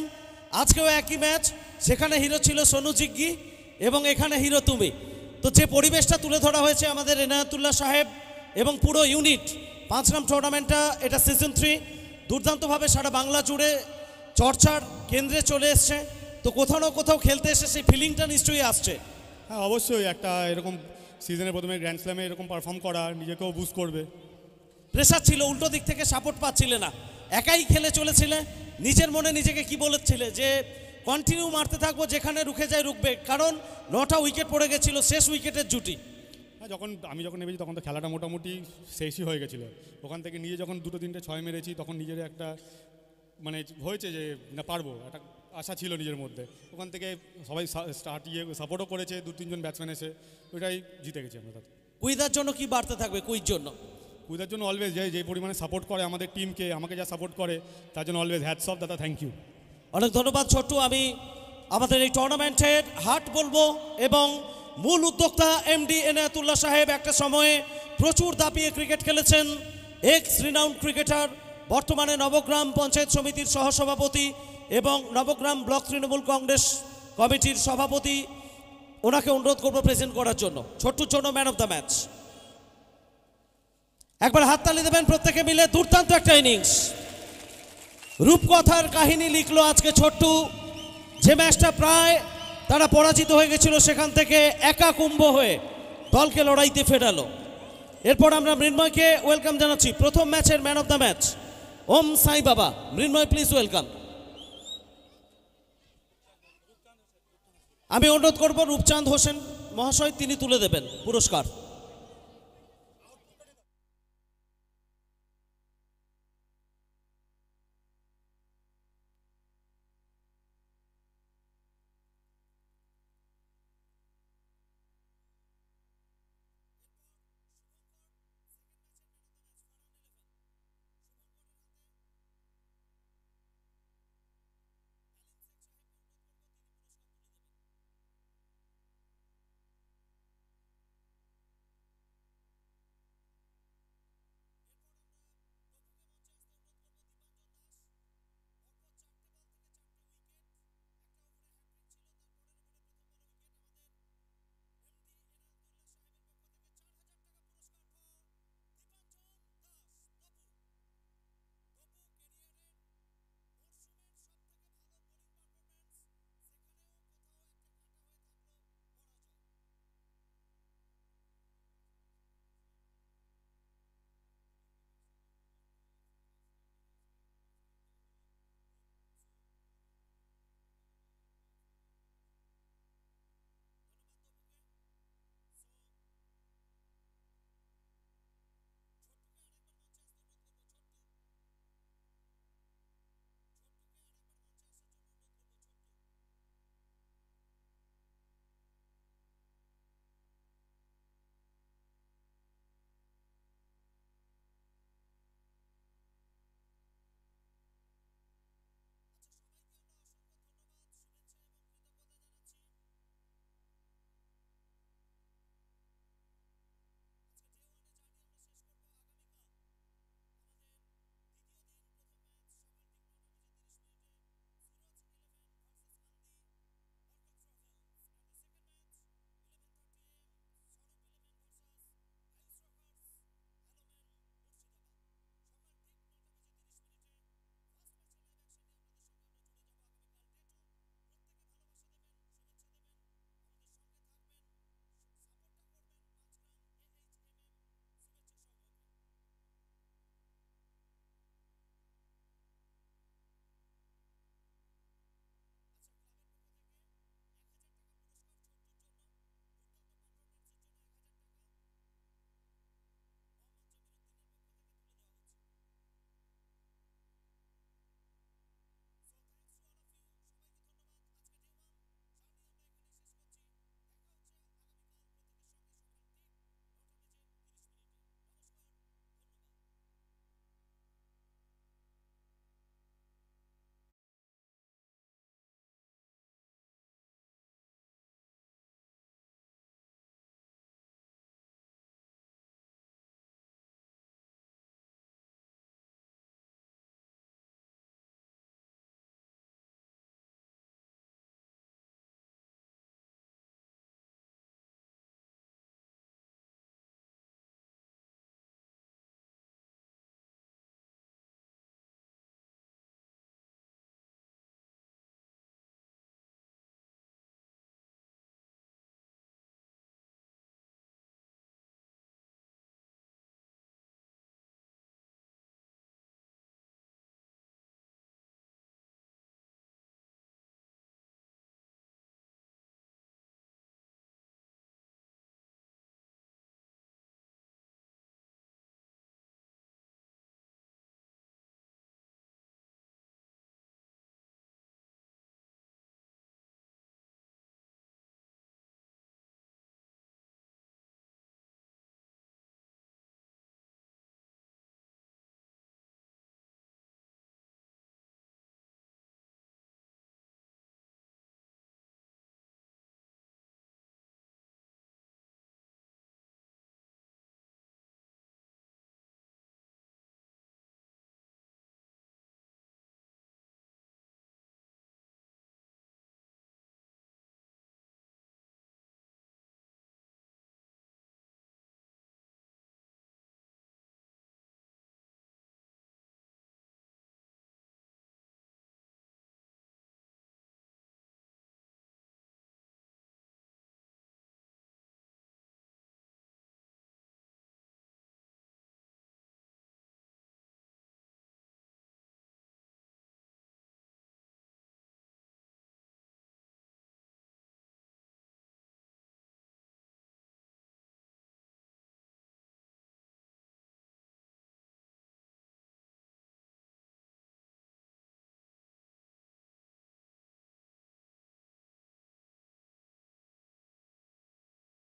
আজকেও একই ম্যাচ। সেখানে হিরো ছিল সোনু জিগ্গি এবং এখানে হিরো তুমি। তো যে পরিবেশটা তুলে ধরা হয়েছে আমাদের এনায়েতুল্লাহ সাহেব এবং পুরো ইউনিট, 5 গ্রাম টুর্নামেন্টটা এটা সিজন 3 দুর্দান্তভাবে সারা বাংলা জুড়ে চর্চার কেন্দ্রে চলে এসছে। তো কোথাও না কোথাও খেলতে এসে সেই ফিলিংটা নিশ্চয়ই আসছে। হ্যাঁ অবশ্যই, একটা এরকম সিজনের প্রথমে গ্র্যান্ড স্ল্যামে এরকম পারফর্ম করা নিজেকেও বুস্ট করবে। প্রেশার ছিল, উল্টো দিক থেকে সাপোর্ট পাচ্ছিলে না, একাই খেলে চলেছিলে। নিজের মনে নিজেকে কি বলেছিলে যে কন্টিনিউ মারতে থাকবো, যেখানে রুখে যায় রুখবে, কারণ 9টা উইকেট পড়ে গেছিল, শেষ উইকেটের জুটি। হ্যাঁ আমি যখন নেমেছি তখন তো খেলাটা মোটামুটি শেষই হয়ে গেছিলো। ওখান থেকে নিয়ে যখন 2-3টে 6 মেরেছি তখন নিজের একটা মানে হয়েছে যে না পারবো, একটা আশা ছিল নিজের মধ্যে। ওখান থেকে সবাই সাপোর্টও করেছে, 2-3 জন ব্যাটসম্যান এসে, ওইটাই জিতে গেছি আমরা। কুইদার জন্য কি বার্তা থাকবে? কুইর জন্য কুইদার জন্য অলওয়েজ যে পরিমাণে সাপোর্ট করে আমাদের টিমকে, আমাকে যা সাপোর্ট করে তার জন্য অলওয়েজ হ্যাটস অফ দাদা, থ্যাংক ইউ। অনেক ধন্যবাদ ছোট্টু। আমি আমাদের এই টুর্নামেন্টের হার্ট বলবো এবং মূল উদ্যোক্তা এমডি এনায়েতুল্লাহ সাহেব একটা সময়ে প্রচুর দাপিয়ে ক্রিকেট খেলেছেন, এক্স রিনাউন্ড ক্রিকেটার, বর্তমানে নবগ্রাম পঞ্চায়েত সমিতির সহসভাপতি এবং নবগ্রাম ব্লক তৃণমূল কংগ্রেস কমিটির সভাপতি। ওনাকে অনুরোধ করবো প্রেজেন্ট করার জন্য। ছোট্টুর জন্য ম্যান অফ দ্য ম্যাচ। একবার হাততালি দেবেন প্রত্যেকে মিলে। দুর্দান্ত একটা ইনিংস, রূপকথার কাহিনী লিখলো আজকে ছোট্টু। যে ম্যাচটা প্রায় তারা পরাজিত হয়ে গেছিল, সেখান থেকে একা কুম্ভ হয়ে দলকে লড়াইতে ফেরালো। এরপর আমরা মৃন্ময়কে ওয়েলকাম জানাচ্ছি, প্রথম ম্যাচের ম্যান অফ দ্য ম্যাচ ওম সাই বাবা। মৃন্ময় প্লিজ ওয়েলকাম। আমি অনুরোধ করব রূপচাঁদ হোসেন মহাশয়, তিনি তুলে দেবেন পুরস্কার।